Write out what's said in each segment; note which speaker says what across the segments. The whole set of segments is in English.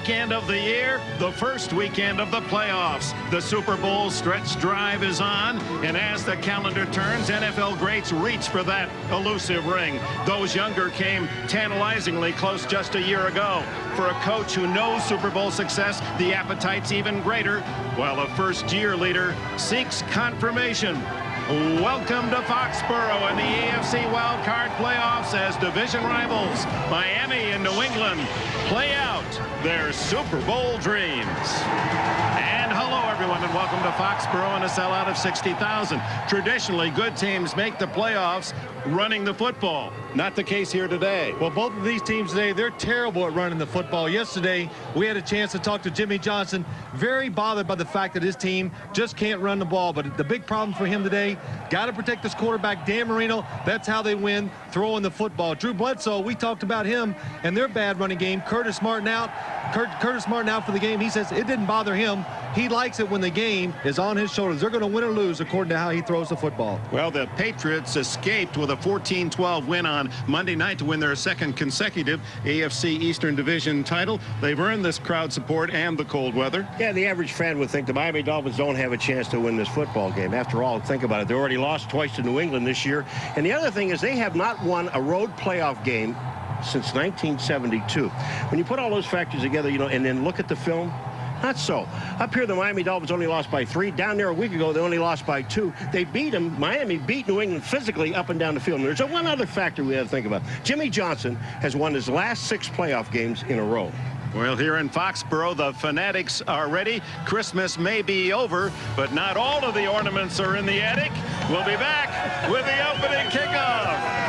Speaker 1: weekend of the year, the first weekend of the playoffs. The Super Bowl stretch drive is on, and as the calendar turns, NFL greats reach for that elusive ring. Those younger came tantalizingly close just a year ago. For a coach who knows Super Bowl success, the appetite's even greater, while a first-year leader seeks confirmation. Welcome to Foxborough in the AFC Wildcard playoffs as division rivals Miami and New England play out their Super Bowl dreams. And hello, everyone, and welcome to Foxborough and a sellout of 60,000. Traditionally, good teams make the playoffs running the football. Not the case here today.
Speaker 2: Well, both of these teams today, they're terrible at running the football. Yesterday, we had a chance to talk to Jimmy Johnson, very bothered by the fact that his team just can't run the ball. But the big problem for him today, got to protect this quarterback, Dan Marino. That's how they win, throwing the football. Drew Bledsoe, we talked about him and their bad running game. Curtis Martin out for the game. He says it didn't bother him. He likes it when the game is on his shoulders. They're going to win or lose according to how he throws the football.
Speaker 1: Well, the Patriots escaped with a 14-12 win on Monday night to win their second consecutive AFC Eastern Division title. They've earned this crowd support and the cold weather.
Speaker 3: Yeah, the average fan would think the Miami Dolphins don't have a chance to win this football game. After all, think about it. They already lost twice to New England this year. And the other thing is they have not won a road playoff game since 1972. When you put all those factors together, you know, and then look at the film, not so. Up here, the Miami Dolphins only lost by 3. Down there a week ago, they only lost by 2. They beat them. Miami beat New England physically up and down the field. And there's one other factor we have to think about. Jimmy Johnson has won his last 6 playoff games in a row.
Speaker 1: Well, here in Foxborough, the fanatics are ready. Christmas may be over, but not all of the ornaments are in the attic. We'll be back with the opening kickoff.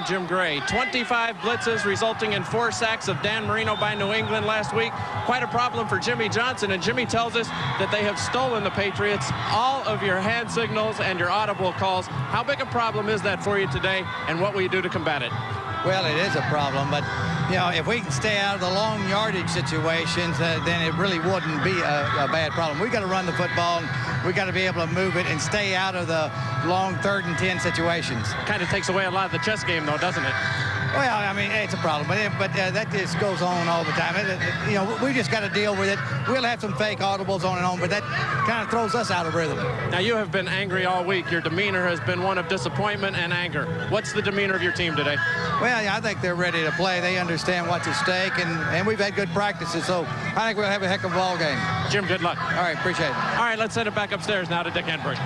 Speaker 4: Jim Gray, 25 blitzes resulting in 4 sacks of Dan Marino by New England last week. Quite a problem for Jimmy Johnson, and Jimmy tells us that they have stolen the Patriots, all of your hand signals and your audible calls. How big a problem is that for you today, and what will you do to combat it?
Speaker 5: Well, it is a problem, but, you know, if we can stay out of the long yardage situations, then it really wouldn't be a bad problem. We've got to run the football, and we've got to be able to move it and stay out of the long 3rd and 10 situations.
Speaker 4: Kind of takes away a lot of the chess game, though, doesn't it?
Speaker 5: Well, I mean, it's a problem, but that just goes on all the time. You know, we just got to deal with it. We'll have some fake audibles on and on, but that kind of throws us out of rhythm.
Speaker 4: Now, you have been angry all week. Your demeanor has been one of disappointment and anger. What's the demeanor of your team today?
Speaker 5: Well, yeah, I think they're ready to play. They understand what's at stake, and we've had good practices, so I think we'll have a heck of a ball game.
Speaker 4: Jim, good luck.
Speaker 5: All right, appreciate it.
Speaker 4: All right, let's send it back upstairs now to Dick Enberg.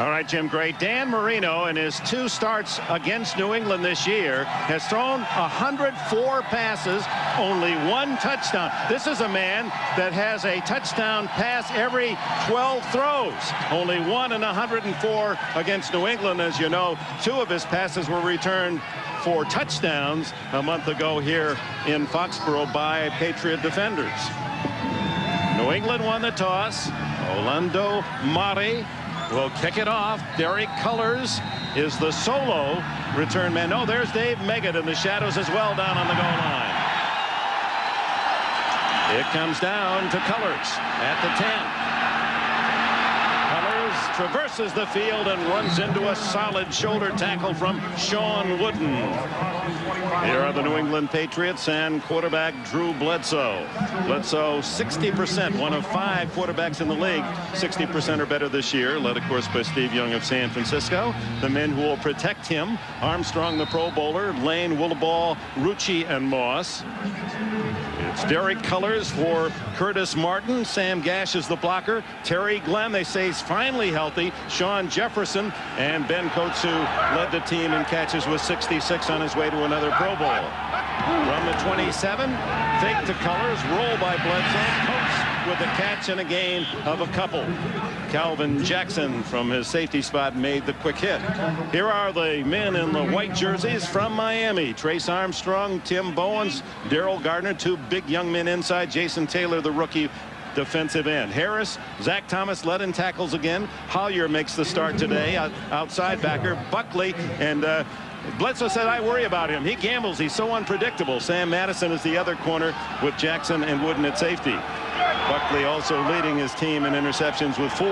Speaker 1: All right, Jim Gray. Dan Marino, in his 2 starts against New England this year, has thrown 104 passes, only 1 touchdown. This is a man that has a touchdown pass every 12 throws. Only 1 in 104 against New England. As you know, 2 of his passes were returned for touchdowns a month ago here in Foxborough by Patriot defenders. New England won the toss. Orlando Mari will kick it off. Derek Cullors is the solo return man. No, there's Dave Meggett in the shadows as well down on the goal line. It comes down to Cullors at the 10. Cullors traverses the field and runs into a solid shoulder tackle from Sean Wooden. Here are the New England Patriots and quarterback Drew Bledsoe. Bledsoe, 60%, one of 5 quarterbacks in the league. 60% or better this year, led, of course, by Steve Young of San Francisco. The men who will protect him: Armstrong, the Pro Bowler, Lane, Williball, Rucci, and Moss. It's Derek Cullors for Curtis Martin. Sam Gash is the blocker. Terry Glenn, they say, is finally healthy. Sean Jefferson and Ben Coates, who led the team in catches with 66 on his way to another Pro Bowl. From the 27, fake to Cullors, roll by Bledsoe. Coates with a catch and a gain of a couple. Calvin Jackson from his safety spot made the quick hit. Here are the men in the white jerseys from Miami: Trace Armstrong, Tim Bowens, Daryl Gardner, 2 big young men inside. Jason Taylor, the rookie defensive end. Harris, Zach Thomas led in tackles again. Hollier makes the start today. Outside backer Buckley, and Bledsoe said, I worry about him. He gambles. He's so unpredictable. Sam Madison is the other corner with Jackson and Wooden at safety. Buckley also leading his team in interceptions with 4.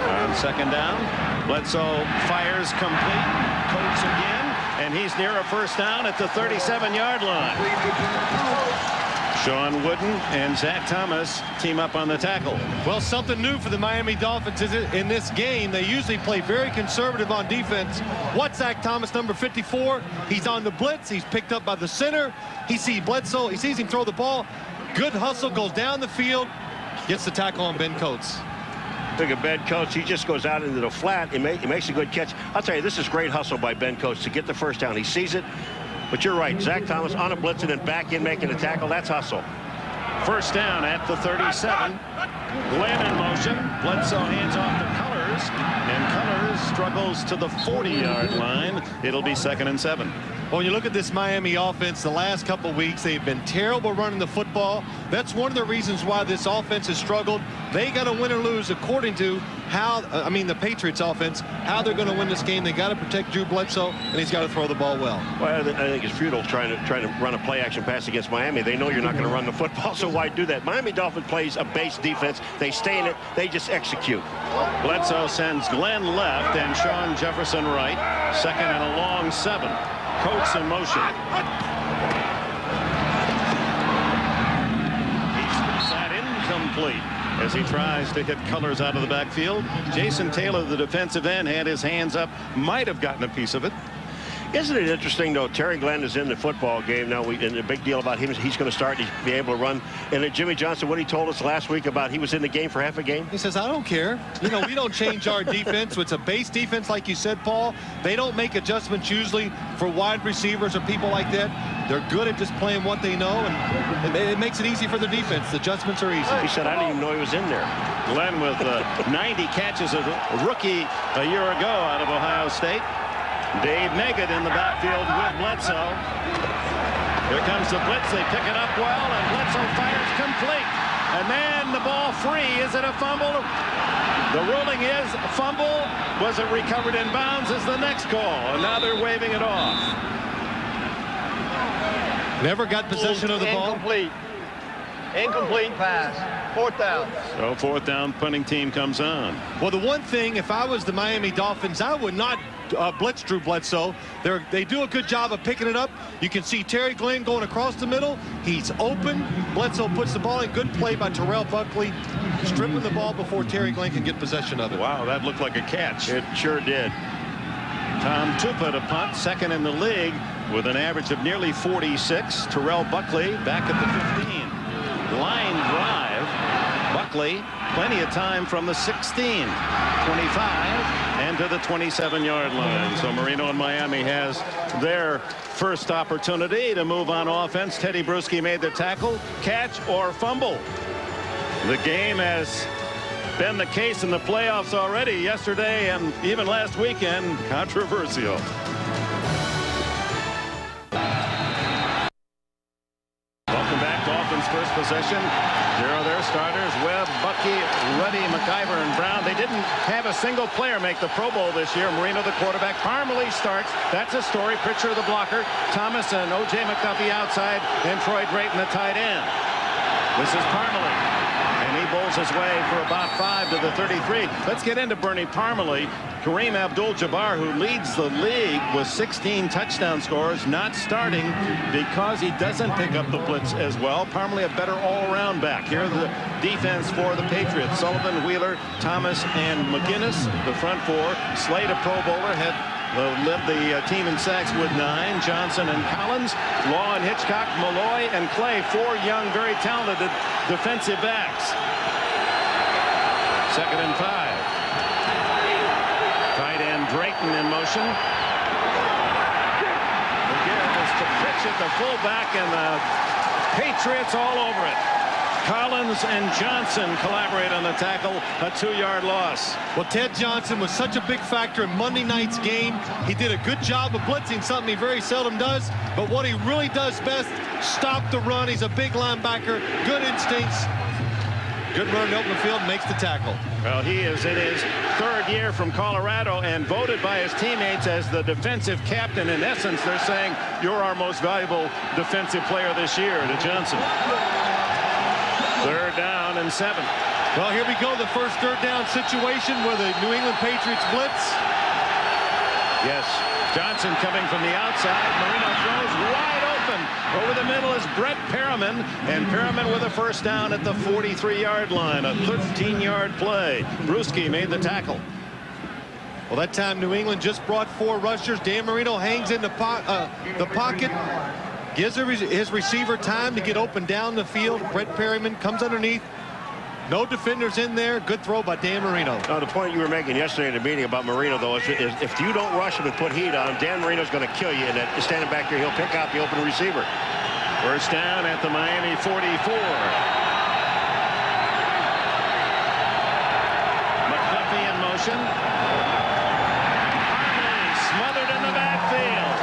Speaker 1: On second down, Bledsoe fires complete. Coates again. And and he's near a first down at the 37-yard line. Sean Wooden and Zach Thomas team up on the tackle.
Speaker 2: Well, something new for the Miami Dolphins is in this game. They usually play very conservative on defense. What's Zach Thomas, number 54? He's on the blitz. He's picked up by the center. He sees Bledsoe. He sees him throw the ball. Good hustle, goes down the field, gets the tackle on Ben Coates.
Speaker 3: Look at Ben Coates. He just goes out into the flat. He makes a good catch. I'll tell you, this is great hustle by Ben Coates to get the first down. He sees it. But you're right, Zach Thomas on a blitz and then back in making a tackle. That's hustle.
Speaker 1: First down at the 37. Glenn in motion. Bledsoe hands off to Colors, and Colors struggles to the 40-yard line. It'll be 2nd and 7.
Speaker 2: When you look at this Miami offense, the last couple weeks, they've been terrible running the football. That's one of the reasons why this offense has struggled. They got to win or lose according to how, the Patriots offense, how they're going to win this game. They got to protect Drew Bledsoe, and he's got to throw the ball well.
Speaker 3: Well, I think it's futile trying to run a play-action pass against Miami. They know you're not going to run the football, so why do that? Miami Dolphins plays a base defense. They stay in it. They just execute.
Speaker 1: Bledsoe sends Glenn left and Sean Jefferson right. 2nd and a long 7. Coates in motion. He's sat incomplete as he tries to hit Colors out of the backfield. Jason Taylor, the defensive end, had his hands up, might have gotten a piece of it.
Speaker 3: Isn't it interesting, though? Terry Glenn is in the football game now. And the big deal about him is he's going to start and be able to run. And then Jimmy Johnson, what he told us last week about he was in the game for half a game.
Speaker 2: He says, I don't care. We don't change our defense. It's a base defense, like you said, Paul. They don't make adjustments usually for wide receivers or people like that. They're good at just playing what they know, and it makes it easy for the defense. The adjustments are easy.
Speaker 3: He said, I didn't even know he was in there.
Speaker 1: Glenn with 90 catches, a rookie a year ago out of Ohio State. Dave Meggett in the backfield with Bledsoe. Here comes the blitz. They pick it up well, and Bledsoe fires complete. And then the ball free. Is it a fumble? The ruling is fumble. Was it recovered in bounds is the next call. And now they're waving it off.
Speaker 2: Never got possession of the ball.
Speaker 6: Incomplete pass. 4th down.
Speaker 1: So 4th down, punting team comes on.
Speaker 2: Well, the one thing, if I was the Miami Dolphins, I would not blitz Drew Bledsoe. They do a good job of picking it up. You can see Terry Glenn going across the middle. He's open. Bledsoe puts the ball in. Good play by Terrell Buckley, stripping the ball before Terry Glenn can get possession of it.
Speaker 1: Wow, that looked like a catch.
Speaker 3: It sure did.
Speaker 1: Tom Tupa to punt, 2nd in the league with an average of nearly 46. Terrell Buckley back at the 15. Line drive. Buckley, plenty of time from the 16, 25, and to the 27-yard line. So Marino and Miami has their first opportunity to move on offense. Teddy Bruschi made the tackle, catch or fumble. The game has been the case in the playoffs already yesterday and even last weekend. Controversial. Welcome back. Dolphins first possession. Here are their starters: Webb, Bucky, Ruddy, McIver, and Brown. They didn't have a single player make the Pro Bowl this year. Marino, the quarterback. Parmalee starts. That's a story. Pritchard, the blocker. Thomas and O.J. McDuffie outside. And Troy Drayton, the tight end. This is Parmalee. And he bowls his way for about 5 to the 33. Let's get into Bernie Parmalee. Kareem Abdul-Jabbar, who leads the league with 16 touchdown scores, not starting because he doesn't pick up the blitz as well. Parmalee, a better all-around back. Here the defense for the Patriots: Sullivan, Wheeler, Thomas, and McGinnis. The front four. Slade, a Pro Bowler, had led the team in sacks with 9. Johnson and Collins, Law and Hitchcock, Malloy and Clay, 4 young, very talented defensive backs. 2nd and 5. Tight end Drayton in motion. Again, it's to Pritchard, the fullback, and the Patriots all over it. Collins and Johnson collaborate on the tackle, a 2-yard loss.
Speaker 2: Well, Ted Johnson was such a big factor in Monday night's game. He did a good job of blitzing, something he very seldom does. But what he really does best, stop the run. He's a big linebacker, good instincts. Good run to open the field, makes the tackle.
Speaker 1: Well, he is in his 3rd year from Colorado and voted by his teammates as the defensive captain. In essence, they're saying, you're our most valuable defensive player this year, to Johnson. 3rd down and 7.
Speaker 2: Well, here we go, the first 3rd down situation where the New England Patriots blitz.
Speaker 3: Yes.
Speaker 1: Johnson coming from the outside. Marino throws wide open. Over the middle is Brett Perriman, and Perriman with a first down at the 43-yard line. A 13-yard play. Bruschi made the tackle.
Speaker 2: Well, that time New England just brought 4 rushers. Dan Marino hangs in the pocket, gives his receiver time to get open down the field. Brett Perriman comes underneath. No defenders in there. Good throw by Dan Marino.
Speaker 3: The point you were making yesterday in the meeting about Marino, though, is if you don't rush him and put heat on him, Dan Marino's going to kill you. And standing back there, he'll pick out the open receiver.
Speaker 1: First down at the Miami 44. McDuffie in motion. Harmony smothered in the backfield.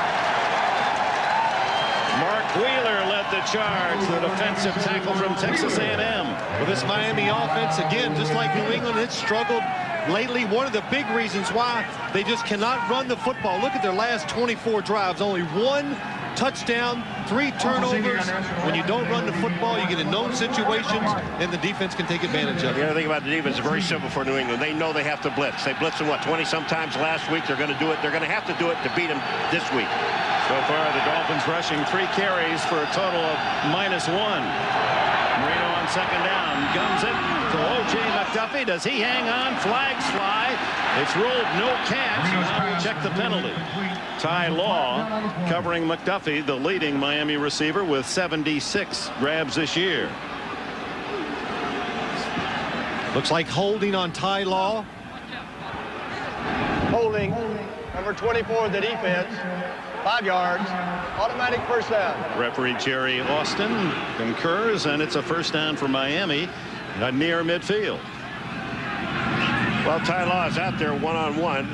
Speaker 1: Mark Wheeler led the charge, the defensive tackle from Texas A&M.
Speaker 2: Well, this Miami offense, again, just like New England, it's struggled lately. One of the big reasons why they just cannot run the football. Look at their last 24 drives. Only 1 touchdown, 3 turnovers. When you don't run the football, you get in known situations, and the defense can take advantage of it.
Speaker 3: The other thing about the defense is very simple for New England. They know they have to blitz. They blitzed them, what, 20-some times last week. They're going to do it. They're going to have to do it to beat them this week.
Speaker 1: So far, the Dolphins rushing 3 carries for a total of -1. Marino on second down. Guns it to O.J. McDuffie. Does he hang on? Flags fly. It's ruled no catch. Now we'll check the penalty. Ty Law covering McDuffie, the leading Miami receiver, with 76 grabs this year.
Speaker 2: Looks like holding on Ty Law.
Speaker 6: Holding. Number 24, the defense. 5 yards. Automatic first down.
Speaker 1: Referee Jerry Austin concurs, and it's a first down for Miami near midfield.
Speaker 3: Well, Ty Law is out there one-on-one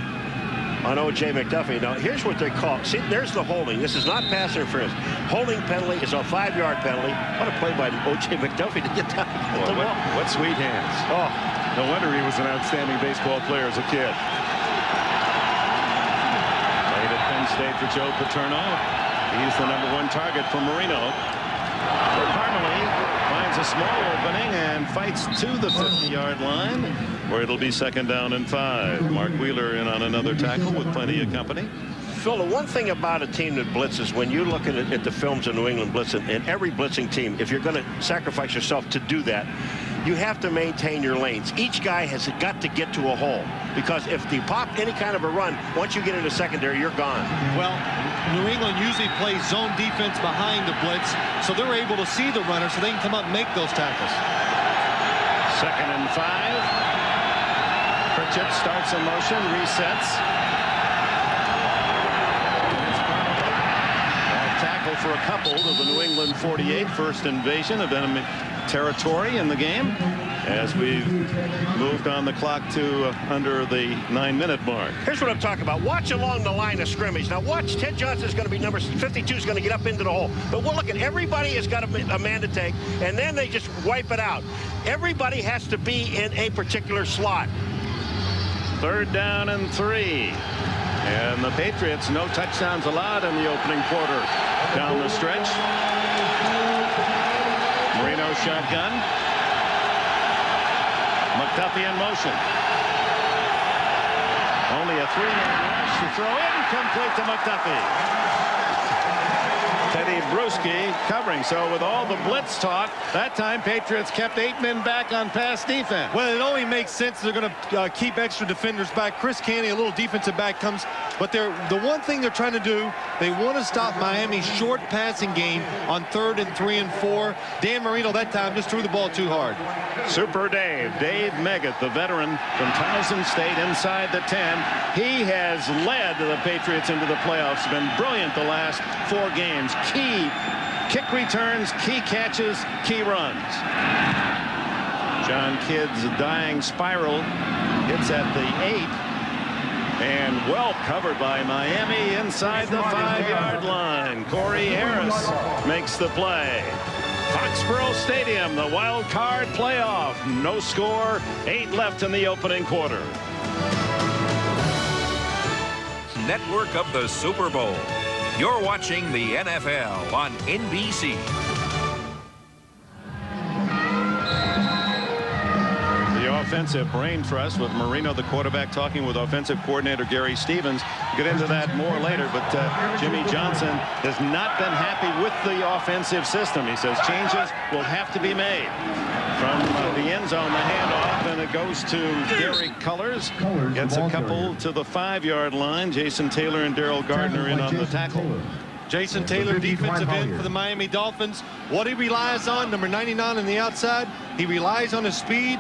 Speaker 3: on O.J. McDuffie. Now, here's what they call. See, there's the holding. This is not pass interference. Holding penalty is a 5-yard penalty. What a play by O.J. McDuffie to get down.
Speaker 1: What sweet hands.
Speaker 3: Oh,
Speaker 1: no wonder he was an outstanding baseball player as a kid. Played at Penn State for Joe Paterno. He's the #1 target for Marino. Parmalee finds a small opening and fights to the 50-yard line, where it'll be second down and 5. Mark Wheeler in on another tackle with plenty of company.
Speaker 3: Phil, the one thing about a team that blitzes, when you look at the films of New England blitzing, and every blitzing team, if you're going to sacrifice yourself to do that, you have to maintain your lanes. Each guy has got to get to a hole, because if they pop any kind of a run, once you get into secondary, you're gone.
Speaker 2: Well, New England usually plays zone defense behind the blitz, so they're able to see the runner so they can come up and make those tackles.
Speaker 1: Second and 5. Patriot starts in motion, resets. Tackle for a couple to the New England 48. First invasion of enemy territory in the game, as we've moved on the clock to under the 9-minute mark.
Speaker 3: Here's what I'm talking about. Watch along the line of scrimmage. Now watch, Ted Johnson's going to be number 52, is going to get up into the hole. But we'll look at, everybody has got a man to take, and then they just wipe it out. Everybody has to be in a particular slot.
Speaker 1: Third down and 3. And the Patriots, no touchdowns allowed in the opening quarter. Down the stretch. Marino shotgun. McDuffie in motion. Only a 3-man rush to throw in. Complete to McDuffie. Teddy Bruschi covering. So with all the blitz talk, that time Patriots kept 8 men back on pass defense.
Speaker 2: Well, it only makes sense they're going to keep extra defenders back. Chris Canny, a little defensive back, comes. But the one thing they're trying to do, they want to stop Miami's short passing game on 3rd and 3 and 4. Dan Marino that time just threw the ball too hard.
Speaker 1: Super Dave Meggett, the veteran from Towson State, inside the 10. He has led the Patriots into the playoffs. Been brilliant the last 4 games. Key kick returns, key catches, key runs. John Kidd's dying spiral hits at the 8. And well covered by Miami inside the 5-yard line. Corey Harris makes the play. Foxborough Stadium, the wild card playoff. No score, 8 left in the opening quarter.
Speaker 7: Network of the Super Bowl. You're watching the NFL on NBC.
Speaker 1: offensive brain trust with Marino, the quarterback, talking with offensive coordinator Gary Stevens. We'll get into that more later, but Jimmy Johnson has not been happy with the offensive system. He says changes will have to be made. From the end zone, the handoff, and it goes to Derek Cullors. Gets a couple to the 5-yard line. Jason Taylor and Daryl Gardner in on the tackle.
Speaker 2: Jason Taylor, defensive end for the Miami Dolphins. What he relies on, number 99 on the outside, he relies on his speed,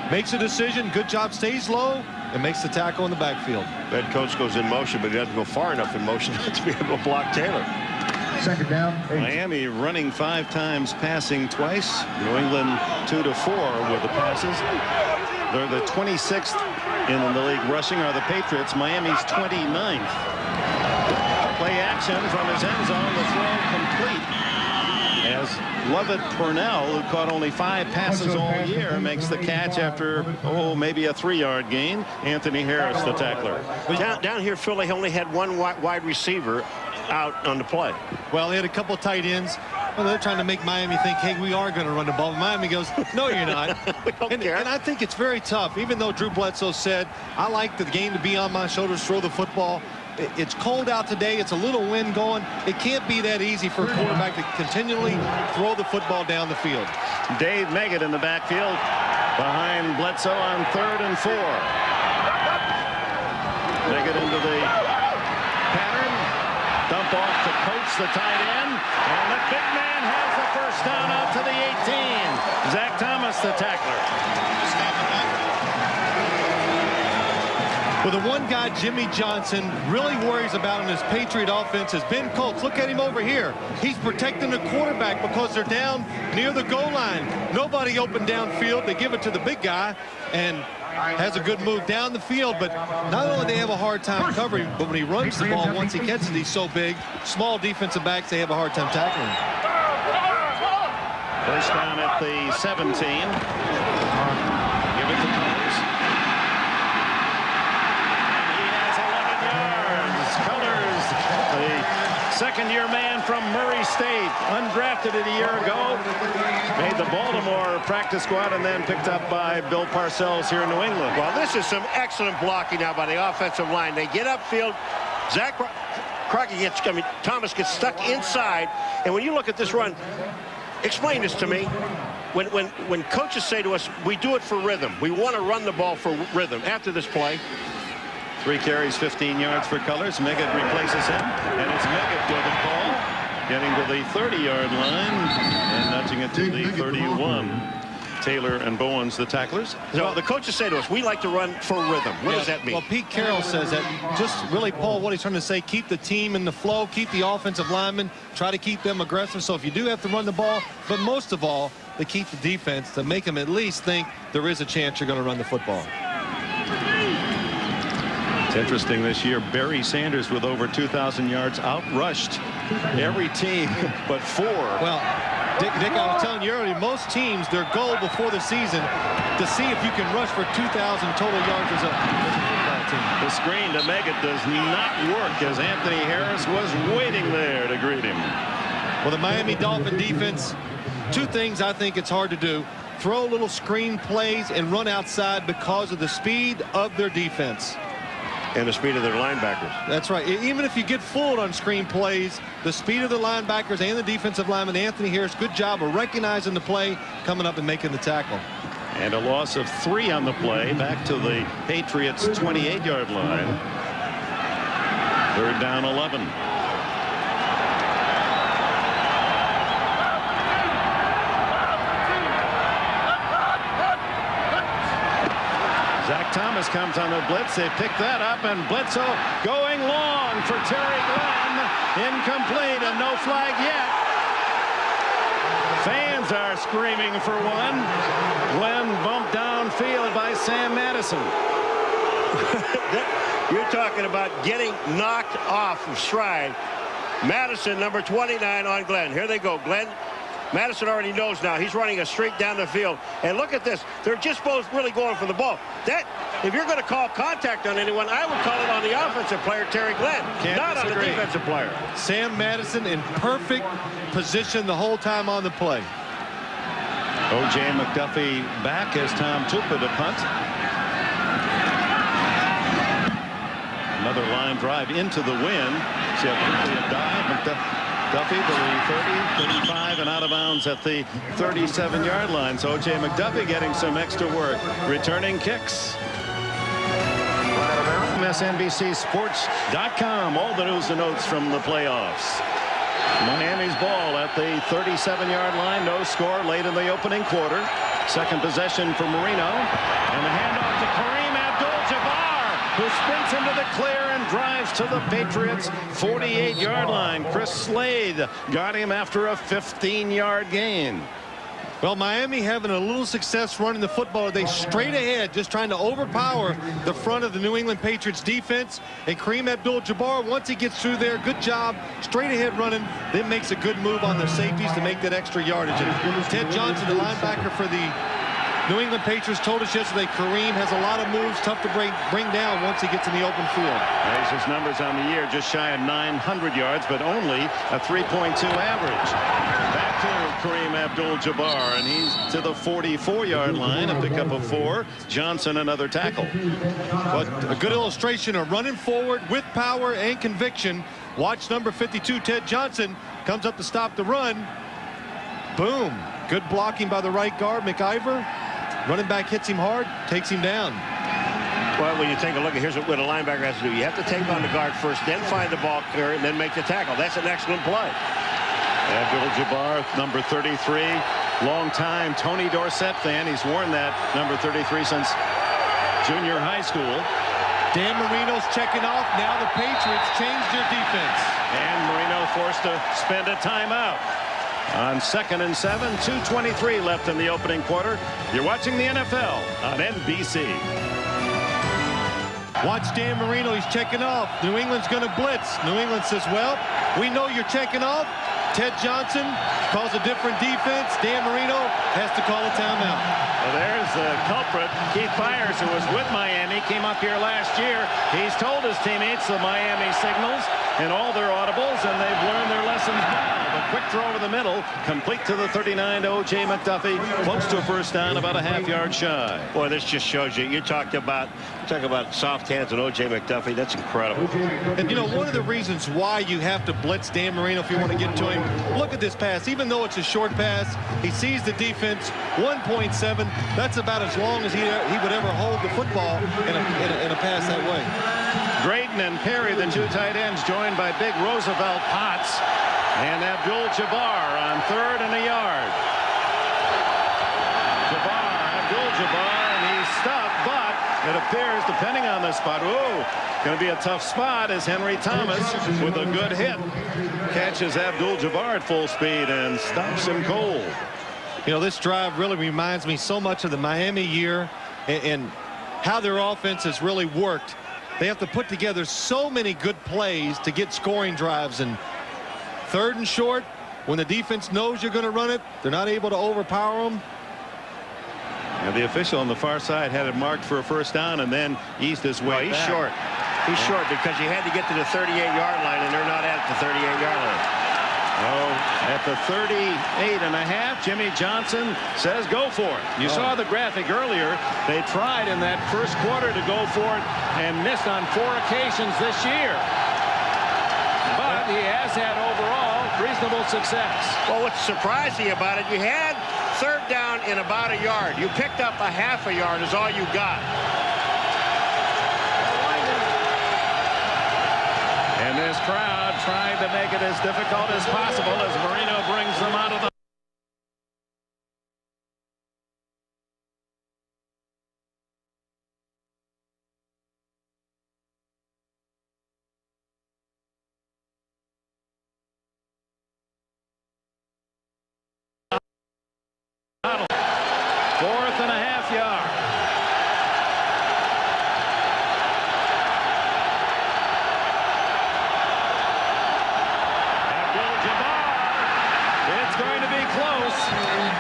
Speaker 2: makes a decision, good job, stays low, and makes the tackle in the backfield.
Speaker 3: Head coach goes in motion, but he doesn't go far enough in motion to be able to block Taylor.
Speaker 8: Second down.
Speaker 1: Miami running 5 times, passing twice. New England 2-4 with the passes. They're the 26th in the league rushing, are the Patriots. Miami's 29th. Play action from his end zone. The throw complete as Lovett Purnell, who caught only 5 passes all year, makes the catch after, maybe a 3-yard gain. Anthony Harris, the tackler.
Speaker 3: Down here, Philly only had one wide receiver out on the play.
Speaker 2: Well, they had a couple tight ends. Well, they're trying to make Miami think, hey, we are going to run the ball. Miami goes, no, you're not.
Speaker 3: We don't care.
Speaker 2: And I think it's very tough. Even though Drew Bledsoe said, I like the game to be on my shoulders, throw the football. It's cold out today. It's a little wind going. It can't be that easy for a quarterback to continually throw the football down the field.
Speaker 1: Dave Meggett in the backfield behind Bledsoe on 3rd and 4. Meggett into the pattern. Dump off to Coates, the tight end. And the big man has the first down out to the 18. Zach Thomas, the tackler.
Speaker 2: Well, the one guy Jimmy Johnson really worries about in his Patriot offense has Ben Coates. Look at him over here. He's protecting the quarterback because they're down near the goal line. Nobody open downfield. They give it to the big guy and has a good move down the field. But not only do they have a hard time covering, but when he runs the ball, once he catches it, he's so big. Small defensive backs, they have a hard time tackling him.
Speaker 1: First down at the 17. Give it to Cullors. He has 11 yards. Cullors, the second-year man from Murray State, undrafted it a year ago, made the Baltimore practice squad and then picked up by Bill Parcells here in New England.
Speaker 3: Well, this is some excellent blocking now by the offensive line. They get upfield. Thomas gets stuck inside. And when you look at this run, explain this to me. When coaches say to us, we do it for rhythm. We want to run the ball for rhythm. After this play,
Speaker 1: 3 carries, 15 yards for Cullors. Meggett replaces him, and it's Meggett with the ball, getting to the 30-yard line and nudging it to the 31. Taylor and Bowens, the tacklers.
Speaker 3: So the coaches say to us, we like to run for rhythm. What does that mean?
Speaker 2: Well, Pete Carroll says that. Just really, Paul, what he's trying to say, keep the team in the flow, keep the offensive linemen, try to keep them aggressive. So if you do have to run the ball, but most of all, to keep the defense, to make them at least think there is a chance you're going to run the football.
Speaker 1: It's interesting this year, Barry Sanders with over 2,000 yards outrushed every team but 4.
Speaker 2: Well, Dick, I was telling you earlier, most teams, their goal before the season to see if you can rush for 2,000 total yards as a football team.
Speaker 1: The screen to Meggett does not work as Anthony Harris was waiting there to greet him.
Speaker 2: Well, the Miami Dolphin defense, 2 things I think it's hard to do. Throw little screen plays and run outside because of the speed of their defense.
Speaker 3: And the speed of their linebackers.
Speaker 2: That's right. Even if you get fooled on screen plays, the speed of the linebackers and the defensive lineman, Anthony Harris, good job of recognizing the play, coming up and making the tackle.
Speaker 1: And a loss of 3 on the play, back to the Patriots' 28-yard line. 3rd down, 11. Zach Thomas comes on the blitz. They pick that up, and Bledsoe going long for Terry Glenn. Incomplete, and no flag yet. Fans are screaming for one. Glenn bumped downfield by Sam Madison.
Speaker 3: You're talking about getting knocked off of stride. Madison, number 29 on Glenn. Here they go, Glenn. Madison already knows now. He's running a straight down the field. And look at this. They're just both really going for the ball. That, if you're going to call contact on anyone, I would call it on the offensive player, Terry Glenn, not on the defensive player.
Speaker 2: Sam Madison in perfect position the whole time on the play.
Speaker 1: O.J. McDuffie back as Tom Tupa to punt. Another line drive into the wind. See how quickly it died. McDuffie to the 30, 35, and out of bounds at the 37-yard line. So O.J. McDuffie getting some extra work. Returning kicks. MSNBCSports.com. All the news and notes from the playoffs. Miami's ball at the 37-yard line. No score late in the opening quarter. Second possession for Marino. And the handoff to Kareem Abdul-Jabbar, who sprints into the clear and drives to the Patriots' 48-yard line. Chris Slade got him after a 15-yard gain.
Speaker 2: Well, Miami having a little success running the football. They straight ahead, just trying to overpower the front of the New England Patriots defense. And Kareem Abdul-Jabbar, once he gets through there, good job, straight ahead running, then makes a good move on their safeties to make that extra yardage. And Ted Johnson, the linebacker for the New England Patriots, told us yesterday Kareem has a lot of moves, tough to bring down once he gets in the open field.
Speaker 1: There's his numbers on the year, just shy of 900 yards, but only a 3.2 average. Back to Kareem Abdul-Jabbar, and he's to the 44-yard line, a pickup of 4. Johnson another tackle.
Speaker 2: But a good illustration of running forward with power and conviction. Watch number 52, Ted Johnson, comes up to stop the run. Boom. Good blocking by the right guard, McIver. Running back hits him hard, takes him down.
Speaker 3: Well, when you take a look at here's what a linebacker has to do. You have to take on the guard first, then find the ball clear, and then make the tackle. That's an excellent play.
Speaker 1: Abdul-Jabbar, number 33, long-time Tony Dorsett fan. He's worn that number 33 since junior high school.
Speaker 2: Dan Marino's checking off. Now the Patriots change their defense.
Speaker 1: And Marino forced to spend a timeout. On 2nd and 7, 2:23 left in the opening quarter. You're watching the NFL on NBC.
Speaker 2: Watch Dan Marino. He's checking off. New England's going to blitz. New England says, well, we know you're checking off. Ted Johnson calls a different defense. Dan Marino has to call a timeout.
Speaker 1: Well, there's the culprit. Keith Byers, who was with Miami, came up here last year. He's told his teammates the Miami signals and all their audibles, and they've learned their lessons now. The quick throw over the middle, complete to the 39 to O.J. McDuffie, close to a first down, about a half-yard shy.
Speaker 3: Boy, this just shows you. You talk about soft hands and O.J. McDuffie. That's incredible.
Speaker 2: And, you know, one of the reasons why you have to blitz Dan Marino if you want to get to him, look at this pass. Even though it's a short pass, he sees the defense, 1.7. That's about as long as he would ever hold the football in a pass that way.
Speaker 1: Drayton and Perry, the two tight ends, joined by big Roosevelt Potts and Abdul-Jabbar on 3rd and a yard. Abdul-Jabbar, and he's stuck, but it appears, depending on the spot, going to be a tough spot as Henry Thomas, with a good hit, catches Abdul-Jabbar at full speed and stops him cold.
Speaker 2: You know, this drive really reminds me so much of the Miami year and how their offense has really worked. They have to put together so many good plays to get scoring drives, and 3rd and short, when the defense knows you're going to run it, they're not able to overpower them.
Speaker 1: And the official on the far side had it marked for a first down and then eased his way
Speaker 3: he's
Speaker 1: back.
Speaker 3: short. He's short because he had to get to the 38-yard line, and they're not at the 38-yard line.
Speaker 1: Oh, at the 38.5, Jimmy Johnson says go for it. You saw the graphic earlier. They tried in that first quarter to go for it and missed on 4 occasions this year. But he has had overall reasonable success.
Speaker 3: Well, what's surprising about it, you had 3rd down in about a yard. You picked up a half a yard is all you got.
Speaker 1: And this crowd trying to make it as difficult as possible as Marino brings them out of the tunnel. 4th and a half yard.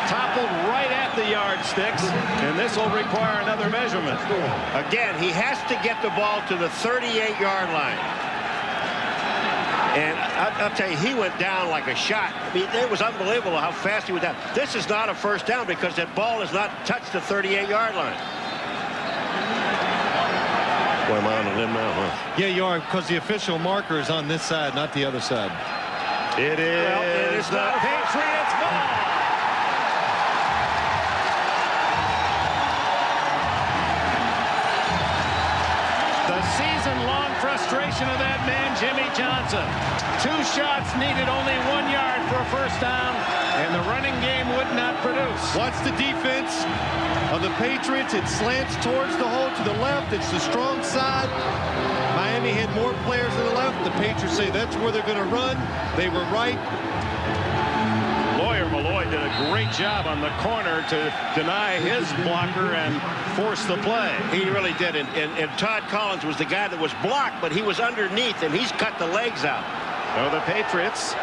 Speaker 1: Toppled right at the yardsticks, and this will require another measurement.
Speaker 3: Again, he has to get the ball to the 38-yard line. And I'll tell you, he went down like a shot. I mean, it was unbelievable how fast he went down. This is not a first down because that ball has not touched the 38-yard line. Boy, am I on a limb now, huh?
Speaker 2: Yeah, you are, because the official marker is on this side, not the other side.
Speaker 1: It is the Patriots ball. The season-long frustration of that man, Jimmy Johnson. 2 shots needed, only 1 yard for a first down, and the running game would not produce.
Speaker 2: Watch the defense of the Patriots. It slants towards the hole to the left. It's the strong side. Miami had more players to the left. The Patriots say that's where they're going to run. They were right.
Speaker 1: Lawyer Malloy did a great job on the corner to deny his blocker and force the play.
Speaker 3: He really did. And Todd Collins was the guy that was blocked, but he was underneath, and he's cut the legs out.
Speaker 1: So the Patriots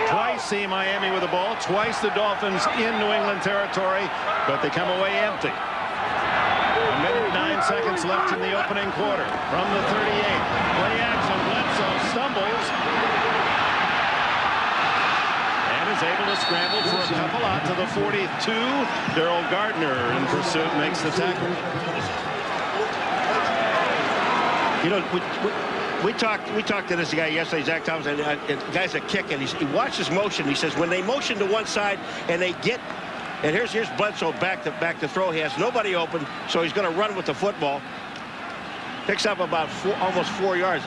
Speaker 1: twice see Miami with the ball, twice the Dolphins in New England territory, but they come away empty. 1:09 left in the opening quarter. From the 38, play action, Bledsoe stumbles and is able to scramble for a couple out to the 42. Daryl Gardner in pursuit makes the tackle.
Speaker 3: You know, we talked to this guy yesterday, Zach Thomas, and the guy's a kick, and he watches motion. He says when they motion to one side and they get, and here's Bledsoe back to throw. He has nobody open, so he's going to run with the football. Picks up about almost 4 yards.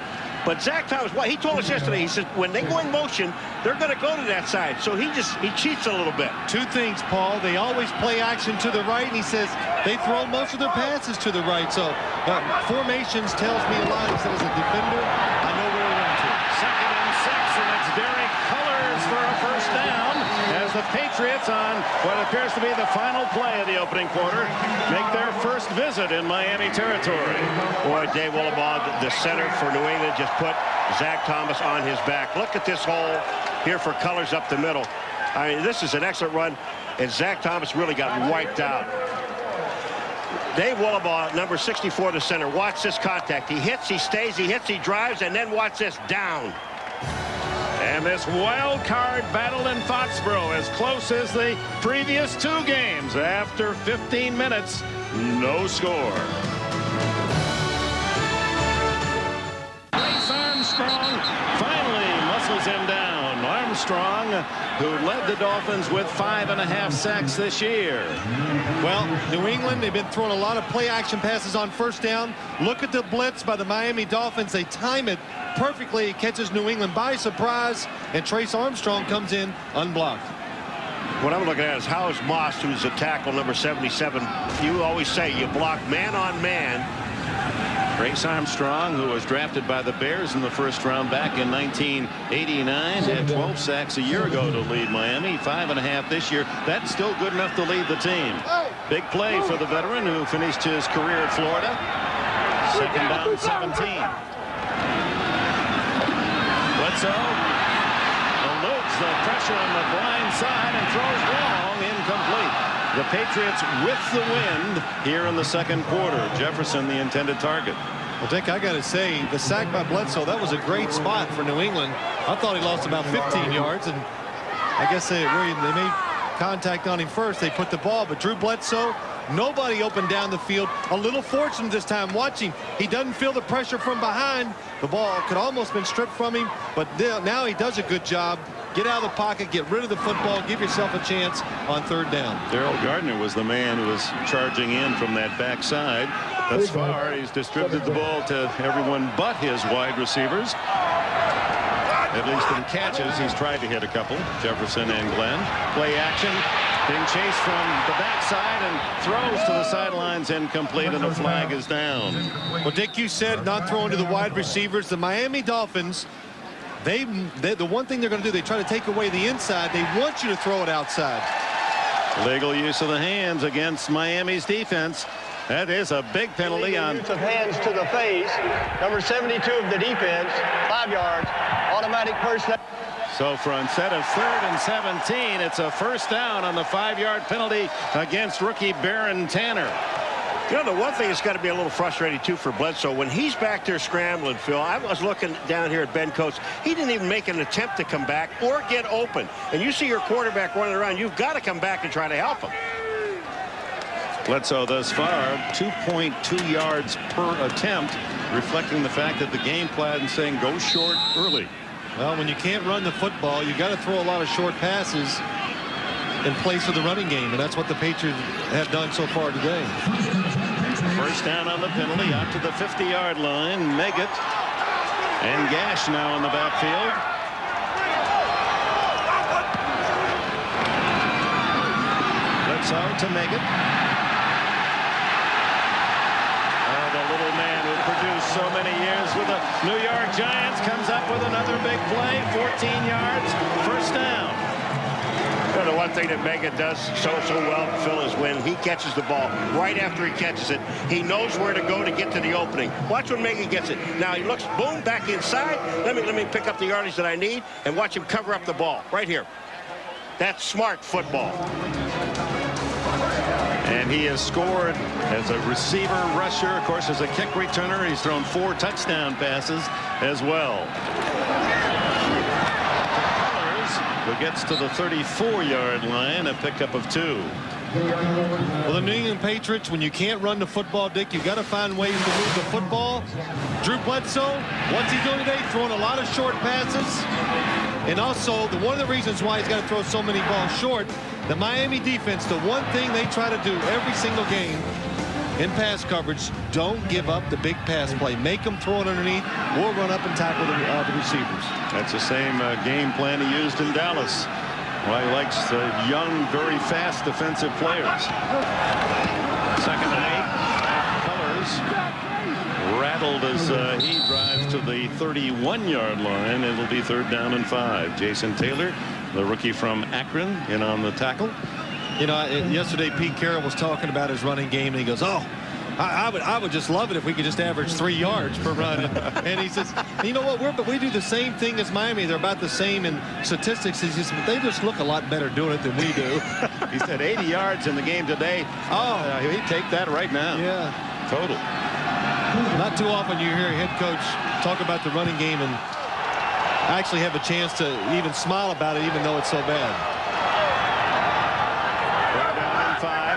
Speaker 3: But Zach Thomas, he told us yesterday, he said when they go in motion, they're going to go to that side. So he cheats a little bit.
Speaker 2: 2 things, Paul. They always play action to the right, and he says they throw most of their passes to the right. So formations tells me a lot. He said as a defender, I know where to run to.
Speaker 1: 2nd and 6, and it's Derek Cullers for a first down as the Patriots on what appears to be the final play of the opening quarter make their first visit in Miami territory.
Speaker 3: Boy, Dave Willibaugh, the center for New England, just put Zach Thomas on his back. Look at this hole here for Cullers up the middle. I mean, this is an excellent run, and Zach Thomas really got wiped out. Dave Willibaugh, number 64, the center. Watch this contact. He hits, he stays, he hits, he drives, and then watch this down.
Speaker 1: And this wild card battle in Foxborough as close as the previous 2 games. After 15 minutes, no score. Armstrong finally muscles him down. Armstrong, who led the Dolphins with 5.5 sacks this year.
Speaker 2: Well, New England, they've been throwing a lot of play action passes on first down. Look at the blitz by the Miami Dolphins. They time it perfectly. It catches New England by surprise, and Trace Armstrong comes in unblocked.
Speaker 3: What I'm looking at is Howes Moss, who's a tackle number 77. You always say you block man on man.
Speaker 1: Trace Armstrong, who was drafted by the Bears in the first round back in 1989, had 12 sacks a year ago to lead Miami, 5.5 this year. That's still good enough to lead the team. Big play for the veteran who finished his career at Florida. 2nd down, 17. Bledsoe eludes the pressure on the blind side and throws long, incomplete. The Patriots with the wind here in the 2nd quarter. Jefferson, the intended target.
Speaker 2: Well, Dick, I got to say, the sack by Bledsoe, that was a great spot for New England. I thought he lost about 15 yards, and I guess they made contact on him first. They put the ball, but Drew Bledsoe, nobody opened down the field. A little fortunate this time watching. He doesn't feel the pressure from behind. The ball could almost been stripped from him, but now he does a good job. Get out of the pocket, get rid of the football, give yourself a chance on 3rd down.
Speaker 1: Daryl Gardner was the man who was charging in from that backside. Thus far, he's distributed the ball to everyone but his wide receivers. At least in catches, he's tried to hit a couple. Jefferson and Glenn. Play action. Being chased from the backside and throws to the sidelines, incomplete, and the flag is down.
Speaker 2: Well, Dick, you said not throwing to the wide receivers. The Miami Dolphins, the one thing they're going to do, they try to take away the inside. They want you to throw it outside.
Speaker 1: Legal use of the hands against Miami's defense. That is a big penalty on
Speaker 6: use of hands to the face. Number 72 of the defense, 5 yards, automatic first down.
Speaker 1: So for instead of 3rd and 17, it's a first down on the 5-yard penalty against rookie Baron Tanner.
Speaker 3: You know, the one thing that's got to be a little frustrating, too, for Bledsoe, when he's back there scrambling, Phil, I was looking down here at Ben Coates. He didn't even make an attempt to come back or get open. And you see your quarterback running around, you've got to come back and try to help him.
Speaker 1: Bledsoe thus far 2.2 yards per attempt, reflecting the fact that the game plan is saying go short early.
Speaker 2: Well, when you can't run the football, you got to throw a lot of short passes in place of the running game, and that's what the Patriots have done so far today.
Speaker 1: First down on the penalty, out to the 50-yard line. Meggett and Gash now in the backfield. Bledsoe to Meggett. The little man who produced so many years with the New York Giants comes up with another big play. 14 yards, first down.
Speaker 3: You know, the one thing that Meggett does so well, Phil, is when he catches the ball, right after he catches it, he knows where to go to get to the opening. Watch when Meggett gets it. Now he looks, boom, back inside. Let me pick up the yardage that I need and watch him cover up the ball right here. That's smart football.
Speaker 1: And he has scored as a receiver, rusher, of course, as a kick returner. He's thrown 4 touchdown passes as well. Who gets to the 34-yard line, a pickup of 2.
Speaker 2: Well, the New England Patriots, when you can't run the football, Dick, you've got to find ways to move the football. Drew Bledsoe, what's he doing today? Throwing a lot of short passes. And also, one of the reasons why he's got to throw so many balls short, the Miami defense, the one thing they try to do every single game in pass coverage, don't give up the big pass play. Make them throw it underneath or run up and tackle the receivers.
Speaker 1: That's the same game plan he used in Dallas. Well, he likes young, very fast defensive players. Second and 8. Colors rattled as he drives to the 31-yard line. It'll be 3rd down and 5. Jason Taylor, the rookie from Akron, in on the tackle.
Speaker 2: You know, yesterday Pete Carroll was talking about his running game, and he goes, "Oh, I would just love it if we could just average 3 yards per run." And he says, "You know what? We do the same thing as Miami. They're about the same in statistics. He says, but they just look a lot better doing it than we do."
Speaker 1: He said 80 yards in the game today. Oh, he'd take that right now.
Speaker 2: Yeah,
Speaker 1: total.
Speaker 2: Not too often you hear a head coach talk about the running game and actually have a chance to even smile about it, even though it's so bad.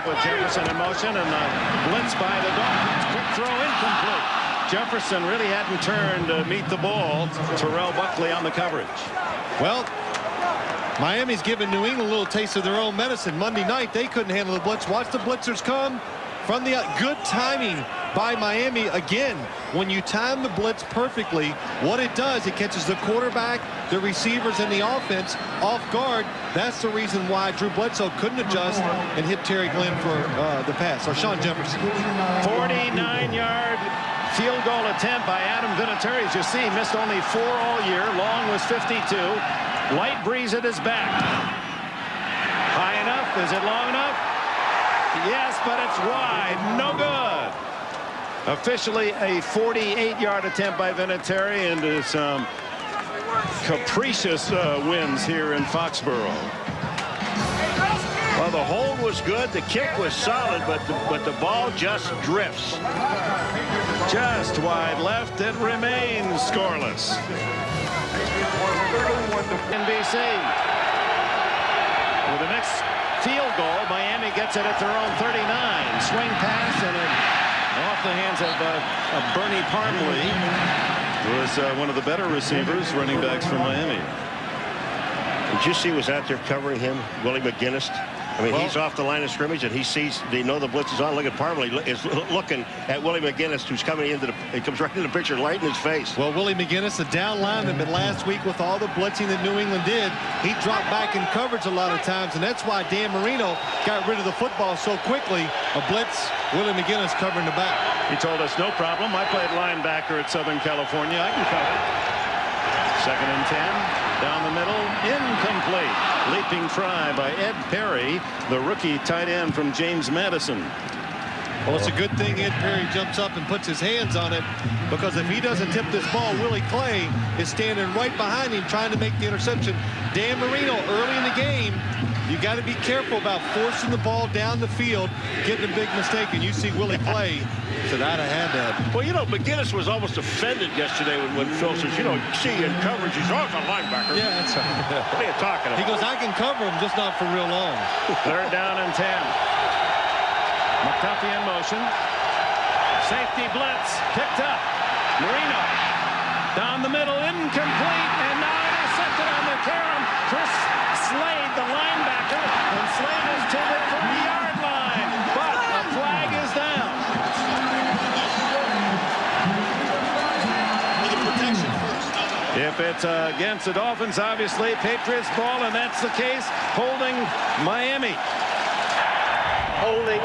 Speaker 1: With Jefferson in motion and the blitz by the Dolphins. Quick throw incomplete. Jefferson really hadn't turned to meet the ball. Terrell Buckley on the coverage.
Speaker 2: Well, Miami's given New England a little taste of their own medicine. Monday night, they couldn't handle the blitz. Watch the blitzers come from the good timing by Miami. Again, when you time the blitz perfectly, what it does, it catches the quarterback, the receivers, and the offense off guard. That's the reason why Drew Bledsoe couldn't adjust and hit Terry Glenn for the pass, or Sean Jefferson.
Speaker 1: 49-yard field goal attempt by Adam Vinatieri. As you see, missed only 4 all year. Long was 52. Light breeze at his back. High enough? Is it long enough? Yes, but it's wide. No good. Officially a 48-yard attempt by Vinatieri into some capricious wins here in Foxborough.
Speaker 3: Well, the hold was good. The kick was solid, but the ball just drifts.
Speaker 1: Just wide left. It remains scoreless. NBC. With the next field goal, Miami gets it at their own 39. Swing pass and off the hands of Bernie Parmley, who is one of the better receivers, running backs for Miami.
Speaker 3: Did you see who was out there covering him? Willie McGinnis. I mean, he's off the line of scrimmage, and he sees, they know the blitz is on. Look at Parmley is looking at Willie McGinnis, who's coming into he comes right into the picture, right in his face.
Speaker 2: Well, Willie McGinnis, the down lineman, but last week with all the blitzing that New England did, he dropped back in coverage a lot of times, and that's why Dan Marino got rid of the football so quickly. A blitz, Willie McGinnis covering the back.
Speaker 1: He told us, no problem. I played linebacker at Southern California. I can cover. 2nd and 10. Down the middle, incomplete. Leaping try by Ed Perry, the rookie tight end from James Madison.
Speaker 2: Well, it's a good thing Ed Perry jumps up and puts his hands on it, because if he doesn't tip this ball, Willie Clay is standing right behind him trying to make the interception. Dan Marino, early in the game, you got to be careful about forcing the ball down the field, getting a big mistake, and you see Willie Clay said, I'd have had that.
Speaker 3: Well, you know, McGinnis was almost offended yesterday when Phil says, you know, see in coverage, he's always a linebacker.
Speaker 2: Yeah, that's right.
Speaker 3: What are you talking about?
Speaker 2: He goes, I can cover him, just not for real long.
Speaker 1: 3rd down and 10. McDuffie in motion. Safety blitz. Picked up. Marino. Down the middle. Incomplete. And now intercepted on the carom. Chris Slade, the linebacker. And Slade is to the 30-yard line. But a flag is down. If it's against the Dolphins, obviously, Patriots ball, and that's the case. Holding Miami.
Speaker 6: Holding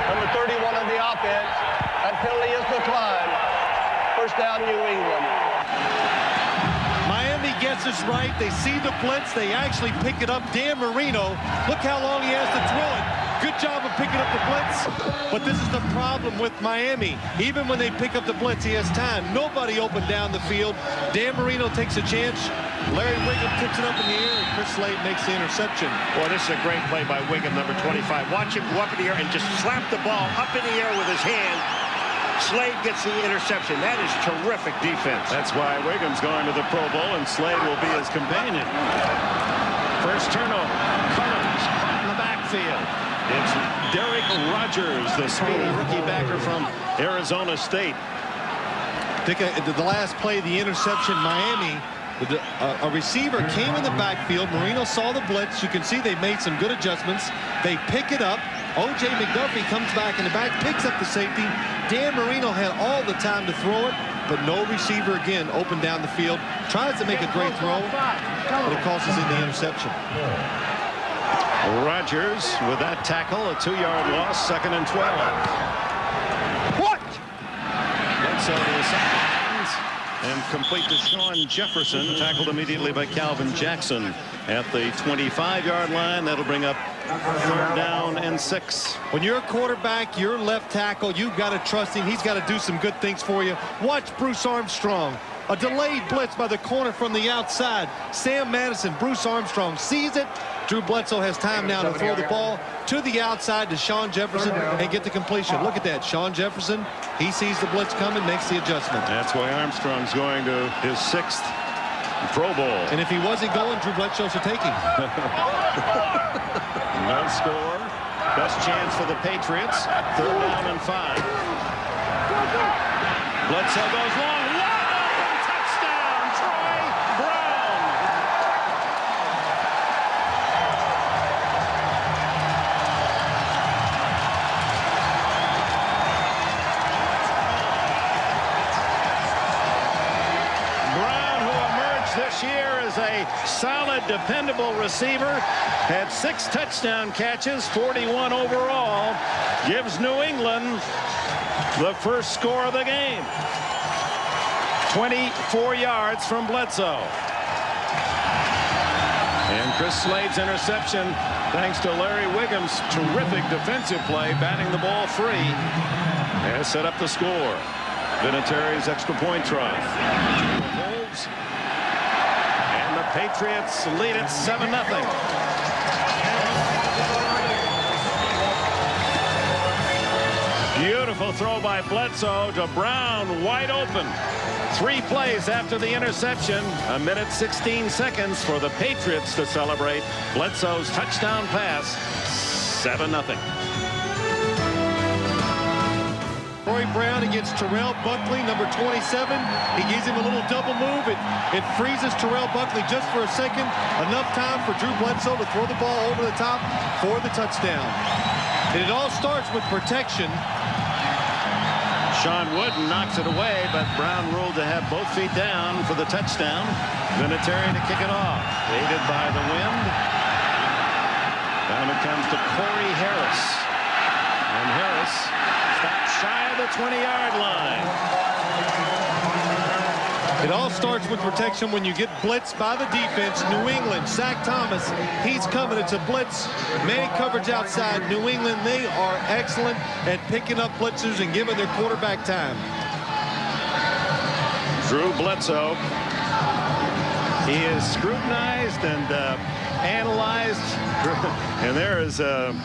Speaker 6: number 31 of the offense. That penalty is declined. 1st down, New England.
Speaker 2: Miami gets this right. They see the blitz. They actually pick it up. Dan Marino, look how long he has to throw it. Good job of picking up the blitz. But this is the problem with Miami. Even when they pick up the blitz, he has time. Nobody open down the field. Dan Marino takes a chance. Larry Wiggum kicks it up in the air, and Chris Slade makes the interception.
Speaker 3: Boy, this is a great play by Wiggum, number 25. Watch him go up in the air and just slap the ball up in the air with his hand. Slade gets the interception. That is terrific defense.
Speaker 1: That's why Wiggum's going to the Pro Bowl, and Slade will be his companion. First turnover. Cullens caught in the backfield. It's Derek Rogers, the speedy rookie backer from Arizona State.
Speaker 2: The last play, the interception, Miami, a receiver came in the backfield. Marino saw the blitz. You can see they made some good adjustments. They pick it up. O.J. McDuffie comes back in the back, picks up the safety. Dan Marino had all the time to throw it, but no receiver again open down the field. Tries to make a great throw, but it costs us in the interception.
Speaker 1: Rogers with that tackle, a 2-yard loss, 2nd and 12.
Speaker 2: What?
Speaker 1: Bledsoe to the sidelines and complete to Sean Jefferson, tackled immediately by Calvin Jackson at the 25-yard line. That'll bring up 3rd down and 6.
Speaker 2: When you're a quarterback, your left tackle, you've got to trust him. He's got to do some good things for you. Watch Bruce Armstrong. A delayed blitz by the corner from the outside. Sam Madison, Bruce Armstrong sees it. Drew Bledsoe has time now to throw the ball to the outside to Sean Jefferson and get the completion. Look at that. Sean Jefferson, he sees the blitz coming, makes the adjustment.
Speaker 1: That's why Armstrong's going to his 6th Pro Bowl.
Speaker 2: And if he wasn't going, Drew Bledsoe should take him.
Speaker 1: No score. Best chance for the Patriots. 3rd down and 5. Bledsoe goes long. Touchdown, Troy Brown. Brown, who emerged this year as a solid, dependable receiver, had 6 touchdown catches, 41 overall, gives New England the first score of the game. 24 yards from Bledsoe. And Chris Slade's interception, thanks to Larry Wiggum's terrific defensive play, batting the ball free, has set up the score. Vinatieri's extra point try. Holds. And the Patriots lead it 7-0. Beautiful throw by Bledsoe to Brown, wide open. 3 plays after the interception. 1 minute 16 seconds for the Patriots to celebrate Bledsoe's touchdown pass. 7-0.
Speaker 2: Troy Brown against Terrell Buckley, number 27. He gives him a little double move. It freezes Terrell Buckley just for a second. Enough time for Drew Bledsoe to throw the ball over the top for the touchdown. And it all starts with protection.
Speaker 1: Sean Wooden knocks it away, but Brown ruled to have both feet down for the touchdown. Vinatieri to kick it off, aided by the wind. Down it comes to Corey Harris. And Harris stops shy of the 20-yard line.
Speaker 2: It all starts with protection when you get blitzed by the defense. New England, Zach Thomas, he's coming. It's a blitz. Man coverage outside. New England, they are excellent at picking up blitzers and giving their quarterback time.
Speaker 1: Drew Bledsoe. He is scrutinized and analyzed. And there is a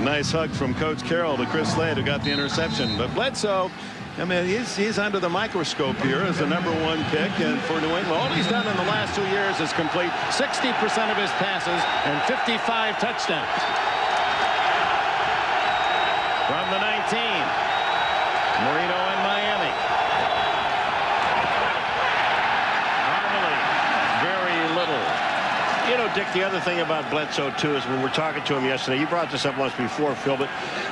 Speaker 1: nice hug from Coach Carroll to Chris Slade, who got the interception. But Bledsoe, I mean, he's under the microscope here as the #1 pick, and for New England, all he's done in the last 2 years is complete 60% of his passes and 55 touchdowns. From the 19, Marino and Miami. Normally, very little.
Speaker 3: You know, Dick, the other thing about Bledsoe, too, is when we're talking to him yesterday, you brought this up once before, Phil, but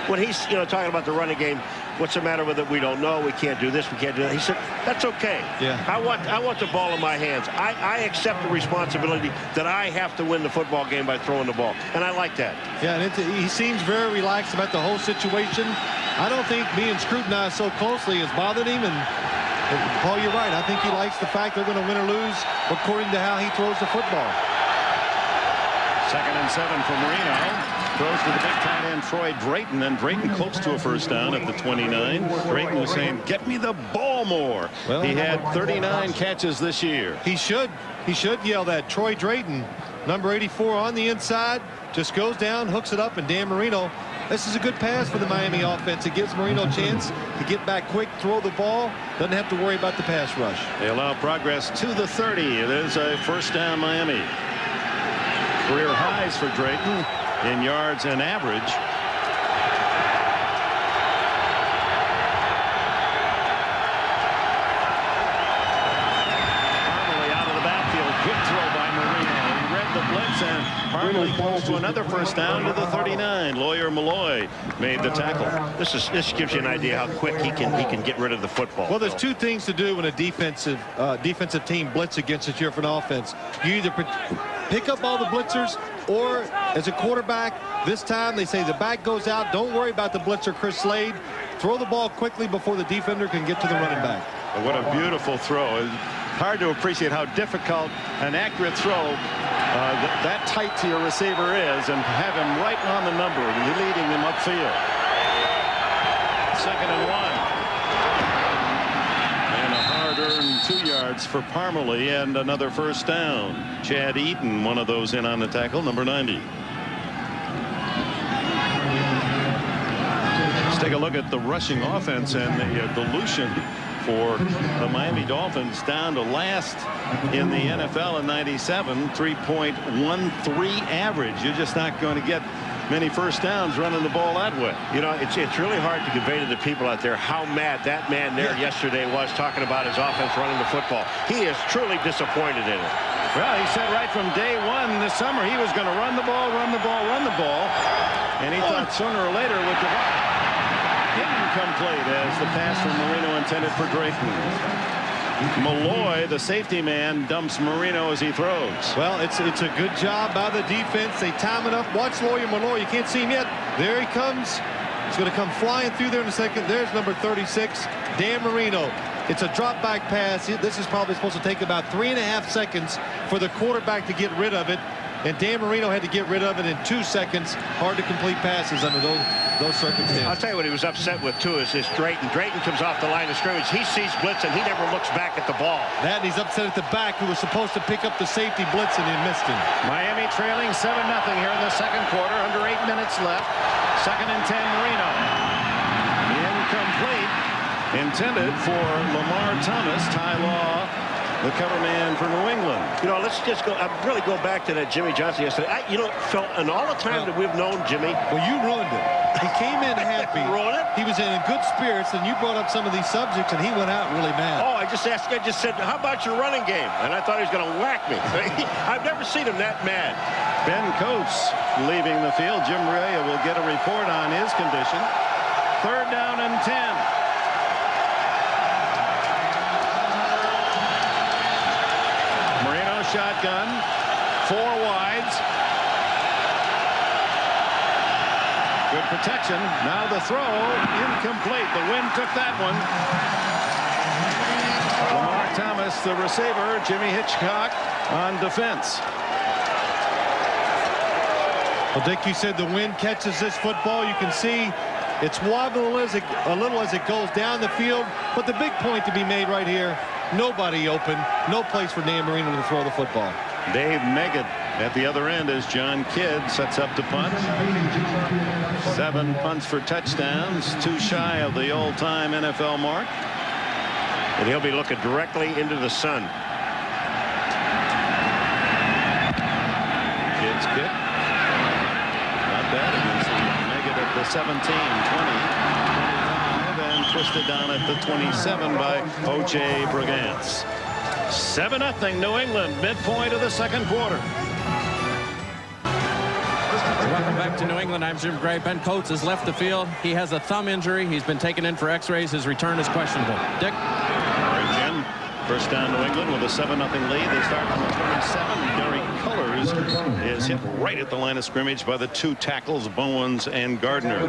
Speaker 3: when he's, talking about the running game, what's the matter with it? We don't know. We can't do this. We can't do that. He said, that's okay.
Speaker 2: Yeah.
Speaker 3: I want the ball in my hands. I accept the responsibility that I have to win the football game by throwing the ball. And I like that.
Speaker 2: Yeah, and he seems very relaxed about the whole situation. I don't think being scrutinized so closely has bothered him. And Paul, you're right. I think he likes the fact they're going to win or lose according to how he throws the football.
Speaker 1: 2nd and 7 for Marino. Throws to the big tight end Troy Drayton, and Drayton close to a first down at the 29. Drayton was saying, get me the ball more. Well, he had 39 catches this year.
Speaker 2: He should yell that. Troy Drayton, number 84 on the inside, just goes down, hooks it up, and Dan Marino. This is a good pass for the Miami offense. It gives Marino a chance to get back quick, throw the ball, doesn't have to worry about the pass rush.
Speaker 1: They allow progress to the 30. It is a first down Miami. Career highs for Drayton in yards and average. Parmalee out of the backfield. Good throw by Marino. He read the blitz, and Parmalee goes to another first down to the 39. Lawyer Malloy made the tackle.
Speaker 3: This gives you an idea how quick he can get rid of the football.
Speaker 2: Well, there's two things to do when a defensive team blitz against a different offense. You either pick up all the blitzers, or as a quarterback, this time they say the back goes out. Don't worry about the blitzer, Chris Slade. Throw the ball quickly before the defender can get to the running back.
Speaker 1: What a beautiful throw. It's hard to appreciate how difficult an accurate throw that tight to your receiver is, and have him right on the number, leading him upfield. 2nd and 1. And a hard-earned 2 yards for Parmalee, and another first down. Chad Eaton, one of those in on the tackle, number 90. Let's take a look at the rushing offense and the dilution for the Miami Dolphins, down to last in the NFL in 97, 3.13 average. You're just not going to get many first downs running the ball that way.
Speaker 3: You know, it's really hard to convey to the people out there how mad that man there yesterday was, talking about his offense running the football. He is truly disappointed in it.
Speaker 1: Well, he said right from day one this summer he was going to run the ball, run the ball, run the ball. And he thought sooner or later with the incomplete as the pass from Marino intended for Drayton. Malloy, the safety man, dumps Marino as he throws.
Speaker 2: Well, it's a good job by the defense. They time it up. Watch Lawyer Malloy. You can't see him yet. There he comes. He's going to come flying through there in a second. There's number 36, Dan Marino. It's a drop back pass. This is probably supposed to take about 3.5 seconds for the quarterback to get rid of it. And Dan Marino had to get rid of it in 2 seconds. Hard to complete passes under those circumstances.
Speaker 3: I'll tell you what he was upset with, too, is Drayton. Drayton comes off the line of scrimmage. He sees blitz, and he never looks back at the ball.
Speaker 2: That, and he's upset at the back, who was supposed to pick up the safety blitz, and he missed him.
Speaker 1: Miami trailing 7-0 here in the second quarter. Under 8 minutes left. 2nd and 10, Marino. Incomplete. Intended for Lamar Thomas. Ty Law, the cover man for New England.
Speaker 3: You know, let's just really go back to that Jimmy Johnson yesterday. Phil, in all the time that we've known Jimmy.
Speaker 2: Well, you ruined it. He came in happy.
Speaker 3: Ruined it?
Speaker 2: He was in good spirits, and you brought up some of these subjects, and he went out really mad.
Speaker 3: Oh, I just said, how about your running game? And I thought he was going to whack me. I've never seen him that mad.
Speaker 1: Ben Coates leaving the field. Jim Rea will get a report on his condition. 3rd down and 10. Shotgun, 4 wides. Good protection. Now the throw, incomplete. The wind took that one. Lamar Thomas, the receiver. Jimmy Hitchcock on defense.
Speaker 2: Well, Dick, you said the wind catches this football. You can see it's wobbling a little as it goes down the field. But the big point to be made right here, nobody open. No place for Dan Marino to throw the football.
Speaker 1: Dave Meggett at the other end as John Kidd sets up to punt. 7 punts for touchdowns, 2 shy of the all-time NFL mark.
Speaker 3: And he'll be looking directly into the sun.
Speaker 1: Kidd's kick. Not bad against Meggett at the 17, 20, 25, and twisted down at the 27 by O.J. Brigance. 7-0 New England, midpoint of the second quarter.
Speaker 4: Welcome back to New England. I'm Jim Gray. Ben Coates has left the field. He has a thumb injury. He's been taken in for x-rays. His return is questionable. Dick?
Speaker 1: All right, Jim. First down New England with a 7-0 lead. They start from the 27. Gary Cullors is hit right at the line of scrimmage by the 2 tackles, Bowens and Gardner.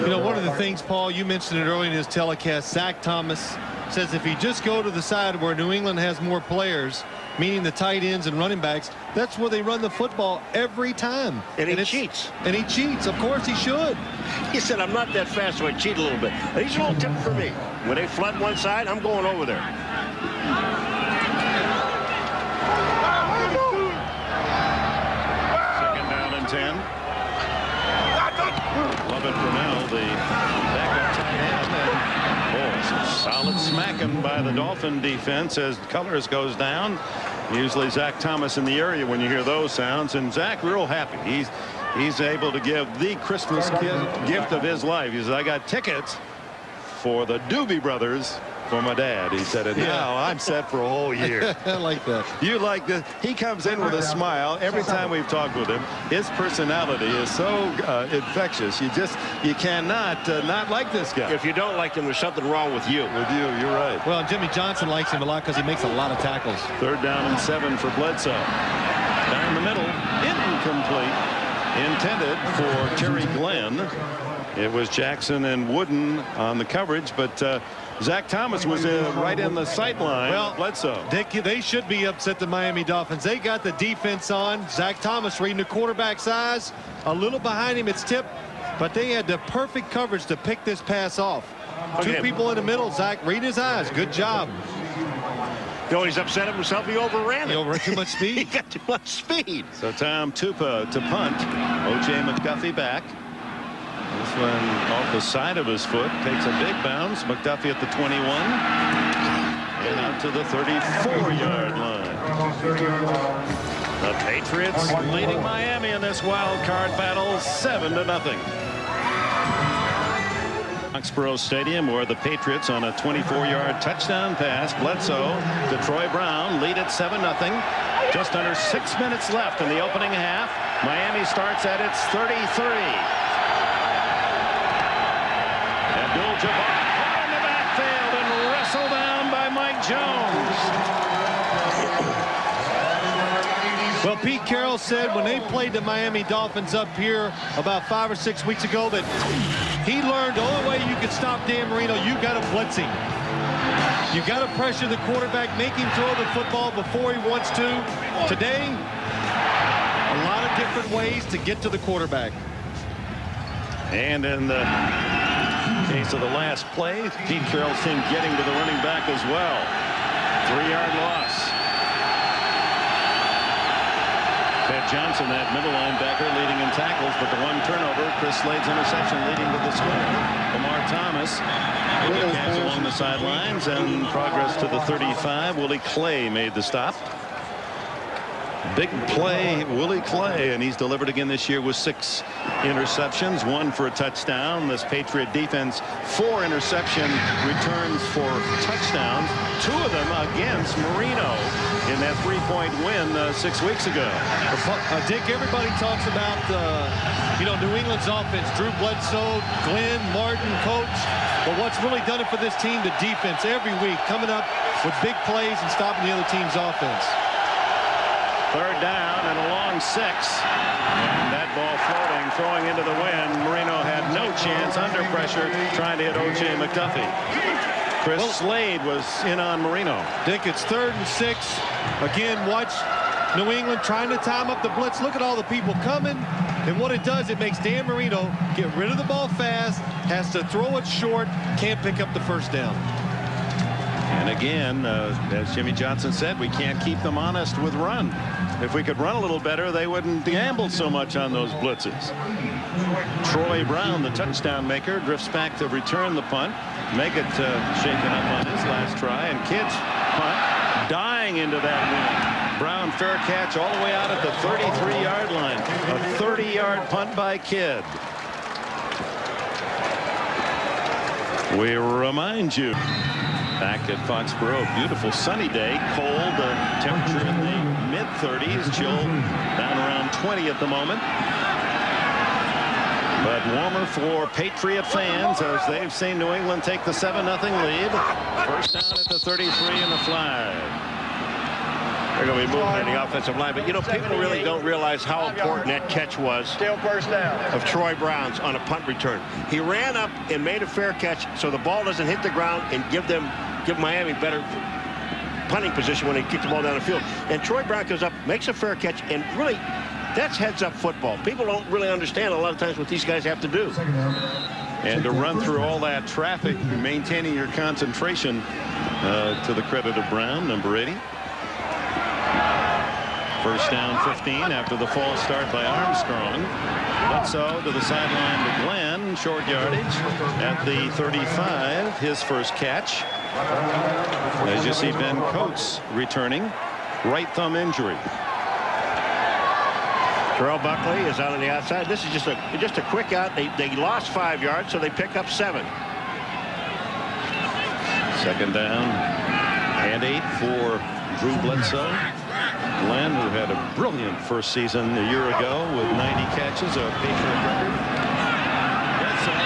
Speaker 2: You know, one of the things, Paul, you mentioned it earlier in his telecast, Zach Thomas says if you just go to the side where New England has more players, meaning the tight ends and running backs, that's where they run the football every time.
Speaker 3: And he cheats.
Speaker 2: And he cheats. Of course he should.
Speaker 3: He said, I'm not that fast, so I cheat a little bit. He's a little tip for me. When they flood one side, I'm going over there.
Speaker 1: Second down and 10. Lovett Brunell, the backup tight end. And some solid smacking by the Dolphin defense as Cullors goes down. Usually Zach Thomas in the area when you hear those sounds, and Zach real happy. He's able to give the Christmas gift of his life. He says, I got tickets for the Doobie Brothers for my dad. He said it. Now I'm set for a whole year.
Speaker 2: I like that.
Speaker 1: You like this. He comes in with a smile every time we've talked with him. His personality is so infectious. You cannot not like this guy.
Speaker 3: If you don't like him, there's something wrong with you.
Speaker 1: With you, you're right.
Speaker 2: Well, Jimmy Johnson likes him a lot because he makes a lot of tackles.
Speaker 1: 3rd down and 7 for Bledsoe. Down the middle, incomplete. Intended for Terry Glenn. It was Jackson and Wooden on the coverage, but Zach Thomas was right in the sight line.
Speaker 2: Well,
Speaker 1: Bledsoe.
Speaker 2: Dick, they should be upset, the Miami Dolphins. They got the defense on. Zach Thomas reading the quarterback's eyes. A little behind him, it's tipped, but they had the perfect coverage to pick this pass off.
Speaker 3: Okay.
Speaker 2: 2 people in the middle. Zach reading his eyes. Good job.
Speaker 3: You know, he's upset at himself. He overran it.
Speaker 2: He overran too much speed.
Speaker 3: He got too much speed.
Speaker 1: So Tom Tupa to punt. O.J. McDuffie back. This one off the side of his foot. Takes a big bounce. McDuffie at the 21. And out to the 34-yard line. The Patriots leading Miami in this wild card battle 7-0. Foxborough Stadium, where the Patriots on a 24-yard touchdown pass. Bledsoe to Troy Brown, lead at 7-0. Just under 6 minutes left in the opening half. Miami starts at its 33. Abdul-Jabbar in the backfield and wrestled down by Mike Jones.
Speaker 2: Well, Pete Carroll said when they played the Miami Dolphins up here about 5 or 6 weeks ago that he learned the only way you could stop Dan Marino, you got to blitz him. You got to pressure the quarterback, make him throw the football before he wants to. Today, a lot of different ways to get to the quarterback.
Speaker 1: And in the case of the last play, Pete Carroll's team getting to the running back as well. 3-yard loss. Ted Johnson, that middle linebacker, leading in tackles, but the 1 turnover, Chris Slade's interception leading to the score. Lamar Thomas along the sidelines, and progress to the 35. Willie Clay made the stop. Big play, Willie Clay, and he's delivered again this year with 6 interceptions, 1 for a touchdown. This Patriot defense, 4 interception returns for touchdowns, 2 of them against Marino in that 3-point win 6 weeks ago.
Speaker 2: Dick, everybody talks about New England's offense. Drew Bledsoe, Glenn, Martin, Coach. But what's really done it for this team, the defense, every week coming up with big plays and stopping the other team's offense.
Speaker 1: 3rd down and a long 6. And that ball floating, throwing into the wind. Marino had no chance under pressure trying to hit O.J. McDuffie. Chris Slade was in on Marino.
Speaker 2: Dick, it's 3rd and 6. Again, watch New England trying to time up the blitz. Look at all the people coming. And what it does, it makes Dan Marino get rid of the ball fast, has to throw it short, can't pick up the first down.
Speaker 1: And again, as Jimmy Johnson said, we can't keep them honest with run. If we could run a little better, they wouldn't gamble so much on those blitzes. Troy Brown, the touchdown maker, drifts back to return the punt. Make it shaken up on his last try. And Kidd's punt dying into that win. Brown fair catch all the way out at the 33-yard line. A 30-yard punt by Kidd. We remind you, back at Foxborough, a beautiful sunny day, cold, temperature in the mid-30s, chill down around 20 at the moment. But warmer for Patriot fans as they've seen New England take the 7-0 lead. First down at the 33 and the flag.
Speaker 3: They're going to be moving on the offensive line, but you know, people really don't realize how important that catch was.
Speaker 6: Still first down.
Speaker 3: Of Troy Brown's on a punt return. He ran up and made a fair catch so the ball doesn't hit the ground and give Miami better punting position when they kick the ball down the field. And Troy Brown goes up, makes a fair catch, and really, that's heads-up football. People don't really understand a lot of times what these guys have to do.
Speaker 1: And to run through all that traffic, maintaining your concentration, to the credit of Brown, number 80. First down 15 after the false start by Armstrong. Bledsoe to the sideline to Glenn, short yardage at the 35, his first catch. As you see, Ben Coates returning, right thumb injury.
Speaker 3: Terrell Buckley is out on the outside. This is just a quick out. They lost 5 yards, so they pick up 7.
Speaker 1: Second down and 8 for Drew Bledsoe. Glenn, who had a brilliant first season a year ago with 90 catches, a Patriot record. Bledsoe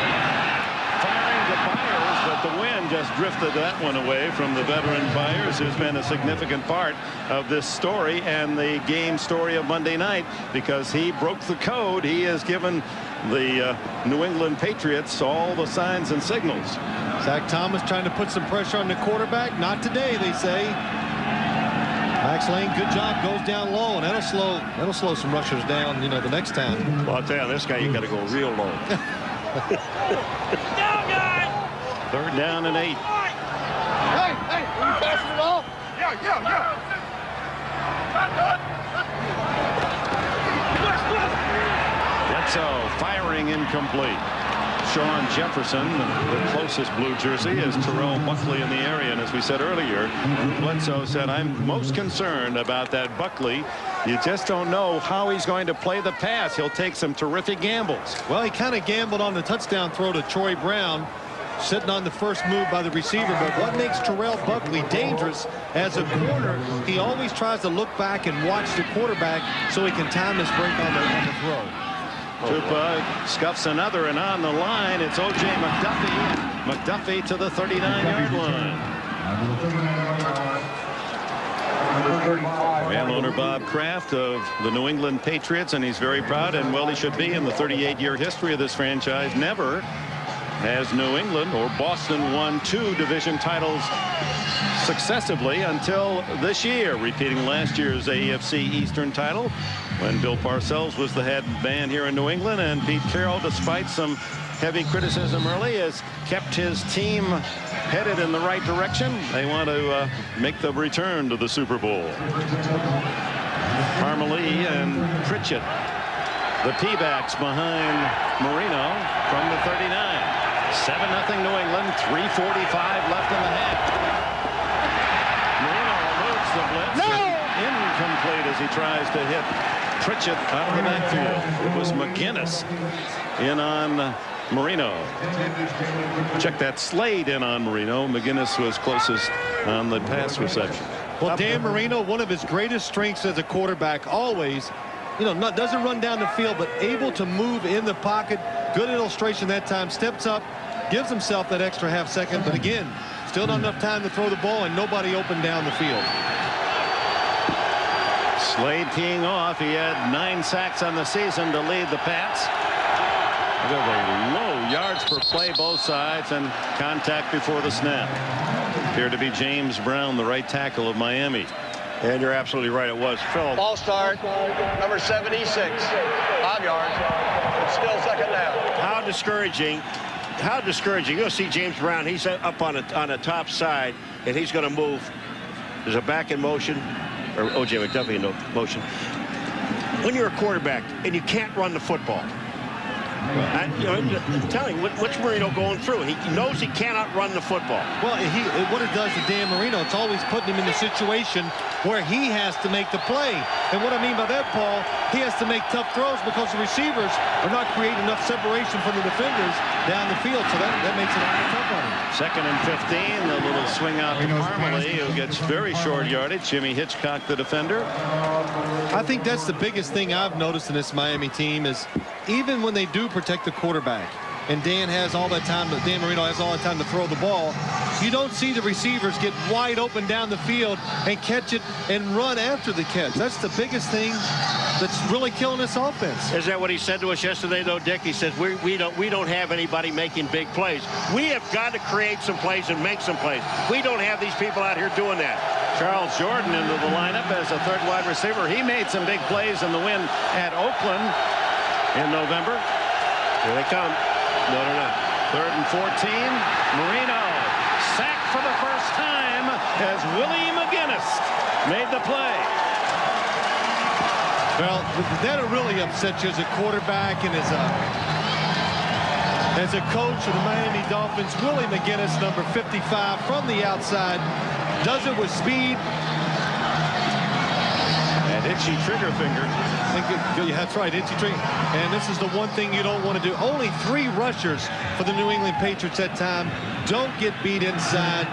Speaker 1: firing to Byers, but the wind just drifted that one away from the veteran Byers, who's been a significant part of this story and the game story of Monday night, because he broke the code. He has given the New England Patriots all the signs and signals.
Speaker 2: Zach Thomas trying to put some pressure on the quarterback. Not today, they say. Max Lane, good job, goes down low, and that'll slow some rushers down, you know, the next time.
Speaker 3: Well, I'll tell you, this guy, you got to go real low.
Speaker 1: Third down and 8.
Speaker 6: Hey, are you passing it off? Yeah.
Speaker 1: Bledsoe firing incomplete. Sean Jefferson, the closest blue jersey, is Terrell Buckley in the area. And as we said earlier, Bledsoe said, I'm most concerned about that Buckley. You just don't know how he's going to play the pass. He'll take some terrific gambles.
Speaker 2: Well, he kind of gambled on the touchdown throw to Troy Brown, sitting on the first move by the receiver. But what makes Terrell Buckley dangerous as a corner, he always tries to look back and watch the quarterback so he can time his break on the throw.
Speaker 1: Tupa scuffs another, and on the line, it's O.J. McDuffie. McDuffie to the 39-yard line. Man owner Bob Kraft of the New England Patriots, and he's very proud, and well, he should be. In the 38-year history of this franchise, never has New England or Boston won 2 division titles successively until this year, repeating last year's AFC Eastern title when Bill Parcells was the head man here in New England, and Pete Carroll, despite some heavy criticism early, has kept his team headed in the right direction. They want to make the return to the Super Bowl. Parmalee and Pritchett, the P-backs behind Marino from the 39. 7-0 New England, 3:45 left in the half. Marino moves the blitz. Incomplete as he tries to hit Pritchett out of the backfield. It was McGinnis in on Marino. Check that, Slade in on Marino. McGinnis was closest on the pass reception.
Speaker 2: Well, Dan Marino, one of his greatest strengths as a quarterback, always, you know, doesn't run down the field, but able to move in the pocket. Good illustration that time. Steps up, gives himself that extra half second, but again, still not enough time to throw the ball, and nobody open down the field.
Speaker 1: Slade teeing off. He had 9 sacks on the season to lead the Pats. Look at the low yards per play both sides, and contact before the snap. Appeared to be James Brown, the right tackle of Miami.
Speaker 3: And you're absolutely right, it was. Phil.
Speaker 6: Ball start, number 76, 5 yards. It's still second down.
Speaker 3: How discouraging. How discouraging. You'll see James Brown. He's up on the top side, and he's going to move. There's a back in motion, or O.J. McDuffie in motion. When you're a quarterback and you can't run the football, I'm telling you, what's Marino going through? He knows he cannot run the football.
Speaker 2: Well, what it does to Dan Marino, it's always putting him in the situation where he has to make the play. And what I mean by that, Paul, he has to make tough throws because the receivers are not creating enough separation from the defenders down the field. So that makes it tough on him.
Speaker 1: 2nd and 15. The little swing out to Parmalee, who gets very short yardage. Jimmy Hitchcock, the defender.
Speaker 2: I think that's the biggest thing I've noticed in this Miami team is even when they do protect the quarterback, and Dan Marino has all the time to throw the ball, you don't see the receivers get wide open down the field and catch it and run after the catch. That's the biggest thing that's really killing this offense.
Speaker 3: Is that what he said to us yesterday, though, Dick? He says we don't have anybody making big plays. We have got to create some plays and make some plays. We don't have these people out here doing that.
Speaker 1: Charles Jordan into the lineup as a third wide receiver. He made some big plays in the win at Oakland in November.
Speaker 3: Here they come. No, they're not.
Speaker 1: 3rd and 14. Marino sacked for the first time as Willie McGinnis made the play.
Speaker 2: Well, that'll really upset you as a quarterback and as a coach of the Miami Dolphins. Willie McGinnis, number 55, from the outside, does it with speed.
Speaker 1: And itchy trigger finger.
Speaker 2: That's right, itchy trigger. And this is the one thing you don't want to do. Only 3 rushers for the New England Patriots that time. Don't get beat inside.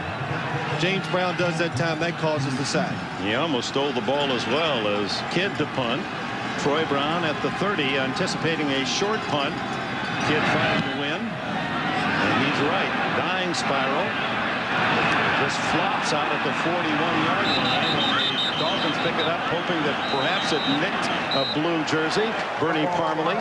Speaker 2: James Brown does that time. That causes the sack.
Speaker 1: He almost stole the ball as well as Kidd to punt. Troy Brown at the 30, anticipating a short punt. Kidd fired to win. And he's right. Dying spiral. Just flops out at the 41-yard line. And the Dolphins pick it up, hoping that perhaps it nicked a blue jersey. Bernie Parmalee.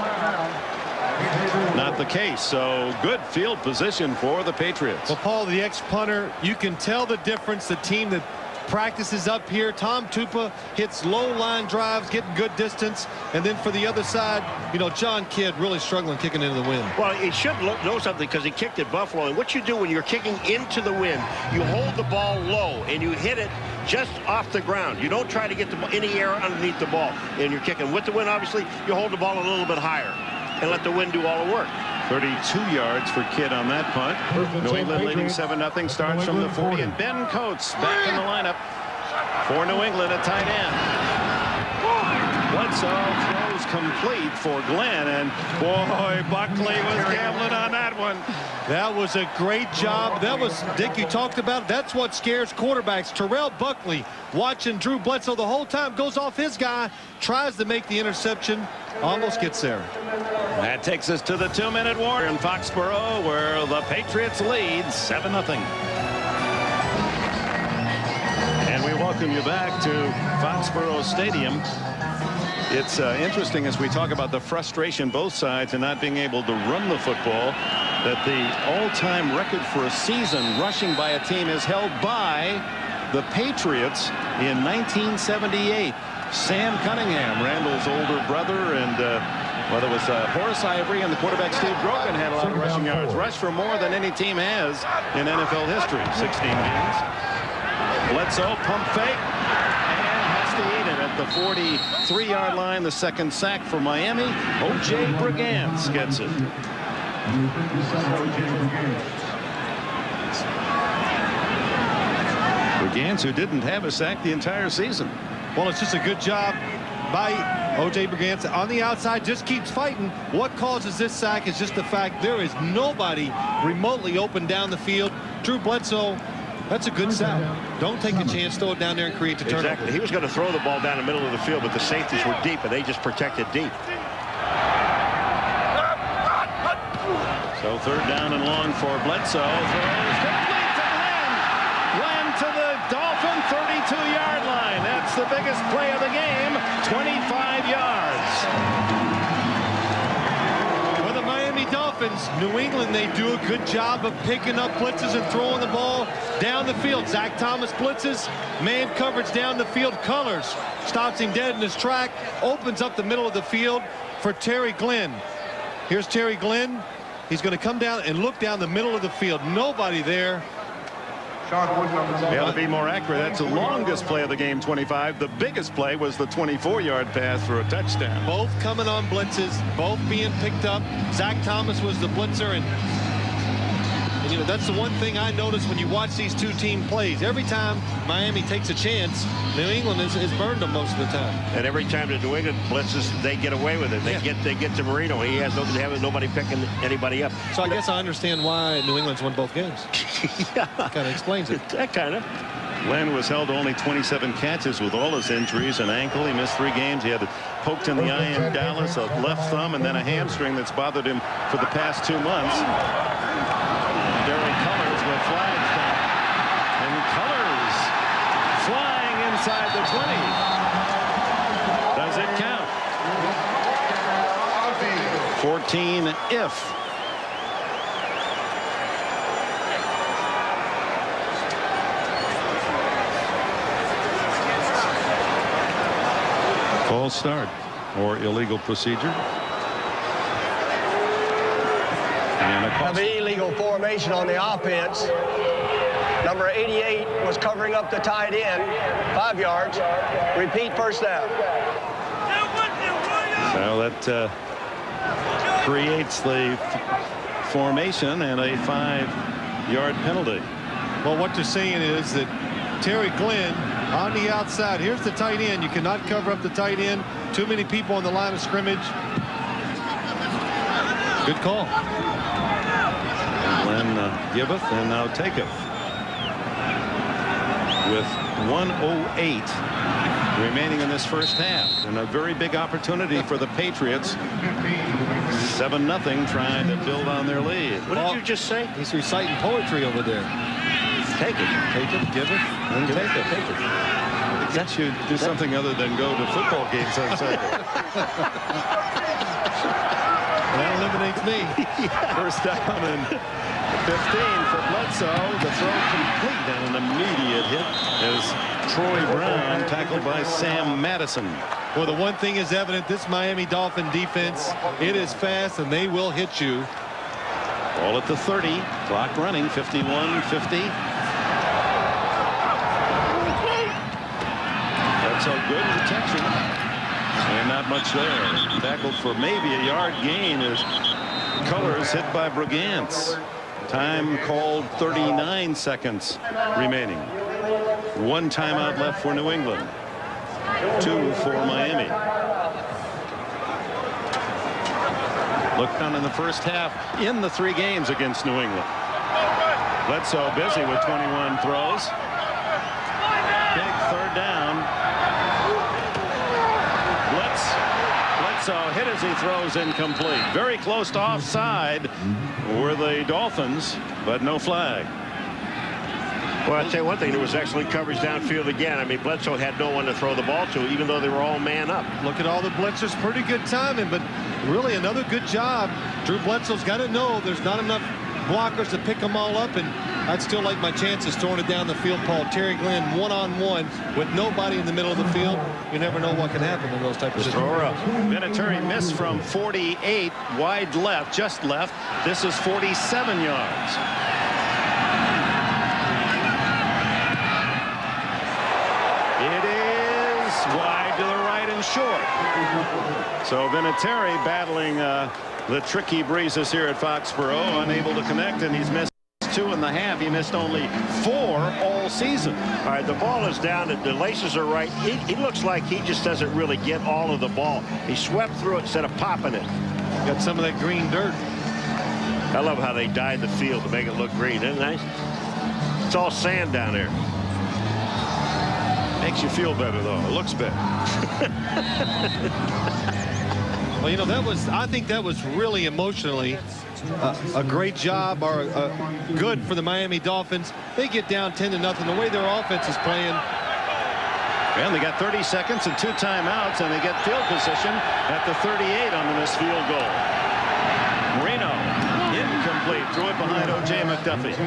Speaker 1: Not the case. So good field position for the Patriots.
Speaker 2: Well, Paul, the ex-punter, you can tell the difference. The team that practices up here, Tom Tupa hits low line drives, getting good distance. And then for the other side, John Kidd really struggling kicking into the wind.
Speaker 3: Well, he should know something because he kicked at Buffalo. And what you do when you're kicking into the wind, you hold the ball low and you hit it just off the ground. You don't try to get any air underneath the ball. And you're kicking with the wind, obviously, you hold the ball a little bit higher and let the wind do all the work.
Speaker 1: 32 yards for Kidd on that punt. New England leading 7-0. Starts from the 40, and Ben Coates back in the lineup for New England at tight end. Bledsoe throws complete for Glenn, and boy, Buckley was gambling on that one.
Speaker 2: That was a great job. That was, Dick, you talked about, that's what scares quarterbacks. Terrell Buckley watching Drew Bledsoe the whole time, goes off his guy, tries to make the interception, almost gets there.
Speaker 1: That takes us to the 2-minute war in Foxborough, where the Patriots lead 7-0. And we welcome you back to Foxborough Stadium. It's interesting as we talk about the frustration both sides and not being able to run the football, that the all-time record for a season rushing by a team is held by the Patriots in 1978. Sam Cunningham, Randall's older brother, and well, it was Horace Ivory and the quarterback Steve Grogan had a lot of rushing yards. Rushed for more than any team has in NFL history. 16 games. Bledsoe pump fake and has to eat it at the 43-yard line. The second sack for Miami. O.J. Brigance gets it. Brigance, who didn't have a sack the entire season.
Speaker 2: Well, it's just a good job by O.J. Brigance on the outside, just keeps fighting. What causes this sack is just the fact there is nobody remotely open down the field. Drew Bledsoe, that's a good sack. Don't take a chance, throw it down there and create the turnover.
Speaker 3: Exactly. He was going to throw the ball down the middle of the field, but the safeties were deep, and they just protected deep.
Speaker 1: So 3rd down and long for Bledsoe. Throws complete to Glenn. Glenn to the Dolphin 32-yard line. That's the biggest play of the game. 25 yards.
Speaker 2: For the Miami Dolphins, against New England, they do a good job of picking up blitzes and throwing the ball down the field. Zach Thomas blitzes, man coverage down the field. Colors stops him dead in his track, opens up the middle of the field for Terry Glenn. Here's Terry Glenn. He's going to come down and look down the middle of the field. Nobody there.
Speaker 1: Yeah, to be more accurate, that's the longest play of the game, 25. The biggest play was the 24-yard pass for a touchdown.
Speaker 2: Both coming on blitzes, both being picked up. Zach Thomas was the blitzer, and you know, that's the one thing I notice when you watch these two team plays. Every time Miami takes a chance, New England has burned them most of the time.
Speaker 3: And every time the New England blitzes, they get away with it. They get to Marino. He has nobody picking anybody up.
Speaker 2: So I guess I understand why New England's won both games.
Speaker 3: Yeah.
Speaker 2: Kind of explains it.
Speaker 3: That kind of.
Speaker 1: Glenn was held to only 27 catches with all his injuries. An ankle, he missed 3 games. He had it poked in the eye in Dallas, a left thumb, and then a hamstring that's bothered him for the past 2 months. Derek Colors with flags down. And Colors flying inside the 20. Does it count? 14 if. False start or illegal procedure.
Speaker 6: Of illegal formation on the offense. Number 88 was covering up the tight end, 5 yards. Repeat, first down.
Speaker 1: So that creates the formation and a 5-yard penalty.
Speaker 2: Well, what you're saying is that Terry Glenn on the outside. Here's the tight end. You cannot cover up the tight end. Too many people on the line of scrimmage. Good call.
Speaker 1: Glenn giveth and now taketh. With 1:08 remaining in this first half, and a very big opportunity for the Patriots. 7-0, trying to build on their lead.
Speaker 3: What did you just say?
Speaker 2: He's reciting poetry over there.
Speaker 3: Take it,
Speaker 2: give it, and take it.
Speaker 3: Take it.
Speaker 1: That should do something other than go to football games on Saturday.
Speaker 2: That eliminates me.
Speaker 1: First down and 15 for Bledsoe. The throw complete and an immediate hit as Troy Brown tackled by Sam Madison.
Speaker 2: Well, the one thing is evident, this Miami Dolphin defense, it is fast and they will hit you.
Speaker 1: Ball at the 30. Clock running. 51-50. That's a good protection. And not much there. Tackled for maybe a yard gain as Colors hit by Brigance. Time called 39 seconds remaining. 1 timeout left for New England. 2 for Miami. Look down in the first half in the 3 games against New England. Bledsoe busy with 21 throws. Big 3rd down. Bledsoe hit as he throws incomplete. Very close to offside were the Dolphins, but no flag.
Speaker 3: Well, I'll tell you one thing, there was excellent coverage downfield again. I mean, Bledsoe had no one to throw the ball to, even though they were all man up.
Speaker 2: Look at all the blitzers. Pretty good timing, but really another good job. Drew Bledsoe's got to know there's not enough blockers to pick them all up, and I'd still like my chances throwing it down the field, Paul. Terry Glenn one-on-one with nobody in the middle of the field. You never know what can happen in those types of situations.
Speaker 3: Throw her up.
Speaker 1: Vinatieri missed from 48, wide left, just left. This is 47 yards. It is wide to the right and short. So Vinatieri battling the tricky breezes here at Foxborough, unable to connect, and he's missed 2.5. He missed only 4 all season.
Speaker 3: All right, the ball is down. The laces are right. He looks like he just doesn't really get all of the ball. He swept through it instead of popping it.
Speaker 2: Got some of that green dirt.
Speaker 3: I love how they dyed the field to make it look green. Isn't it nice? It's all sand down there.
Speaker 1: Makes you feel better, though. It looks better.
Speaker 2: Well, you know, I think that was really emotionally a great job, or good for the Miami Dolphins. They get down 10-0. The way their offense is playing.
Speaker 1: And they got 30 seconds and 2 timeouts, and they get field position at the 38 on the missed field goal. Marino threw it behind O.J. McDuffie.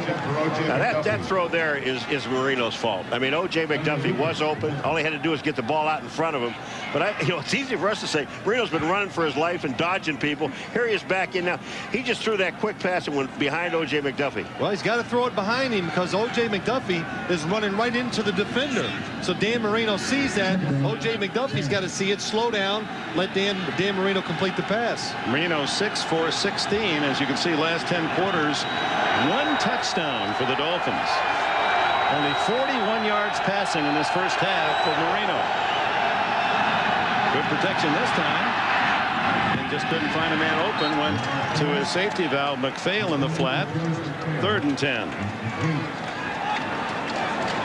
Speaker 3: Now that throw there is Marino's fault. I mean, O.J. McDuffie was open. All he had to do was get the ball out in front of him. But it's easy for us to say Marino's been running for his life and dodging people. Here he is back in now. He just threw that quick pass and went behind O.J. McDuffie.
Speaker 2: Well, he's got to throw it behind him because O.J. McDuffie is running right into the defender. So Dan Marino sees that. O.J. McDuffie's got to see it, slow down, let Dan Marino complete the pass.
Speaker 1: Marino 6 for 16. As you can see, last 10 quarters, 1 touchdown for the Dolphins. Only 41 yards passing in this first half for Marino. Good protection this time. And just couldn't find a man open. Went to his safety valve, McPhail, in the flat. 3rd and 10.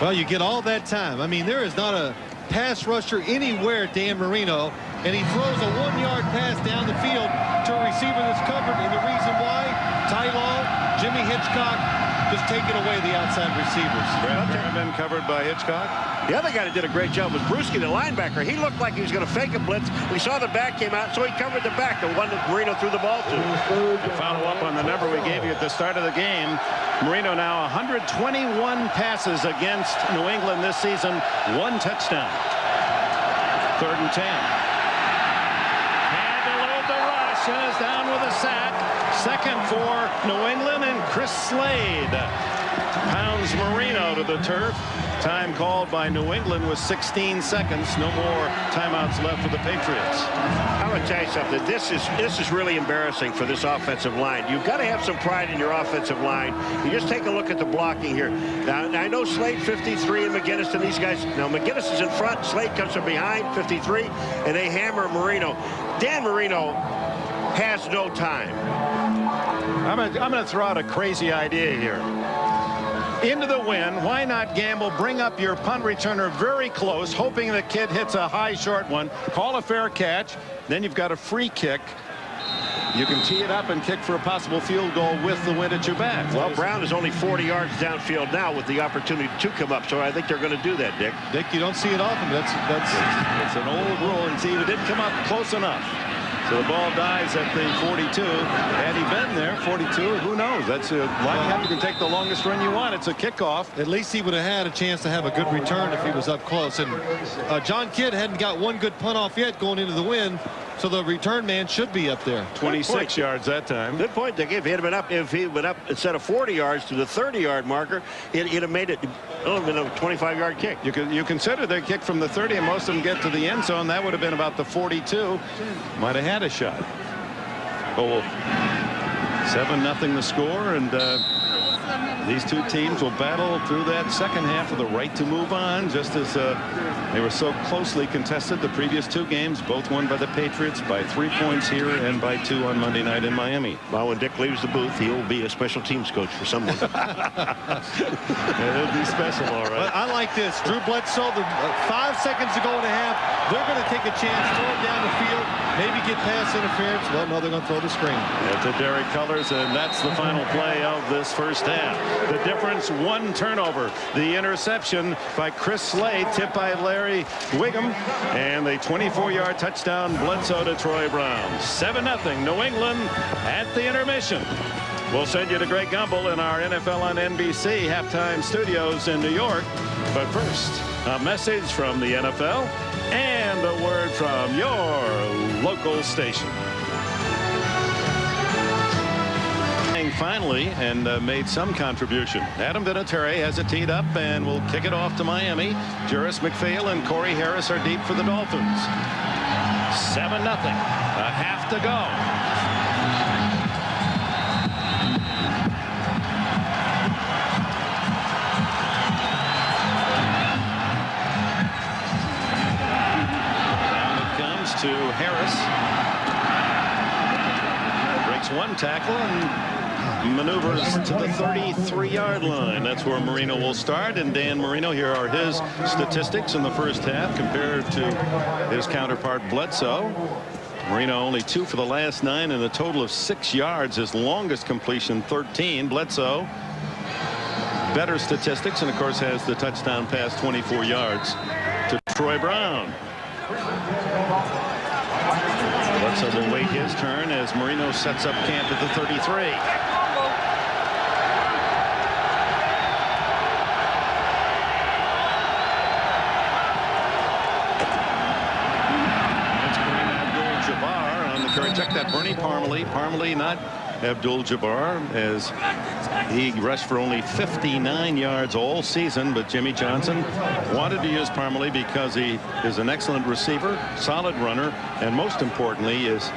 Speaker 2: Well, you get all that time. I mean, there is not a pass rusher anywhere, Dan Marino, and he throws a 1-yard pass down the field to a receiver that's covered. And the reason why, Ty Law, Jimmy Hitchcock, just taking away the outside receivers.
Speaker 1: Brad Merriman covered by Hitchcock.
Speaker 3: The other guy that did a great job was Brewski, the linebacker. He looked like he was going to fake a blitz. We saw the back came out, so he covered the back, the one that Marino threw the ball to.
Speaker 1: To follow up on the number we gave you at the start of the game, Marino now 121 passes against New England this season, 1 touchdown. 3rd and 10. Had to load the rush and is down with a sack. 2nd for New England, and Chris Slade pounds Marino to the turf. Time called by New England with 16 seconds. No more timeouts left for the Patriots.
Speaker 3: I'm going to tell you something. This is really embarrassing for this offensive line. You've got to have some pride in your offensive line. You just take a look at the blocking here. Now I know Slade 53 and McGinnis and these guys. Now McGinnis is in front. Slade comes from behind 53, and they hammer Marino. Dan Marino has no time.
Speaker 1: I'm going to throw out a crazy idea here. Into the wind, why not gamble? Bring up your punt returner very close, hoping the kid hits a high short one. Call a fair catch. Then you've got a free kick. You can tee it up and kick for a possible field goal with the wind at your back.
Speaker 3: Well, Brown is only 40 yards downfield now with the opportunity to come up, so I think they're going to do that, Dick.
Speaker 2: Dick, you don't see it often.
Speaker 1: It's an old rule, and see, it didn't come up close enough. So the ball dies at the 42. Had he been there, 42, who knows? That's a line. You can take the longest run you want. It's a kickoff.
Speaker 2: At least he would have had a chance to have a good return if he was up close. And John Kidd hadn't got one good punt off yet going into the wind. So the return man should be up there.
Speaker 1: 26 yards that time.
Speaker 3: Good point, Dick. If he had been up, instead of 40 yards to the 30-yard marker, it'd have made it a 25-yard kick.
Speaker 1: You consider their kick from the 30, and most of them get to the end zone. That would have been about the 42. Might have had a shot. Oh, 7-0 the score, and these two teams will battle through that second half of the right to move on, just as they were so closely contested the previous 2 games, both won by the Patriots by 3 points here and by 2 on Monday night in Miami.
Speaker 3: Well, when Dick leaves the booth, he'll be a special teams coach for someone.
Speaker 1: It'll be special, all right.
Speaker 2: But I like this. Drew Bledsoe, 5 seconds to go in the half. They're going to take a chance, throw it down the field, maybe get pass interference. Well, no, they're going to throw the screen.
Speaker 1: It's a Derek Colors, and that's the final play of this first half. The difference, 1 turnover. The interception by Chris Slade, tipped by Larry Wiggum, and the 24-yard touchdown Bledsoe to Troy Brown. 7-0 New England at the intermission. We'll send you to Greg Gumbel in our NFL on NBC halftime studios in New York. But first, a message from the NFL and a word from your local station. Finally, and made some contribution. Adam Vinatieri has it teed up and will kick it off to Miami. Juris McPhail and Corey Harris are deep for the Dolphins. 7-0. A half to go. Down it comes to Harris. Breaks 1 tackle and maneuvers to the 33-yard line. That's where Marino will start. And Dan Marino, here are his statistics in the first half compared to his counterpart Bledsoe. Marino only 2 for the last 9 and a total of 6 yards. His longest completion 13. Bledsoe better statistics and of course has the touchdown pass 24 yards to Troy Brown. Bledsoe will wait his turn as Marino sets up camp at the 33. Bernie Parmalee. Parmalee, not Abdul-Jabbar, as he rushed for only 59 yards all season. But Jimmy Johnson wanted to use Parmalee because he is an excellent receiver, solid runner, and most importantly is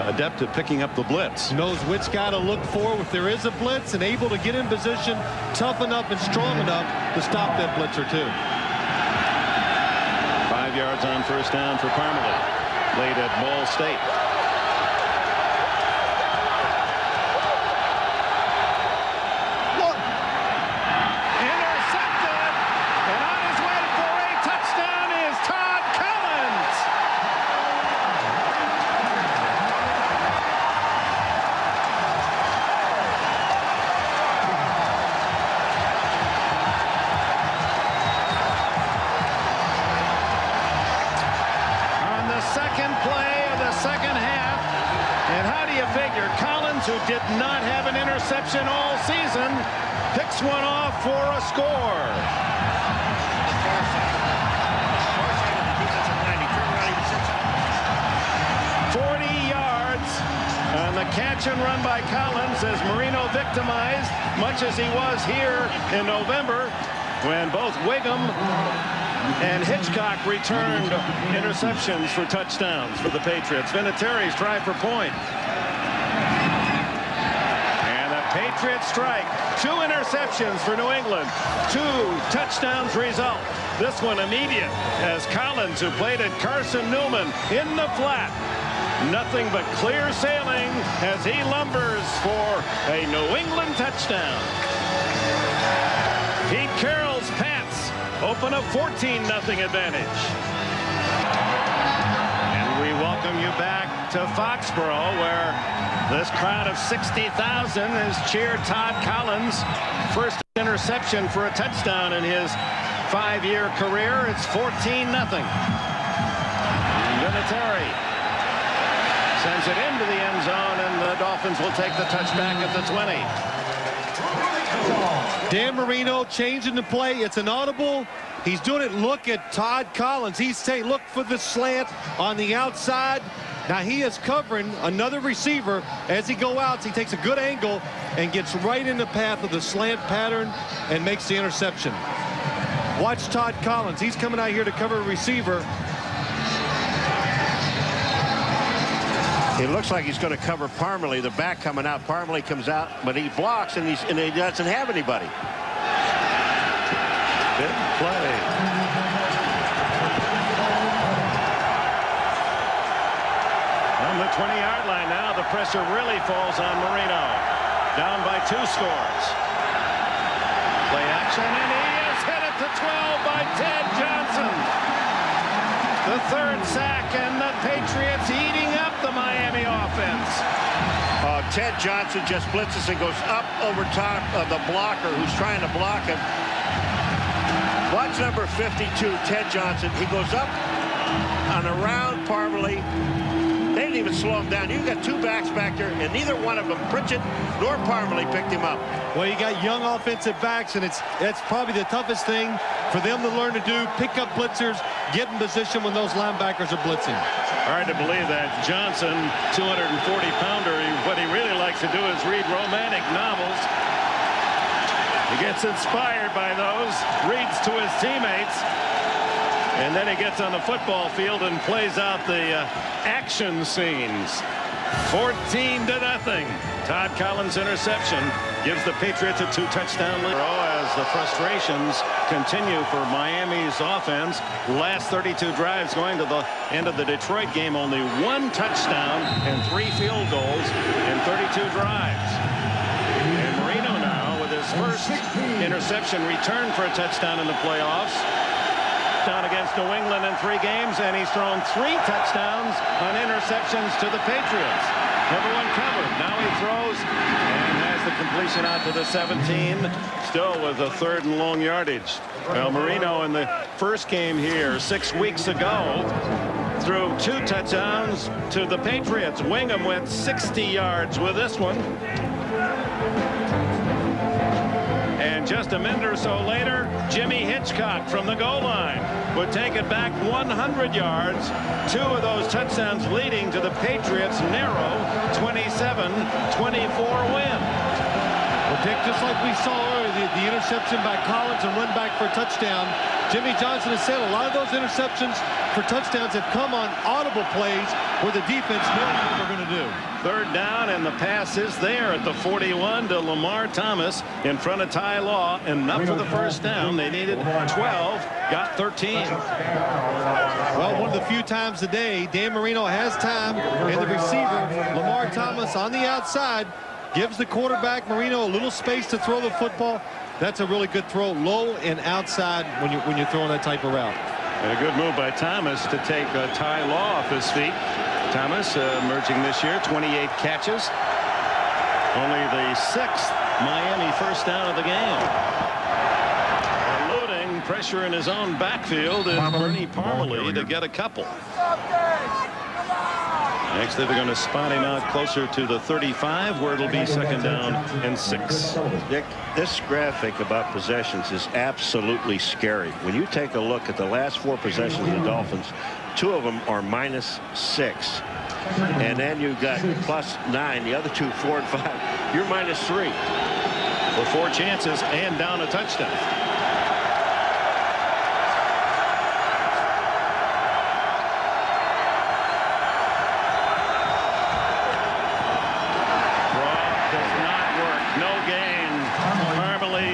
Speaker 1: adept at picking up the blitz.
Speaker 2: Knows which guy to look for if there is a blitz, and able to get in position, tough enough and strong enough to stop that blitzer too.
Speaker 1: 5 yards on first down for Parmalee. Late at Ball State. Who did not have an interception all season, picks one off for a score. 40 yards on the catch and run by Collins, as Marino victimized, much as he was here in November when both Wiggum and Hitchcock returned interceptions for touchdowns for the Patriots. Vinatieri's try for point. Patriots strike. 2 interceptions for New England. 2 touchdowns result. This one immediate, as Collins, who played at Carson Newman in the flat. Nothing but clear sailing as he lumbers for a New England touchdown. Pete Carroll's Pats open a 14-0 advantage. And we welcome you back to Foxborough, where this crowd of 60,000 has cheered Todd Collins' first interception for a touchdown in his 5-year career. It's 14-0. Vinatieri sends it into the end zone, and the Dolphins will take the touchback at the 20.
Speaker 2: Dan Marino changing the play. It's an audible. He's doing it. Look at Todd Collins. He's saying, look for the slant on the outside. Now he is covering another receiver as he go out. He takes a good angle and gets right in the path of the slant pattern and makes the interception. Watch Todd Collins. He's coming out here to cover a receiver.
Speaker 3: It looks like he's going to cover Parmalee, the back coming out. Parmalee comes out, but he blocks, and he doesn't have anybody.
Speaker 1: Big play. On the 20-yard line now, the pressure really falls on Marino. Down by 2 scores. Play action, and he is hit at the 12 by Ted Johnson. The 3rd sack, and the Patriots eating up the Miami offense.
Speaker 3: Ted Johnson just blitzes and goes up over top of the blocker who's trying to block him. Watch number 52, Ted Johnson. He goes up and around Parmalee. They didn't even slow him down. You've got 2 backs back there, and neither one of them, Pritchett nor Parmalee, picked him up.
Speaker 2: Well, you got young offensive backs, and that's probably the toughest thing for them to learn to do. Pick up blitzers, get in position when those linebackers are blitzing.
Speaker 1: Hard to believe that Johnson, 240-pounder, what he really likes to do is read romantic novels. He gets inspired by those, reads to his teammates, and then he gets on the football field and plays out the action scenes. 14-0. Todd Collins' interception gives the Patriots a 2-touchdown lead. As the frustrations continue for Miami's offense, last 32 drives going to the end of the Detroit game, only 1 touchdown and 3 field goals in 32 drives. And Marino now with his first interception return for a touchdown in the playoffs. Down against New England in 3 games, and he's thrown 3 touchdowns on interceptions to the Patriots. Never one covered. Now he throws and has the completion out to the 17, still with a 3rd and long yardage. Well, Marino in the first game here 6 weeks ago threw 2 touchdowns to the Patriots. Wingham went 60 yards with this one. And And just a minute or so later, Jimmy Hitchcock from the goal line would take it back 100 yards. 2 of those touchdowns leading to the Patriots' narrow 27-24 win.
Speaker 2: Well, Dick, just like we saw earlier, the interception by Collins and run back for a touchdown. Jimmy Johnson has said a lot of those interceptions for touchdowns have come on audible plays where the defense knows what they're going to do.
Speaker 1: 3rd down, and the pass is there at the 41 to Lamar Thomas in front of Ty Law. Enough for the first down. They needed 12, got 13.
Speaker 2: Well, one of the few times today, Dan Marino has time, and the receiver, Lamar Thomas, on the outside, gives the quarterback, Marino, a little space to throw the football. That's a really good throw, low and outside when you're throwing that type of route.
Speaker 1: And a good move by Thomas to take Ty Law off his feet. Thomas emerging this year, 28 catches. Only the 6th Miami first down of the game. Eluding pressure in his own backfield is Bernie Parmalee to get a couple. Next, they're going to spot him out closer to the 35, where it'll be 2nd down and 6.
Speaker 3: Dick, this graphic about possessions is absolutely scary. When you take a look at the last 4 possessions of the Dolphins, 2 of them are -6. And then you've got +9. The other 2, 4 and 5. You're -3.
Speaker 1: For 4 chances and down a touchdown.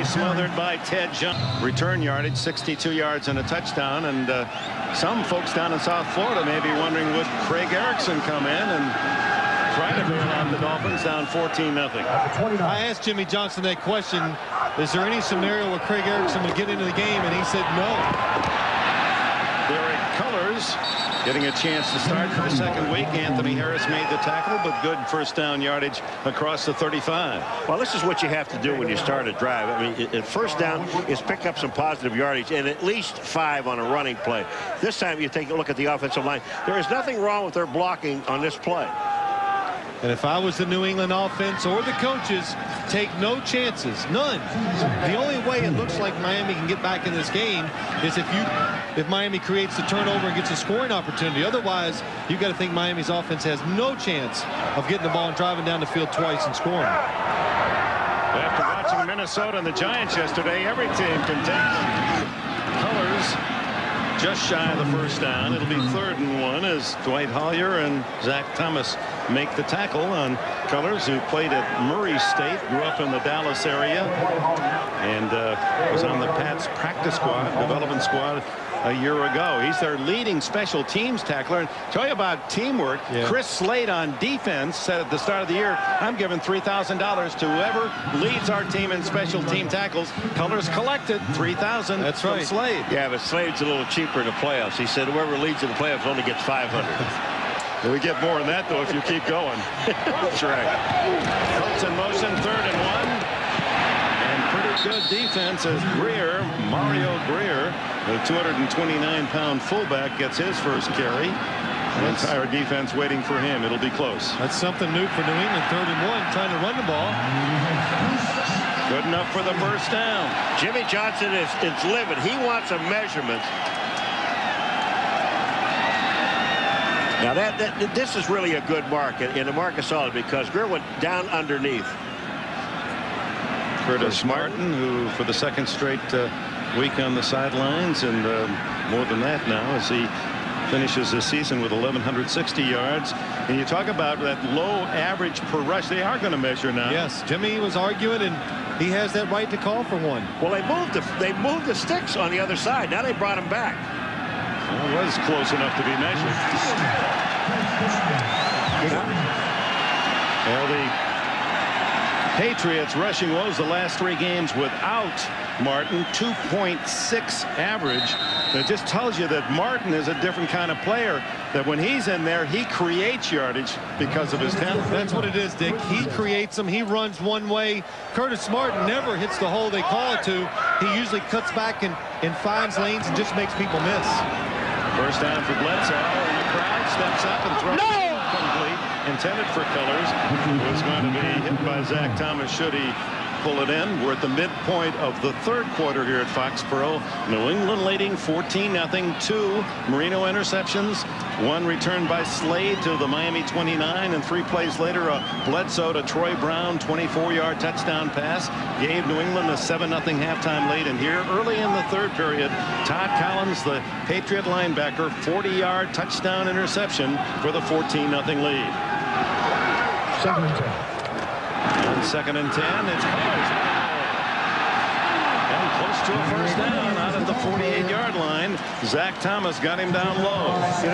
Speaker 1: Smothered by Ted Johnson. Return yardage 62 yards and a touchdown, and some folks down in South Florida may be wondering, would Craig Erickson come in and try to bail out the Dolphins down 14-0?
Speaker 2: I asked Jimmy Johnson that question. Is there any scenario where Craig Erickson would get into the game? And he said no.
Speaker 1: Derek Colors getting a chance to start for the 2nd week. Anthony Harris made the tackle, but good first down yardage across the 35.
Speaker 3: Well, this is what you have to do when you start a drive. I mean, first down is pick up some positive yardage and at least 5 on a running play. This time you take a look at the offensive line. There is nothing wrong with their blocking on this play.
Speaker 2: And if I was the New England offense or the coaches, take no chances, none. The only way it looks like Miami can get back in this game is if Miami creates the turnover and gets a scoring opportunity. Otherwise, you've got to think Miami's offense has no chance of getting the ball and driving down the field twice and scoring.
Speaker 1: After watching Minnesota and the Giants yesterday, every team can take Colors just shy of the first down. It'll be 3rd and 1 as Dwight Hollier and Zach Thomas make the tackle on Colors, who played at Murray State, grew up in the Dallas area, and was on the Pats practice squad, development squad, a year ago. He's their leading special teams tackler. And tell you about teamwork. Yeah. Chris Slade on defense said at the start of the year, I'm giving $3,000 to whoever leads our team in special team tackles. Colors collected $3,000. That's right. From Slade.
Speaker 3: Yeah, but Slade's a little cheaper in the playoffs. He said whoever leads in the playoffs only gets $500.
Speaker 1: We get more than that, though, if you keep going.
Speaker 3: That's right.
Speaker 1: Colts in motion, 3rd and 1. And pretty good defense as Mario Greer, the 229-pound fullback, gets his first carry. The entire defense waiting for him. It'll be close.
Speaker 2: That's something new for New England. 3rd and 1, trying to run the ball.
Speaker 1: Good enough for the first down.
Speaker 3: Jimmy Johnson is livid. He wants a measurement. Now this is really a good mark, and a mark is solid because Greer went down underneath.
Speaker 1: Curtis Martin, who for the 2nd straight week on the sidelines, and more than that now as he finishes the season with 1,160 yards. And you talk about that low average per rush. They are going to measure now.
Speaker 2: Yes, Jimmy was arguing, and he has that right to call for one.
Speaker 3: Well, they moved the sticks on the other side. Now they brought him back.
Speaker 1: Well, it was close enough to be measured. Well, the Patriots rushing woes the last 3 games without Martin, 2.6 average. It just tells you that Martin is a different kind of player, that when he's in there, he creates yardage because of his talent.
Speaker 2: That's what it is, Dick. He creates them. He runs one way. Curtis Martin never hits the hole they call it to. He usually cuts back and finds lanes and just makes people miss.
Speaker 1: First down for Bledsoe, and the crowd steps up and throws it complete. Intended for Colors. It was going to be hit by Zach Thomas should he pull it in. We're at the midpoint of the third quarter here at Foxborough. New England leading 14-0. 2 Marino interceptions. 1 returned by Slade to the Miami 29, and 3 plays later a Bledsoe to Troy Brown 24-yard touchdown pass gave New England a 7-0 halftime lead. And here early in the third period, Todd Collins, the Patriot linebacker, 40-yard touchdown interception for the 14-0 lead.
Speaker 8: 2nd and 10.
Speaker 1: On 2nd and 10, it's Colors. And close to a first down out at the 48-yard line. Zach Thomas got him down low.
Speaker 3: You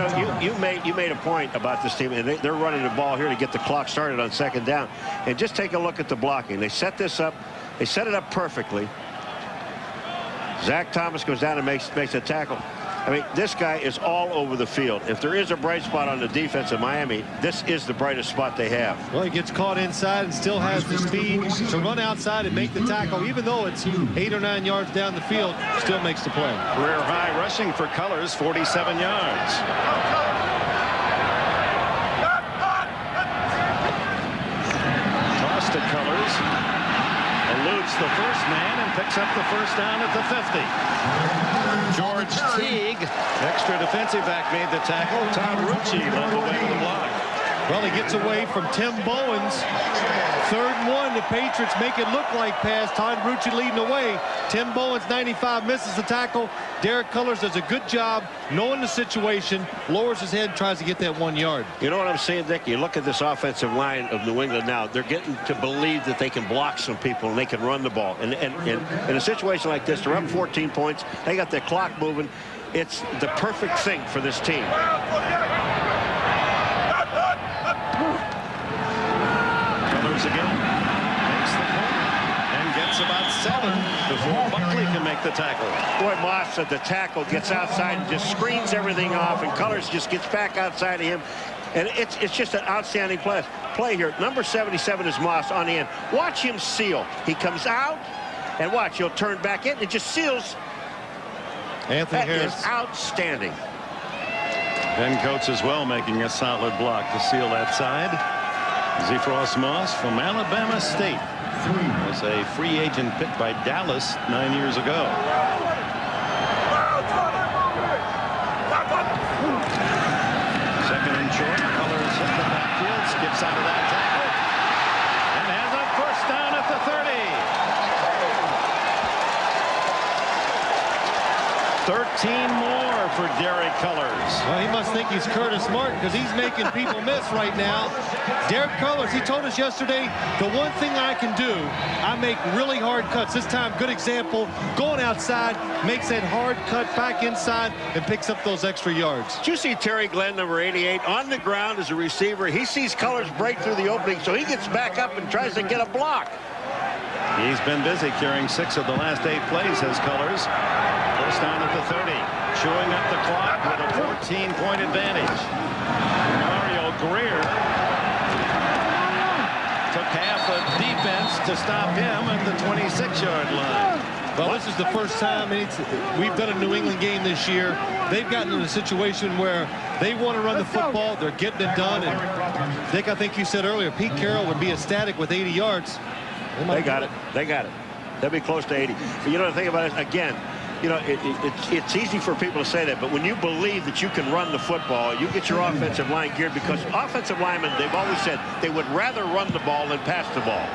Speaker 3: know, you made a point about this team, and they're running the ball here to get the clock started on 2nd down. And just take a look at the blocking. They set this up. They set it up perfectly. Zach Thomas goes down and makes a tackle. I mean, this guy is all over the field. If there is a bright spot on the defense of Miami, this is the brightest spot they have.
Speaker 2: Well, he gets caught inside and still has the speed to run outside and make the tackle. Even though it's 8 or 9 yards down the field, still makes the play.
Speaker 1: Career high rushing for Colors, 47 yards. Toss to Colors. Eludes the first man and picks up the first down at the 50. George Teague, extra defensive back, made the tackle. Todd Rucci led the way to the block.
Speaker 2: Well, he gets away from Tim Bowens. 3rd and 1. The Patriots make it look like pass. Todd Rucci leading away. Tim Bowens, 95, misses the tackle. Derek Colors does a good job knowing the situation, lowers his head, tries to get that 1 yard.
Speaker 3: You know what I'm saying, Dick? You look at this offensive line of New England now. They're getting to believe that they can block some people and they can run the ball. And in a situation like this, they're up 14 points. They got their clock moving. It's the perfect thing for this team.
Speaker 1: Again, makes the corner and gets about 7 before Buckley can make the tackle.
Speaker 3: Boy, Moss at the tackle gets outside and just screens everything off, and Colors just gets back outside of him. And it's just an outstanding play here. Number 77 is Moss on the end. Watch him seal. He comes out, and watch, he'll turn back in and just seals.
Speaker 2: Anthony Harris.
Speaker 3: That is outstanding.
Speaker 1: Ben Coates as well making a solid block to seal that side. Zephros Moss from Alabama State was a free agent picked by Dallas 9 years ago. Second and short. Colors hit the backfield, skips out of that tackle, and has a first down at the 30. 13 more for Derek Colors.
Speaker 2: Well, he must think he's Curtis Martin because he's making people miss right now. Derek Colors, he told us yesterday, the one thing I can do, I make really hard cuts. This time, good example, going outside, makes that hard cut back inside and picks up those extra yards.
Speaker 3: Did you see Terry Glenn, number 88, on the ground as a receiver? He sees Colors break through the opening, so he gets back up and tries to get a block.
Speaker 1: He's been busy carrying 6 of the last 8 plays, has Colors. First down at the 30. Chewing up the clock with a 14-point advantage. Mario Greer took half of defense to stop him at the 26-yard line.
Speaker 2: Well, this is the first time we've done a New England game this year. They've gotten in a situation where they want to run the football. They're getting it done. And Dick, I think you said earlier, Pete Carroll would be ecstatic with 80 yards.
Speaker 3: They got it. They got it. They'll be close to 80. But you know, the thing about it, again, you know, it's easy for people to say that, but when you believe that you can run the football, you get your offensive line geared, because offensive linemen, they've always said they would rather run the ball than pass the ball.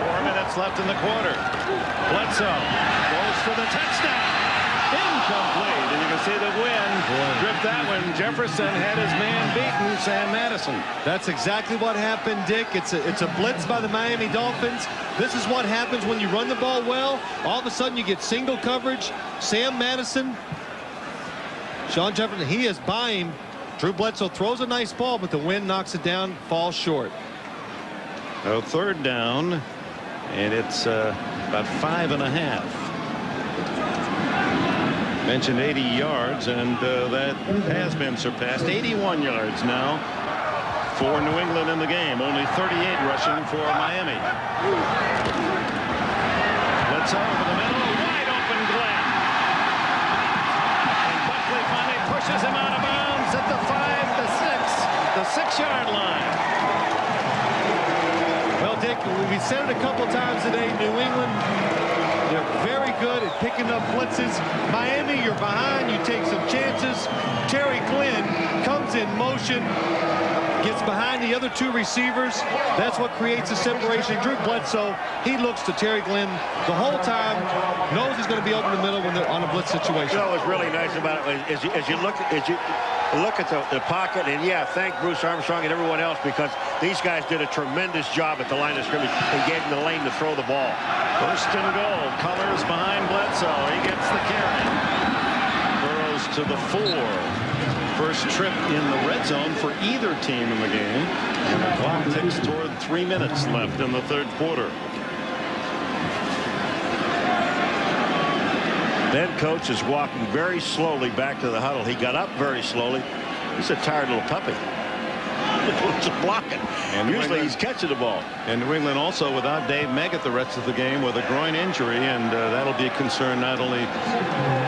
Speaker 1: 4 minutes left in the quarter. Bledsoe goes for the touchdown. Incomplete. And you can see the wind drift that one. Jefferson had his man beaten, Sam Madison.
Speaker 2: That's exactly what happened, Dick. It's a blitz by the Miami Dolphins. This is what happens when you run the ball well. All of a sudden you get single coverage. Sam Madison, Sean Jefferson, he is by him. Drew Bledsoe throws a nice ball, but the wind knocks it down, falls short.
Speaker 1: So 3rd down, and it's about 5.5. Mentioned 80 yards, and that has been surpassed. 81 yards now for New England in the game. Only 38 rushing for Miami. Bledsoe over the middle, wide open Glenn. And Buckley finally pushes him out of bounds at the 5 to 6, the 6-yard line.
Speaker 2: Rick, we've said it a couple times today, New England, they're very good at picking up blitzes. Miami, you're behind, you take some chances. Terry Glenn comes in motion, gets behind the other two receivers. That's what creates the separation. Drew Bledsoe, he looks to Terry Glenn the whole time, knows he's going to be open in the middle when they're on a blitz situation.
Speaker 3: You know what's really nice about it is as you look at the pocket, and yeah, thank Bruce Armstrong and everyone else, because these guys did a tremendous job at the line of scrimmage and gave him the lane to throw the ball.
Speaker 1: First and goal. Colors behind Bledsoe. He gets the carry. Burrows to the 4. First trip in the red zone for either team in the game. And the clock ticks toward 3 minutes left in the third quarter.
Speaker 3: Then coach is walking very slowly back to the huddle. He got up very slowly. He's a tired little puppy. He's blocking. And usually he's catching the ball.
Speaker 1: And New England also without Dave Meggett the rest of the game with a groin injury, and that'll be a concern not only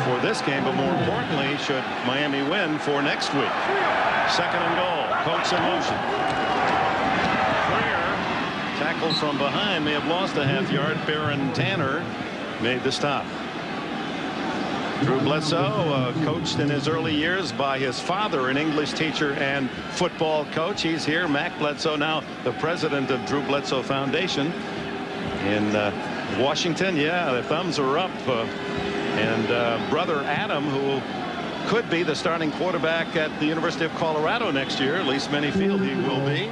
Speaker 1: for this game, but more importantly, should Miami win, for next week. Second and goal. Colts in motion. Fryar, tackled from behind, may have lost a half yard. Baron Tanner made the stop. Drew Bledsoe, coached in his early years by his father, an English teacher and football coach. He's here. Mac Bledsoe, now the president of Drew Bledsoe Foundation in Washington. Yeah, the thumbs are up. And brother Adam, who could be the starting quarterback at the University of Colorado next year, at least many feel he will be.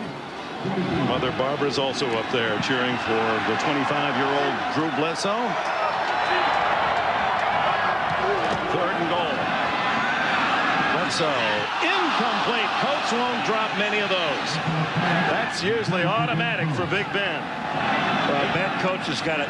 Speaker 1: Mother Barbara's also up there cheering for the 25-year-old Drew Bledsoe. Third and goal. Bledsoe incomplete. Colts won't drop many of those. That's usually automatic for Big Ben.
Speaker 3: Well, Ben Coach has got a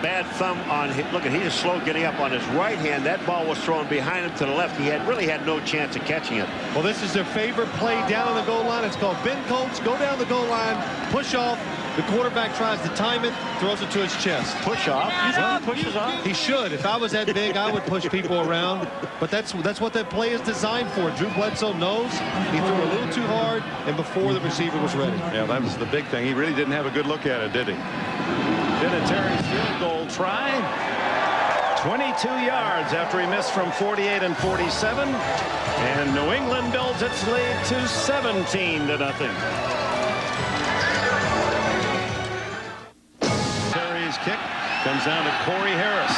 Speaker 3: bad thumb on him. Look, he's slow getting up on his right hand. That ball was thrown behind him to the left. He really had no chance of catching it.
Speaker 2: Well, this is their favorite play down on the goal line. It's called Ben Coach. Go down the goal line, push off. The quarterback tries to time it, throws it to his chest.
Speaker 3: Push off? Well, pushes off?
Speaker 2: He should. If I was that big, I would push people around. But that's what that play is designed for. Drew Bledsoe knows he threw a little too hard and before the receiver was ready.
Speaker 1: Yeah, that was the big thing. He really didn't have a good look at it, did he? Vinatieri's field goal try. 22 yards after he missed from 48 and 47. And New England builds its lead to 17-0. Kick comes down to Corey Harris.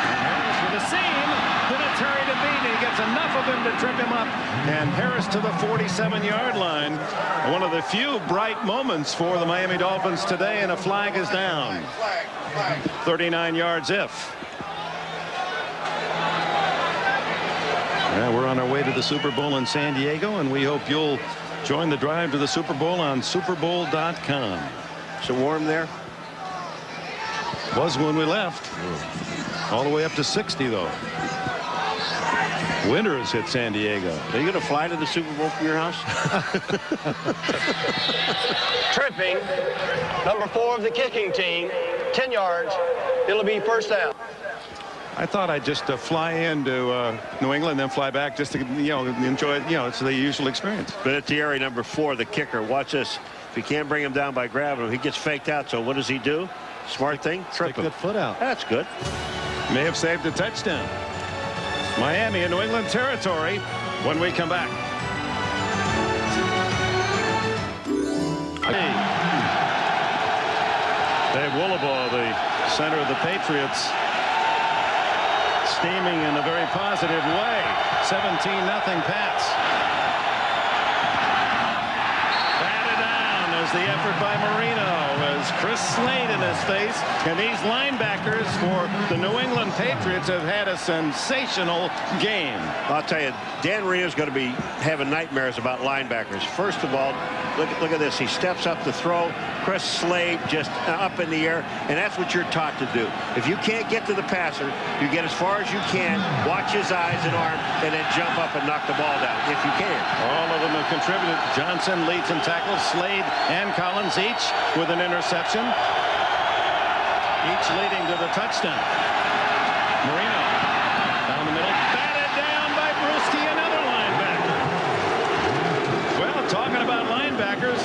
Speaker 1: And Harris with a seam. Vinatieri to beat. He gets enough of him to trip him up. And Harris to the 47-yard line. One of the few bright moments for the Miami Dolphins today, and a flag is down. 39 yards if. Yeah, we're on our way to the Super Bowl in San Diego, and we hope you'll join the drive to the Super Bowl on superbowl.com.
Speaker 3: Is it warm there?
Speaker 1: Was when we left. All the way up to 60, though. Winter has hit San Diego.
Speaker 3: Are you going to fly to the Super Bowl from your house?
Speaker 6: Tripping, number 4 of the kicking team, 10 yards. It'll be first down.
Speaker 1: I thought I'd just fly into New England, then fly back just to, enjoy it. It's the usual experience.
Speaker 3: Vinatieri, number 4, the kicker. Watch this. If you can't bring him down by grabbing him, he gets faked out. So what does he do? Smart thing.
Speaker 2: Stick that foot out.
Speaker 3: That's good.
Speaker 1: May have saved a touchdown. Miami in New England territory when we come back. Dave Woolabaugh, the center of the Patriots, steaming in a very positive way. 17-0 Pats. Batted down. There's the effort by Marino as Chris Slade in his face. And these linebackers for the New England Patriots have had a sensational game.
Speaker 3: I'll tell you, Dan Marino's going to be having nightmares about linebackers. First of all, look at this. He steps up to throw. Chris Slade just up in the air, and that's what you're taught to do. If you can't get to the passer, you get as far as you can, watch his eyes and arm, and then jump up and knock the ball down, if you can.
Speaker 1: All of them have contributed. Johnson leads in tackles. Slade and Collins each with an interception. Each leading to the touchdown. Marino down the middle. Batted down by Brewski, another linebacker. Well, talking about linebackers,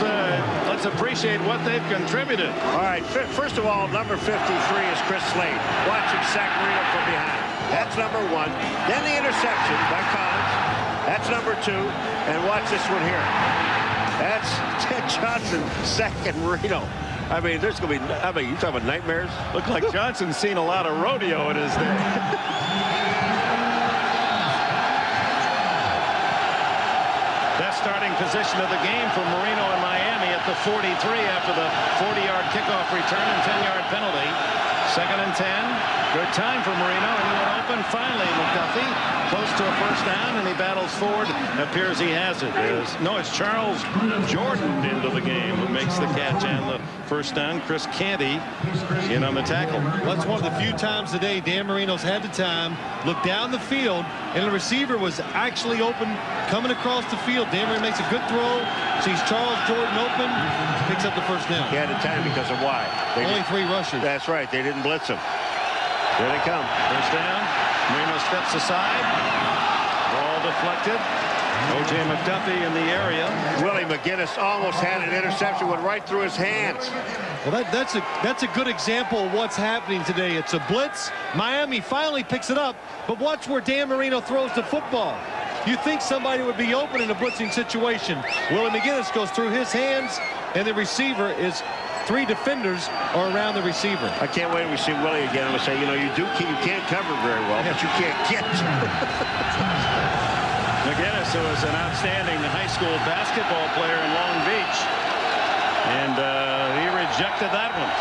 Speaker 1: let's appreciate what they've contributed.
Speaker 3: All right, first of all, number 53 is Chris Slade. Watch him sack Marino from behind. That's number 1. Then the interception by Collins. That's number 2. And watch this one here. That's Ted Johnson sacking Marino. I mean, there's going to be, I mean, you talking about nightmares?
Speaker 1: Look like Johnson's seen a lot of rodeo in his day. Best starting position of the game for Marino and Miami at the 43 after the 40-yard kickoff return and 10-yard penalty. 2nd and 10. Good time for Marino, and he went open. Finally, McDuffie close to a first down, and he battles forward. It appears he has it. It's Charles Jordan into the game who makes the catch and the first down. Chris Canty in on the tackle.
Speaker 2: That's one of the few times today Dan Marino's had the time, look down the field, and the receiver was actually open coming across the field. Dan Marino makes a good throw, sees Charles Jordan open, picks up the first down.
Speaker 3: He had the time because of why?
Speaker 2: Only 3 rushers.
Speaker 3: That's right. They didn't blitz him. Here they come.
Speaker 1: First down. Marino steps aside. Ball deflected. O.J. McDuffie in the area.
Speaker 3: Willie McGinnis almost had an interception, went right through his hands.
Speaker 2: Well, that's a good example of what's happening today. It's a blitz. Miami finally picks it up, but watch where Dan Marino throws the football. You think somebody would be open in a blitzing situation. Willie McGinnis goes through his hands, and the receiver is 3 defenders are around the receiver.
Speaker 3: I can't wait till we see Willie again. I'm going to say, you know, you can't cover very well, but you can't catch.
Speaker 1: McGinnis, who is an outstanding high school basketball player in Long Beach, and he rejected that one.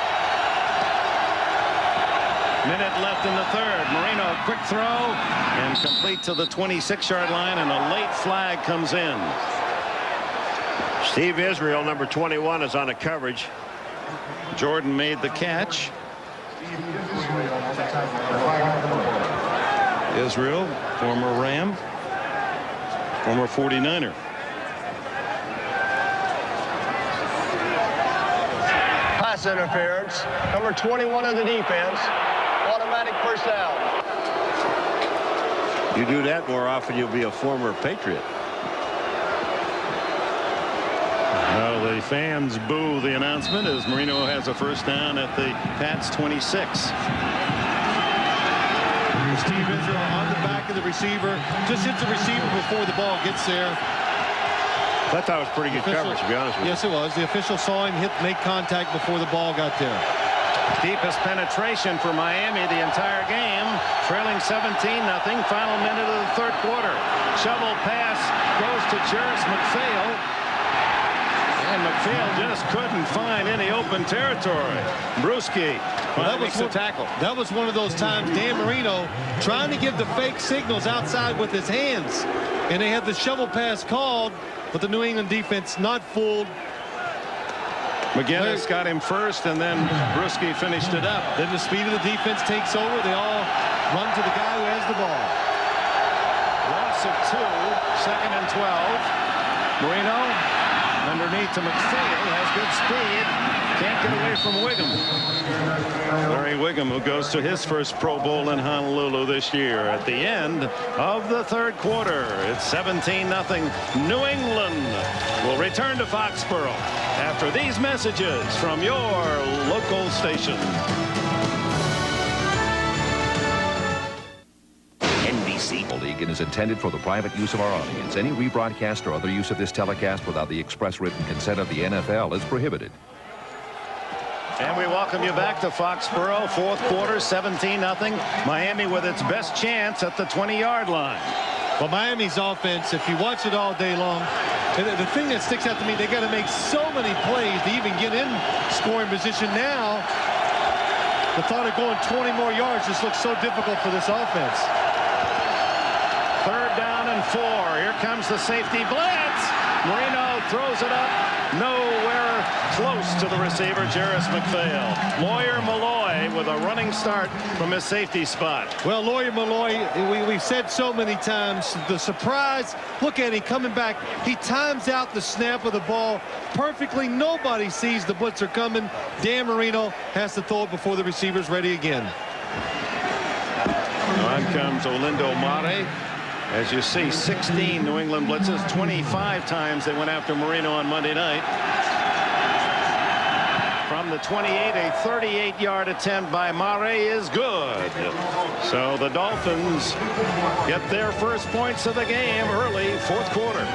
Speaker 1: Minute left in the 3rd. Marino, a quick throw and complete to the 26-yard line, and a late flag comes in.
Speaker 3: Steve Israel, number 21, is on a coverage.
Speaker 1: Jordan made the catch. Israel, former Ram, former 49er.
Speaker 6: Pass interference. Number 21 of the defense. Automatic first down.
Speaker 3: You do that more often, you'll be a former Patriot.
Speaker 1: Well, the fans boo the announcement as Marino has a first down at the Pats 26.
Speaker 2: Steve Israel on the back of the receiver. Just hits the receiver before the ball gets there.
Speaker 3: I thought it was pretty good coverage, to be honest with you.
Speaker 2: Yes, it was. The official saw him make contact before the ball got there.
Speaker 1: Deepest penetration for Miami the entire game. Trailing 17-0. Final minute of the 3rd quarter. Shovel pass goes to Jairus McPhail. And McPhail just couldn't find any open territory. Bruschi makes the tackle.
Speaker 2: That was one of those times Dan Marino trying to give the fake signals outside with his hands. And they had the shovel pass called, but the New England defense not fooled.
Speaker 1: McGinnis got him first, and then Bruschi finished it up.
Speaker 2: Then the speed of the defense takes over. They all run to the guy who has the ball.
Speaker 1: Loss of 2, 2nd and 12. Marino underneath to McPhail, has good speed, can't get away from Wiggum. Larry Wiggum, who goes to his first Pro Bowl in Honolulu this year. At the end of the 3rd quarter, it's 17-0. New England will return to Foxborough after these messages from your local station.
Speaker 7: League and is intended for the private use of our audience. Any rebroadcast or other use of this telecast without the express written consent of the NFL is prohibited.
Speaker 1: And we welcome you back to Foxborough. 4th quarter, 17-0. Miami with its best chance at the 20-yard line.
Speaker 2: Well, Miami's offense, if you watch it all day long, the thing that sticks out to me, they got to make so many plays to even get in scoring position. Now, the thought of going 20 more yards just looks so difficult for this offense.
Speaker 1: 3rd down and 4. Here comes the safety blitz. Marino throws it up. Nowhere close to the receiver, Jairus McPhail. Lawyer Malloy with a running start from his safety spot.
Speaker 2: Well, Lawyer Malloy, we've said so many times, the surprise, look at him coming back. He times out the snap of the ball perfectly. Nobody sees the blitzer coming. Dan Marino has to throw it before the receiver's ready again.
Speaker 1: On comes Olindo Mare. As you see, 16 New England blitzes, 25 times they went after Marino on Monday night. From the 28, a 38-yard attempt by Mare is good. So the Dolphins get their first points of the game early, fourth quarter.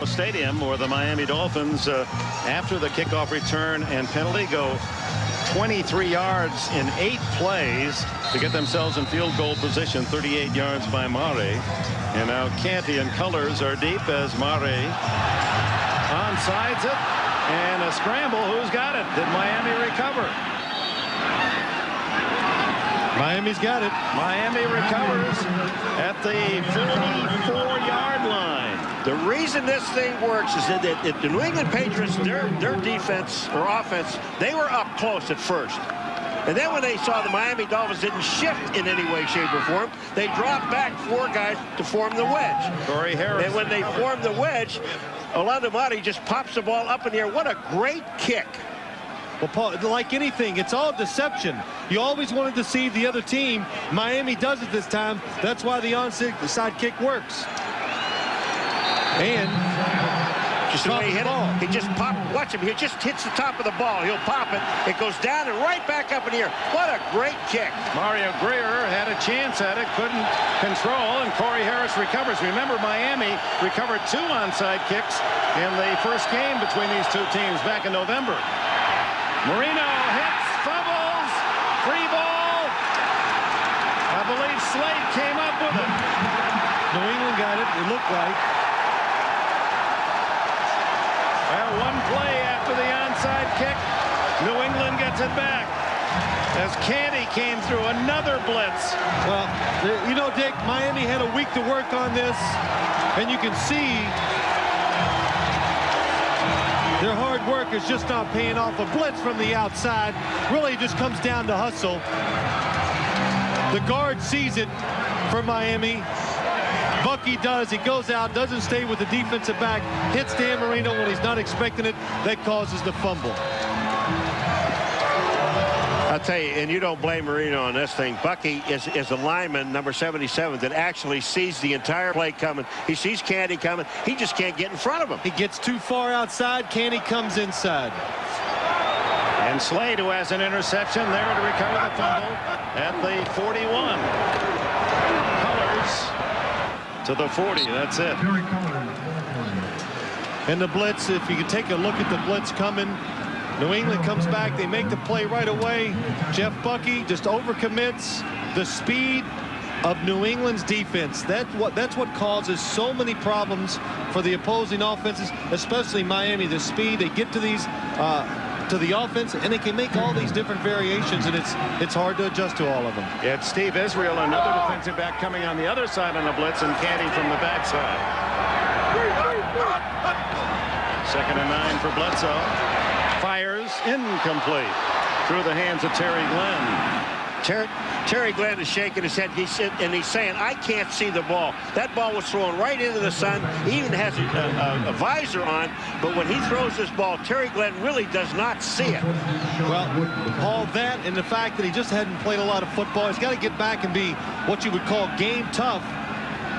Speaker 1: Stadium, where the Miami Dolphins, after the kickoff return and penalty, go 23 yards in 8 plays to get themselves in field goal position. 38 yards by Mare. And now Canty and colors are deep as Mare onsides it, and a scramble. Who's got it? Did Miami recover?
Speaker 2: Miami's got it.
Speaker 1: Miami recovers at the 44-yard line.
Speaker 3: The reason this thing works is that the New England Patriots, their defense or offense, they were up close at first. And then when they saw the Miami Dolphins didn't shift in any way, shape, or form, they dropped back 4 guys to form the wedge.
Speaker 1: Corey Harris.
Speaker 3: And when they formed the wedge, Orlando Marty just pops the ball up in the air. What a great kick.
Speaker 2: Well, Paul, like anything, it's all deception. You always want to deceive the other team. Miami does it this time. That's why the onside kick works. And
Speaker 3: just the way he hit it, he just popped. Watch him. He just hits the top of the ball. He'll pop it. It goes down and right back up in the air. What a great kick.
Speaker 1: Mario Greer had a chance at it, couldn't control, and Corey Harris recovers. Remember, Miami recovered 2 onside kicks in the first game between these two teams back in November. Marino hits, fumbles, free ball. I believe Slade came up with it.
Speaker 2: New England got it. It looked like.
Speaker 1: Well, 1 play after the onside kick, New England gets it back as Canty came through another blitz.
Speaker 2: Well, you know, Dick, Miami had a week to work on this, and you can see their hard work is just not paying off. A blitz from the outside really just comes down to hustle. The guard sees it for Miami. Bucky does. He goes out, doesn't stay with the defensive back, hits Dan Marino when he's not expecting it. That causes the fumble.
Speaker 3: I'll tell you, and you don't blame Marino on this thing. Bucky is a lineman, number 77, that actually sees the entire play coming. He sees Canty coming. He just can't get in front of him.
Speaker 2: He gets too far outside. Canty comes inside.
Speaker 1: And Slade, who has an interception, there to recover the fumble at the 41. Colors to the 40. That's it.
Speaker 2: And the blitz, if you can take a look at the blitz coming, New England comes back. They make the play right away. Jeff Bucky just overcommits. The speed of New England's defense. That's what causes so many problems for the opposing offenses, especially Miami. The speed, they get to these to the offense, and they can make all these different variations, and it's hard to adjust to all of them.
Speaker 1: It's Steve Israel, another defensive back, coming on the other side on the blitz, and Canty from the backside. 2nd and 9 for Bledsoe. Fires, incomplete, through the hands of Terry Glenn.
Speaker 3: Terry Glenn is shaking his head, and he's saying, I can't see the ball. That ball was thrown right into the sun. He even has a visor on, but when he throws this ball, Terry Glenn really does not see it.
Speaker 2: Well, Paul, that and the fact that he just hadn't played a lot of football, he's got to get back and be what you would call game tough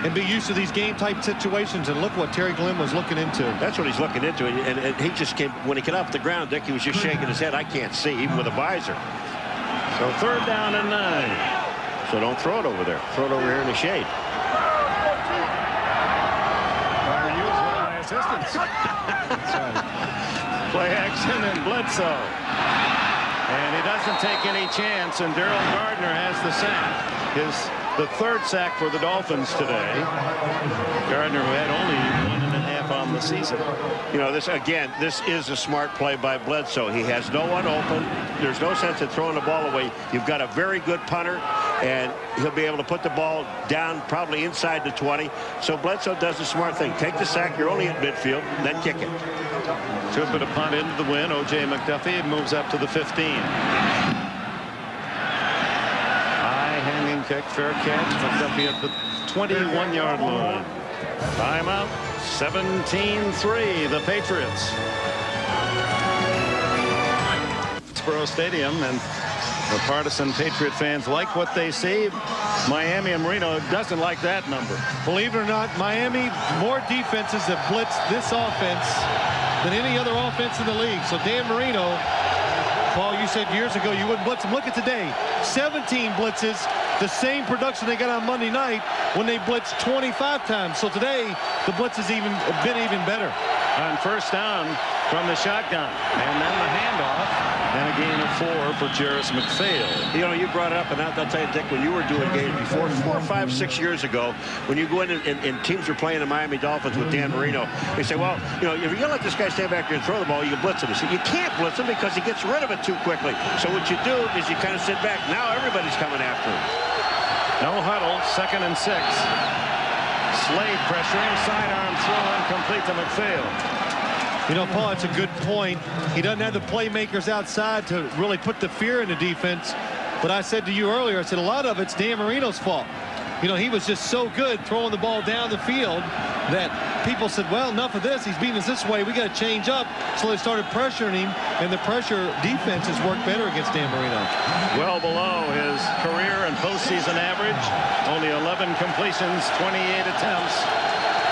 Speaker 2: and be used to these game-type situations. And look what Terry Glenn was looking into.
Speaker 3: That's what he's looking into, and he just came, when he got off the ground, Dick, he was just shaking his head. I can't see, even with a visor.
Speaker 1: So 3rd down and 9.
Speaker 3: So don't throw it over there. Throw it over here in the shade.
Speaker 1: Use one of my assistants. Play action and Bledsoe. And he doesn't take any chance, and Daryl Gardner has the sack. The 3rd sack for the Dolphins today. Gardner, who had only 1.5 on the season.
Speaker 3: You know, this is a smart play by Bledsoe. He has no one open. There's no sense in throwing the ball away. You've got a very good punter, and he'll be able to put the ball down probably inside the 20. So Bledsoe does the smart thing. Take the sack. You're only at midfield, then kick it.
Speaker 1: Took a punt into the win. O.J. McDuffie moves up to the 15. Hanging kick, fair catch. McDuffie at the 21-yard line. Timeout. 17-3. The Patriots. Foxborough Stadium, and The partisan Patriot fans like what they see. Miami and Marino doesn't like that number.
Speaker 2: Believe it or not, Miami, more defenses have blitzed this offense than any other offense in the league. So Dan Marino, Paul, you said years ago you wouldn't blitz him. Look at today. 17 blitzes, the same production they got on Monday night when they blitzed 25 times. So today, the blitz has been even better.
Speaker 1: On first down from the shotgun. And then the handoff. And a gain of 4 for Jarris McPhail.
Speaker 3: You know, you brought it up, and I'll tell you, Dick, when you were doing games before, 4, 5, 6 years ago, when you go in and teams are playing the Miami Dolphins with Dan Marino, they say, well, you know, if you're going to let this guy stand back here and throw the ball, you can blitz him. You can't blitz him because he gets rid of it too quickly. So what you do is you kind of sit back. Now everybody's coming after him.
Speaker 1: No huddle, 2nd and 6. Slade pressuring, sidearm throw, incomplete to McPhail.
Speaker 2: You know, Paul, it's a good point. He doesn't have the playmakers outside to really put the fear in the defense. But I said to you earlier, I said a lot of it's Dan Marino's fault. You know, he was just so good throwing the ball down the field that people said, well, enough of this. He's beating us this way. We got to change up. So they started pressuring him, and the pressure defense has worked better against Dan Marino.
Speaker 1: Well below his career and postseason average. Only 11 completions, 28 attempts,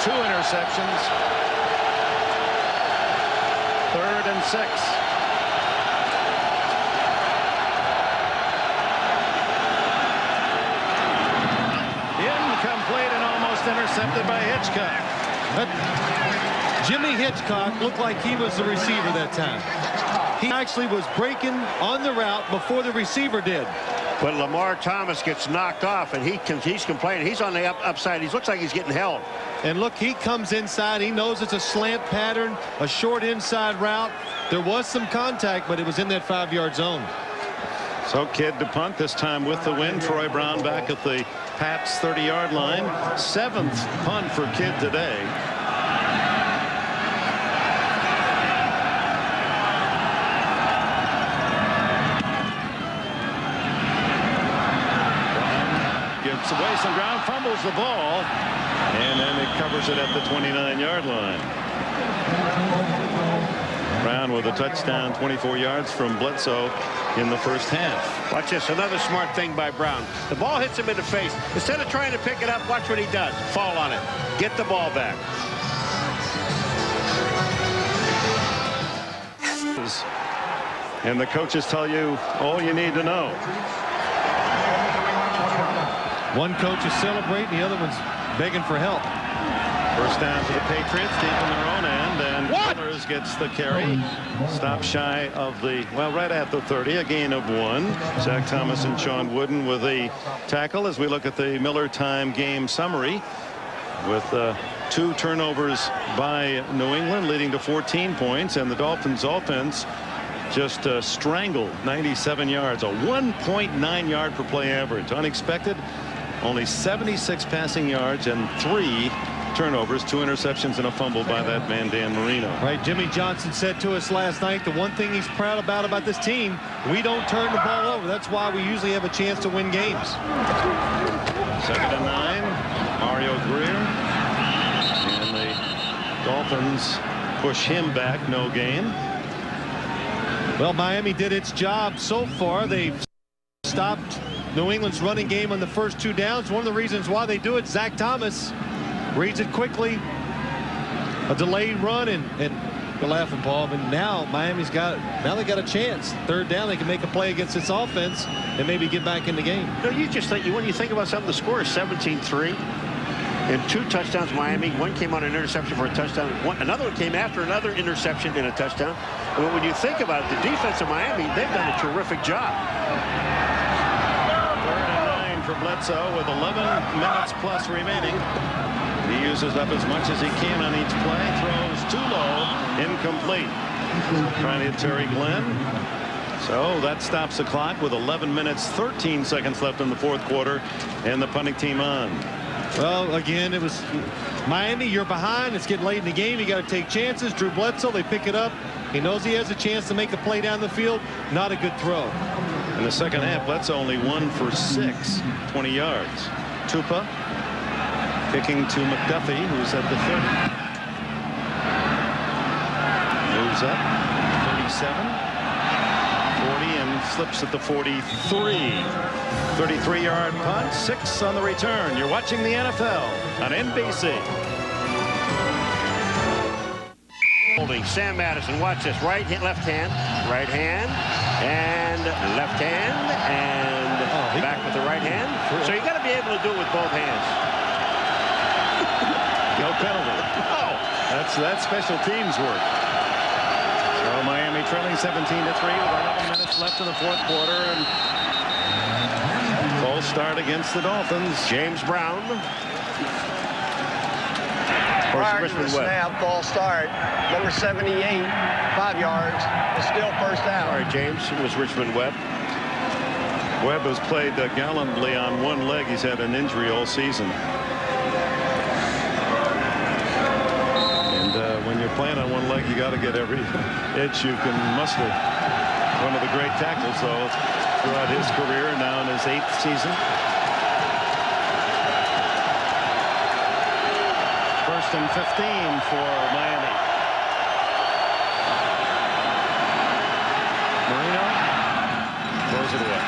Speaker 1: 2 interceptions. 3rd and 6. Incomplete and almost intercepted by Hitchcock.
Speaker 2: Jimmy Hitchcock looked like he was the receiver that time. He actually was breaking on the route before the receiver did.
Speaker 3: But Lamar Thomas gets knocked off, and he's complaining. He's on the upside. He looks like he's getting held.
Speaker 2: And look, he comes inside. He knows it's a slant pattern, a short inside route. There was some contact, but it was in that 5-yard zone.
Speaker 1: So Kidd to punt, this time with the win. Troy Brown back at the Pats 30-yard line. 7th punt for Kidd today. Gives away some ground, fumbles the ball, and then it covers it at the 29-yard line. Brown with a touchdown, 24 yards from Bledsoe in the first half.
Speaker 3: Watch this, another smart thing by Brown. The ball hits him in the face. Instead of trying to pick it up, watch what he does. Fall on it. Get the ball back.
Speaker 1: And the coaches tell you all you need to know.
Speaker 2: One coach is celebrating, the other one's begging for help.
Speaker 1: First down to the Patriots, deep in their own end, and Millers gets the carry. Stop shy of the, well, right at the 30, a gain of 1. Zach Thomas and Sean Wooden with a tackle as we look at the Miller time game summary with 2 turnovers by New England leading to 14 points, and the Dolphins offense just strangled 97 yards, a 1.9 yard per play average. Unexpected, only 76 passing yards and 3 turnovers, 2 interceptions and a fumble by that man Dan Marino.
Speaker 2: Right, Jimmy Johnson said to us last night the one thing he's proud about this team, we don't turn the ball over. That's why we usually have a chance to win games.
Speaker 1: 2nd and 9, Mario Greer, and the Dolphins push him back, no gain.
Speaker 2: Well, Miami did its job so far. They've stopped New England's running game on the first 2 downs. One of the reasons why they do it, Zach Thomas reads it quickly, a delayed run, and you're laughing, Paul, but now Miami's got, now they got a chance. 3rd down, they can make a play against this offense and maybe get back in the game.
Speaker 3: No, you just think, when you think about something, the score is 17-3 and 2 touchdowns Miami. One came on an interception for a touchdown. Another one came after another interception and a touchdown. But when you think about it, the defense of Miami, they've done a terrific job.
Speaker 1: 3rd and 9 for Bledsoe with 11 minutes plus remaining. He uses up as much as he can on each play. Throws too low, incomplete. Trying to hit Terry Glenn. So that stops the clock with 11 minutes, 13 seconds left in the 4th quarter, and the punting team on.
Speaker 2: Well, again, it was Miami. You're behind. It's getting late in the game. You got to take chances. Drew Bledsoe, they pick it up. He knows he has a chance to make a play down the field. Not a good throw.
Speaker 1: In the second half, Bledsoe only 1 for 6, 20 yards. Tupa kicking to McDuffie, who's at the 30. Moves up, 37, 40, and slips at the 43. 33-yard punt, 6 on the return. You're watching the NFL on NBC.
Speaker 3: Holding Sam Madison. Watch this. Right hand, left hand, and left hand, and back with the right hand. So you got to be able to do it with both hands.
Speaker 1: No penalty. Oh, that's special teams work. So Miami trailing 17-3 with 11 minutes left in the fourth quarter, and false start against the Dolphins.
Speaker 3: James Brown.
Speaker 6: Prior to the snap, false start. Number 78, 5 yards. It's still first down.
Speaker 3: All right, James. It was Richmond Webb.
Speaker 1: Webb has played gallantly on one leg. He's had an injury all season. And when you're playing on one leg, you got to get every inch you can muster. One of the great tackles, though, throughout his career, now in his 8th season. First and 15 for Miami. Marino throws it away.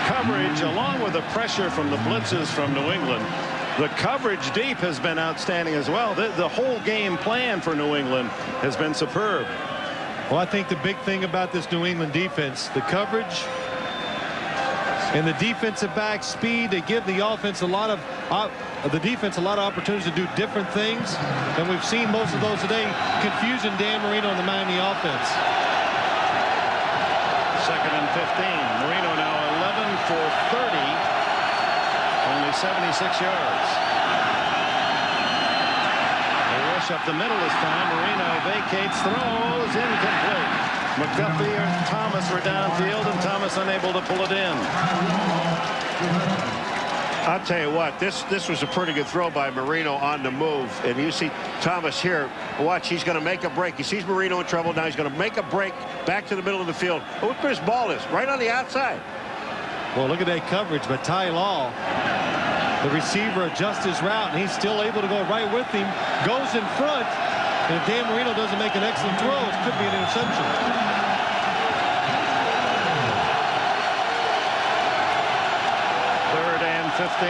Speaker 1: Coverage, along with the pressure from the blitzes from New England. The coverage deep has been outstanding as well. The whole game plan for New England has been superb.
Speaker 2: Well, I think the big thing about this New England defense, the coverage and the defensive back speed, they give the offense a lot of opportunities to do different things, and we've seen most of those today. Confusing Dan Marino and the Miami offense.
Speaker 1: Second and 15. Marino now 11 for 30, only 76 yards. They rush up the middle this time. Marino vacates, throws, incomplete. McDuffie and Thomas were downfield, and Thomas unable to pull it in.
Speaker 3: I'll tell you what, this was a pretty good throw by Marino on the move. And you see Thomas here. Watch, he's going to make a break. He sees Marino in trouble. Now he's going to make a break back to the middle of the field. Look where his ball is, right on the outside.
Speaker 2: Well, look at that coverage by Ty Law. The receiver adjusts his route, and he's still able to go right with him. Goes in front, and if Dan Marino doesn't make an excellent throw, it could be an interception.
Speaker 1: Third and 15.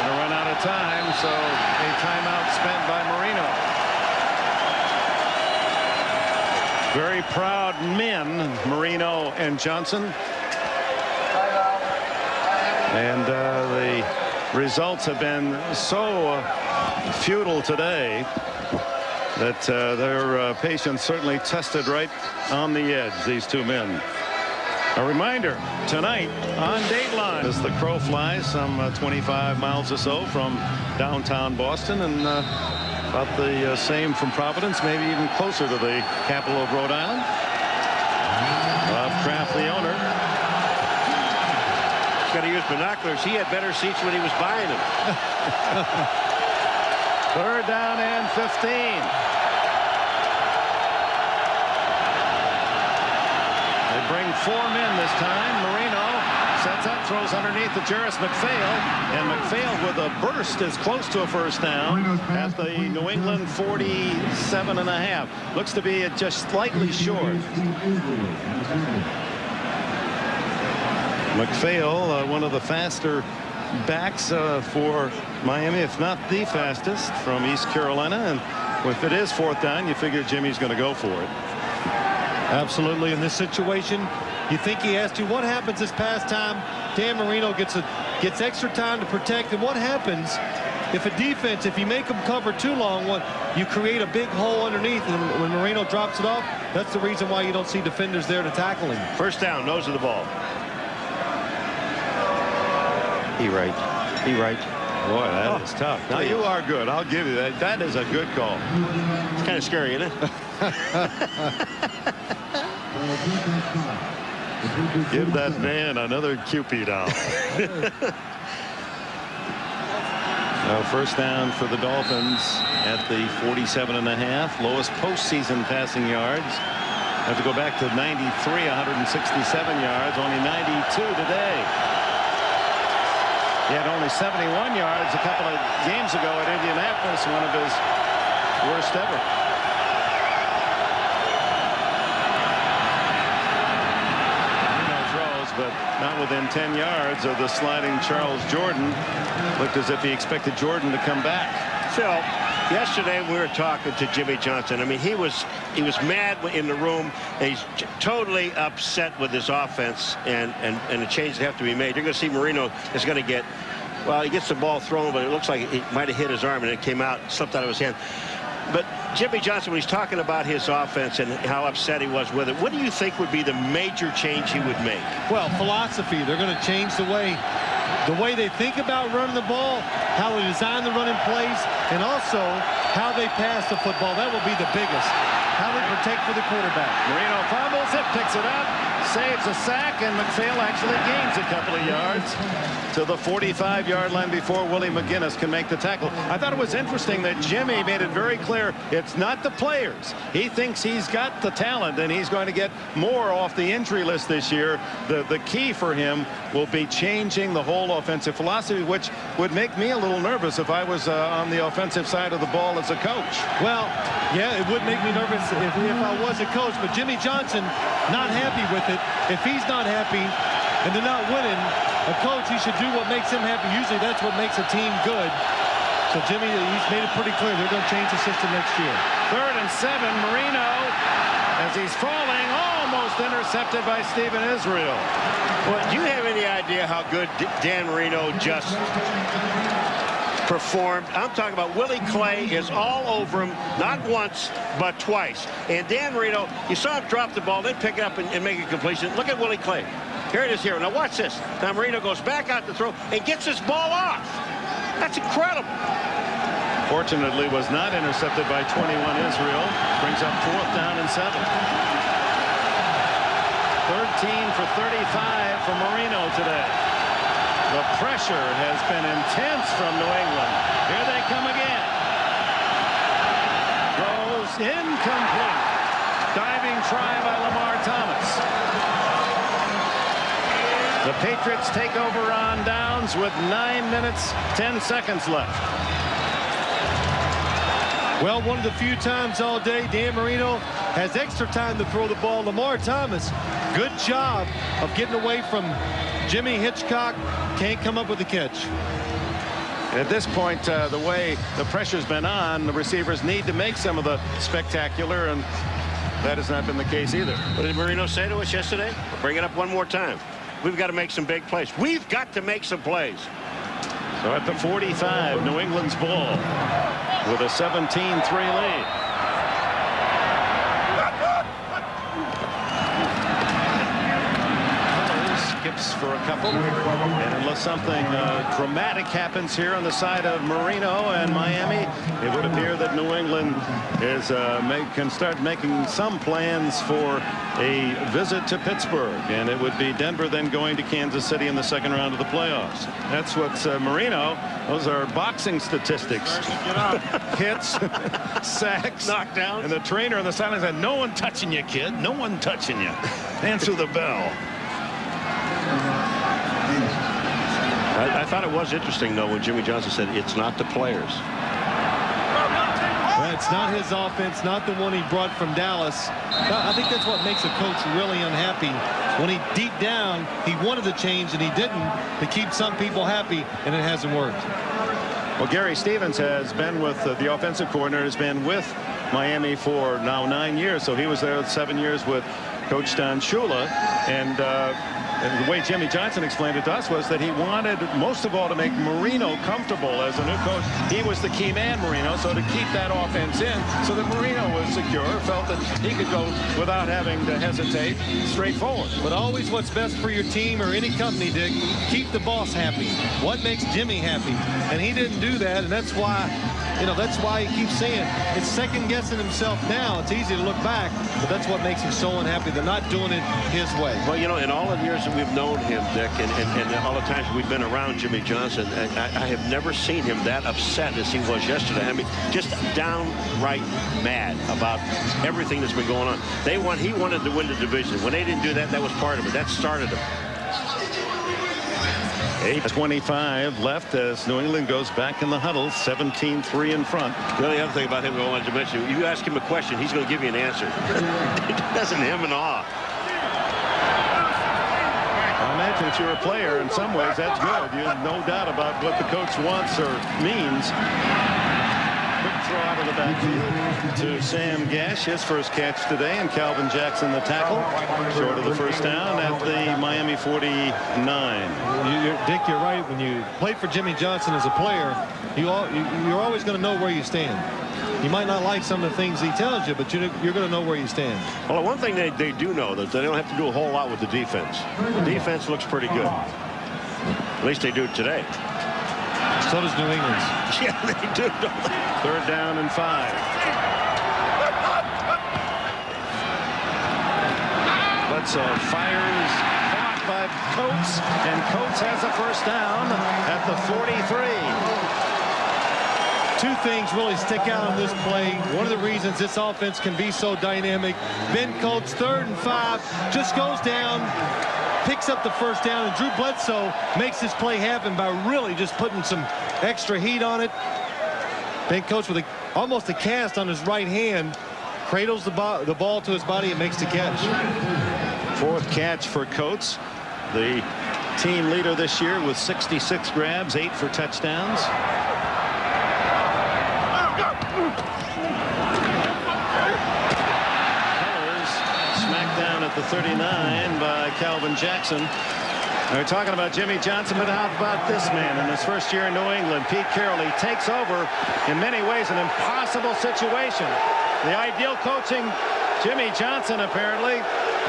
Speaker 1: Going to run out of time, so a timeout spent by Marino. Very proud men, Marino and Johnson. And the results have been so futile today that their patience certainly tested right on the edge, these two men. A reminder, tonight on Dateline, as the crow flies some 25 miles or so from downtown Boston, and about the same from Providence, maybe even closer to the capital of Rhode Island. Bob Kraft, the owner.
Speaker 3: He's got to use binoculars. He had better seats when he was buying them.
Speaker 1: Third down and 15. They bring 4 men this time. Marino sets up, throws underneath to Jarris McPhail, and McPhail with a burst is close to a first down at the New England 47.5. Looks to be just slightly short. McPhail, one of the faster backs for Miami, if not the fastest, from East Carolina. And if it is 4th down, you figure Jimmy's going to go for it.
Speaker 2: Absolutely. In this situation, you think he has to. What happens this past time? Dan Marino gets extra time to protect. And what happens if a defense, if you make them cover too long, you create a big hole underneath, and when Marino drops it off, that's the reason why you don't see defenders there to tackle him.
Speaker 3: First down, nose of the ball. He right.
Speaker 1: Boy, that is tough. Now, you are good. I'll give you that. That is a good call.
Speaker 3: It's kind of scary, isn't it?
Speaker 1: Give that man another Cupid doll. First down for the Dolphins at the 47.5. Lowest postseason passing yards. Have to go back to 93, 167 yards. Only 92 today. He had only 71 yards a couple of games ago at Indianapolis, one of his worst ever. 10 yards of the sliding Charles Jordan. Looked as if he expected Jordan to come back.
Speaker 3: Phil, yesterday we were talking to Jimmy Johnson. I mean, he was mad in the room. And he's totally upset with his offense and the changes that have to be made. You're going to see Marino is going to get, well, he gets the ball thrown, but it looks like it might have hit his arm and it came out, slipped out of his hand. But Jimmy Johnson, when he's talking about his offense and how upset he was with it, what do you think would be the major change he would make?
Speaker 2: Well, philosophy. They're going to change the way they think about running the ball, how they design the running plays, and also how they pass the football. That will be the biggest. How they protect for the quarterback.
Speaker 1: Marino fumbles it, picks it up, saves a sack, and McPhail actually gains a couple of yards to the 45-yard line before Willie McGinnis can make the tackle. I thought it was interesting that Jimmy made it very clear it's not the players. He thinks he's got the talent and he's going to get more off the injury list this year. The key for him will be changing the whole offensive philosophy, which would make me a little nervous if I was on the offensive side of the ball as a coach.
Speaker 2: Well, yeah, it would make me nervous if I was a coach, but Jimmy Johnson not happy with it. If he's not happy and they're not winning, a coach, he should do what makes him happy. Usually that's what makes a team good. So Jimmy, he's made it pretty clear they're going to change the system next year.
Speaker 1: 3rd and 7, Marino, as he's falling, almost intercepted by Stephen Israel.
Speaker 3: Well, do you have any idea how good Dan Marino just performed? I'm talking about Willie Clay is all over him, not once, but twice. And Dan Marino, you saw him drop the ball, then pick it up and make a completion. Look at Willie Clay. Here it is here. Now watch this. Now Marino goes back out to throw and gets his ball off. That's incredible.
Speaker 1: Fortunately, was not intercepted by 21 Israel. Brings up 4th down and 7. 13 for 35 for Marino today. The pressure has been intense from New England. Here they come again. Throws incomplete. Diving try by Lamar Thomas. The Patriots take over on downs with 9 minutes, 10 seconds left.
Speaker 2: Well, one of the few times all day Dan Marino has extra time to throw the ball. Lamar Thomas, good job of getting away from Jimmy Hitchcock. Can't come up with the catch.
Speaker 1: At this point, the way the pressure's been on, the receivers need to make some of the spectacular, and that has not been the case either.
Speaker 3: What did Marino say to us yesterday? Bring it up one more time. We've got to make some big plays. We've got to make some plays.
Speaker 1: So at the 45, New England's ball with a 17-3 lead. Skips for a couple, and unless something dramatic happens here on the side of Marino and Miami, it would appear that New England is can start making some plans for a visit to Pittsburgh, and it would be Denver then going to Kansas City in the 2nd round of the playoffs. That's what's Marino. Those are boxing statistics. Hits, sacks, knockdowns, and the trainer on the sideline said, "No one touching you, kid. No one touching you. Answer the bell."
Speaker 3: I thought it was interesting, though, when Jimmy Johnson said it's not the players.
Speaker 2: Well, it's not his offense, not the one he brought from Dallas. I think that's what makes a coach really unhappy. When he deep down, he wanted to change and he didn't, to keep some people happy, and it hasn't worked.
Speaker 1: Well, Gary Stevens has been with the offensive coordinator, has been with Miami for now 9 years. So he was there 7 years with Coach Don Shula, and the way Jimmy Johnson explained it to us was that he wanted most of all to make Marino comfortable as a new coach. He was the key man, Marino, so to keep that offense in so that Marino was secure, felt that he could go without having to hesitate, straightforward.
Speaker 2: But always what's best for your team or any company, Dick, keep the boss happy. What makes Jimmy happy? And he didn't do that, and that's why, that's why he keeps saying it's second-guessing himself now. It's easy to look back, but that's what makes him so unhappy. They're not doing it his way.
Speaker 3: Well, in all the years that we've known him, Dick, and all the times we've been around Jimmy Johnson, I have never seen him that upset as he was yesterday. I mean, just downright mad about everything that's been going on. He wanted to win the division. When they didn't do that, that was part of it. That started him.
Speaker 1: 8:25 left as New England goes back in the huddle, 17-3 in front.
Speaker 3: The other thing about him I wanted to mention, you ask him a question, he's going to give you an answer. It doesn't him and awe.
Speaker 1: On that if you're a player, in some ways, that's good. You have no doubt about what the coach wants or means. Quick throw out of the backfield to Sam Gash, his first catch today, and Calvin Jackson, the tackle, short of the first down at the Miami 49.
Speaker 2: Dick, you're right. When you played for Jimmy Johnson as a player, you're always going to know where you stand. You might not like some of the things he tells you, but you're going to know where you stand.
Speaker 3: Well, one thing they do know that they don't have to do a whole lot with the defense. The defense looks pretty good. At least they do today.
Speaker 2: So does New England's.
Speaker 3: Yeah, they do, don't they?
Speaker 1: 3rd down and 5. Bledsoe fires, caught by Coates, and Coates has a first down at the 43.
Speaker 2: Two things really stick out on this play. One of the reasons this offense can be so dynamic, Ben Coates, 3rd and 5, just goes down, picks up the first down, and Drew Bledsoe makes this play happen by really just putting some extra heat on it. Ben Coates with almost a cast on his right hand, cradles the ball to his body and makes the catch.
Speaker 1: 4th catch for Coates, the team leader this year with 66 grabs, 8 for touchdowns. Smacked down at the 39 by Calvin Jackson. They're talking about Jimmy Johnson, but how about this man in his first year in New England? Pete Carroll, he takes over in many ways an impossible situation. The ideal coaching, Jimmy Johnson apparently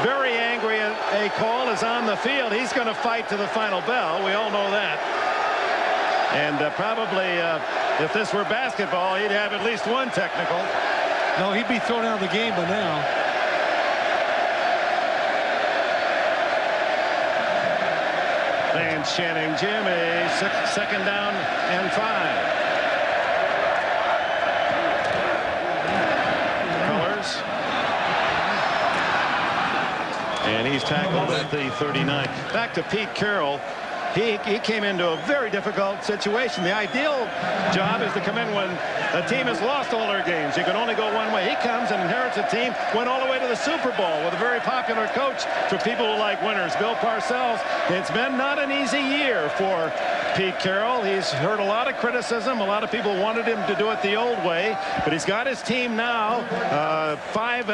Speaker 1: very angry at a call is on the field. He's going to fight to the final bell. We all know that. And probably if this were basketball, he'd have at least one technical.
Speaker 2: No, he'd be thrown out of the game by now.
Speaker 1: And Channing Jimmy, 2nd down and 5. Colors. And he's tackled at the 39. Back to Pete Carroll. He came into a very difficult situation. The ideal job is to come in when a team has lost all their games. You can only go one way. He comes and inherits a team, went all the way to the Super Bowl with a very popular coach for people who like winners, Bill Parcells. It's been not an easy year for Pete Carroll. He's heard a lot of criticism. A lot of people wanted him to do it the old way, but he's got his team now 5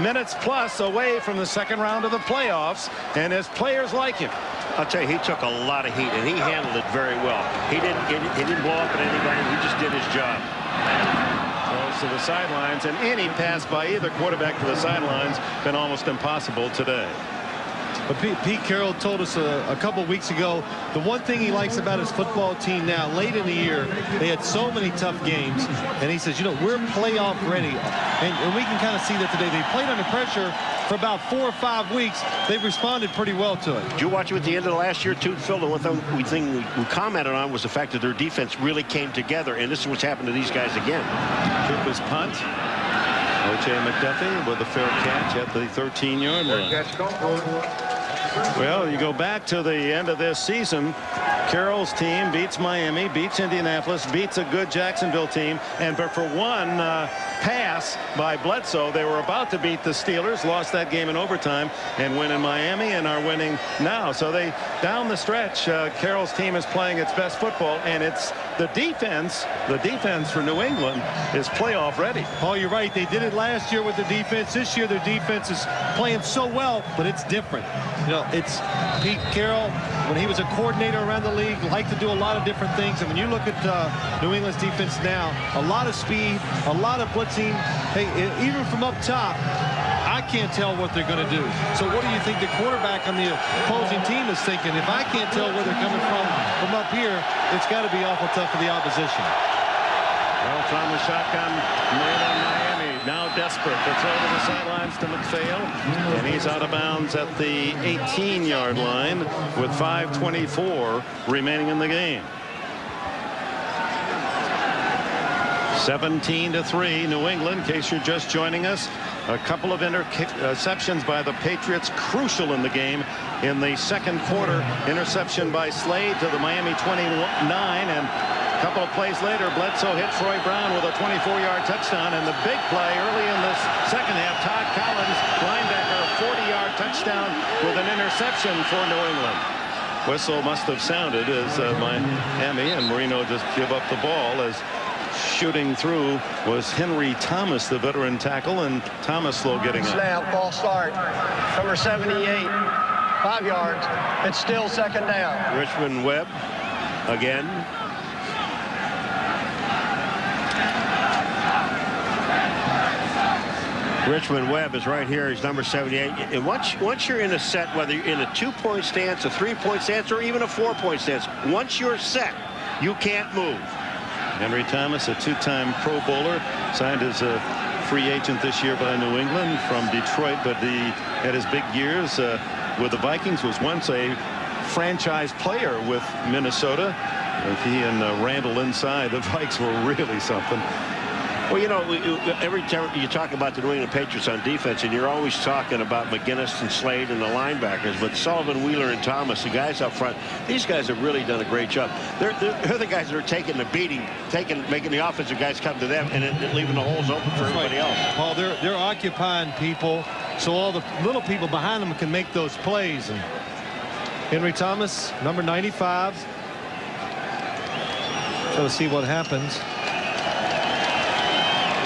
Speaker 1: minutes plus away from the 2nd round of the playoffs, and his players like him.
Speaker 3: I'll tell you, he took a lot of heat, and he handled it very well. He didn't blow up at anybody. He just did his job.
Speaker 1: Goes to the sidelines, and any pass by either quarterback to the sidelines been almost impossible today.
Speaker 2: But Pete Carroll told us a couple weeks ago the one thing he likes about his football team now, late in the year, they had so many tough games, and he says, you know, we're playoff ready. And we can kind of see that today. They played under pressure for about 4 or 5 weeks. They've responded pretty well to it.
Speaker 3: Did you watch it at the end of the last year, too, Phil? The one thing we commented on was the fact that their defense really came together, and this is what's happened to these guys again.
Speaker 1: Cooper's punt. O.J. McDuffie with a fair catch at the 13-yard line. Well, you go back to the end of this season. Carroll's team beats Miami, beats Indianapolis, beats a good Jacksonville team, but for one pass by Bledsoe, they were about to beat the Steelers, lost that game in overtime, and win in Miami, and are winning now. So they, down the stretch, Carroll's team is playing its best football, and it's the defense for New England is playoff ready.
Speaker 2: Oh, you're right. They did it last year with the defense. This year their defense is playing so well, but it's different. You know, it's Pete Carroll, when he was a coordinator around the league, liked to do a lot of different things. And when you look at New England's defense now, a lot of speed, a lot of blitzing. Hey, even from up top, I can't tell what they're going to do. So what do you think the quarterback on the opposing team is thinking? If I can't tell where they're coming from up here, it's got to be awful tough for the opposition.
Speaker 1: Well, from the shotgun, Miami now desperate to throw to the sidelines to McPhail, and he's out of bounds at the 18-yard line with 5:24 remaining in the game. 17-3 New England. In case you're just joining us, a couple of interceptions by the Patriots crucial in the game. In the 2nd quarter, interception by Slade to the Miami 29, and a couple of plays later, Bledsoe hit Troy Brown with a 24-yard touchdown, and the big play early in the 2nd half, Todd Collins, linebacker, a 40-yard touchdown with an interception for New England. whistle must have sounded as Miami and Marino just give up the ball, as shooting through was Henry Thomas, the veteran tackle, and Thomas slow getting up.
Speaker 6: Snap, false start. Number 78, 5 yards. It's still second down.
Speaker 3: Richmond Webb again. Richmond Webb is right here. He's number 78. And once you're in a set, whether you're in a 2-point stance, a 3-point stance, or even a 4-point stance, once you're set, you can't move.
Speaker 1: Henry Thomas, a 2-time Pro Bowler, signed as a free agent this year by New England from Detroit, but he had his big years with the Vikings, was once a franchise player with Minnesota. He and Randall inside, the Vikes were really something.
Speaker 3: Well, you know, every time you talk about the New England Patriots on defense, and you're always talking about McGinnis and Slade and the linebackers, but Sullivan, Wheeler, and Thomas, the guys up front, these guys have really done a great job. They're the guys that are taking the beating, making the offensive guys come to them, and then leaving the holes open for everybody else.
Speaker 2: Paul, they're occupying people, so all the little people behind them can make those plays. And Henry Thomas, number 95. So let's see what happens.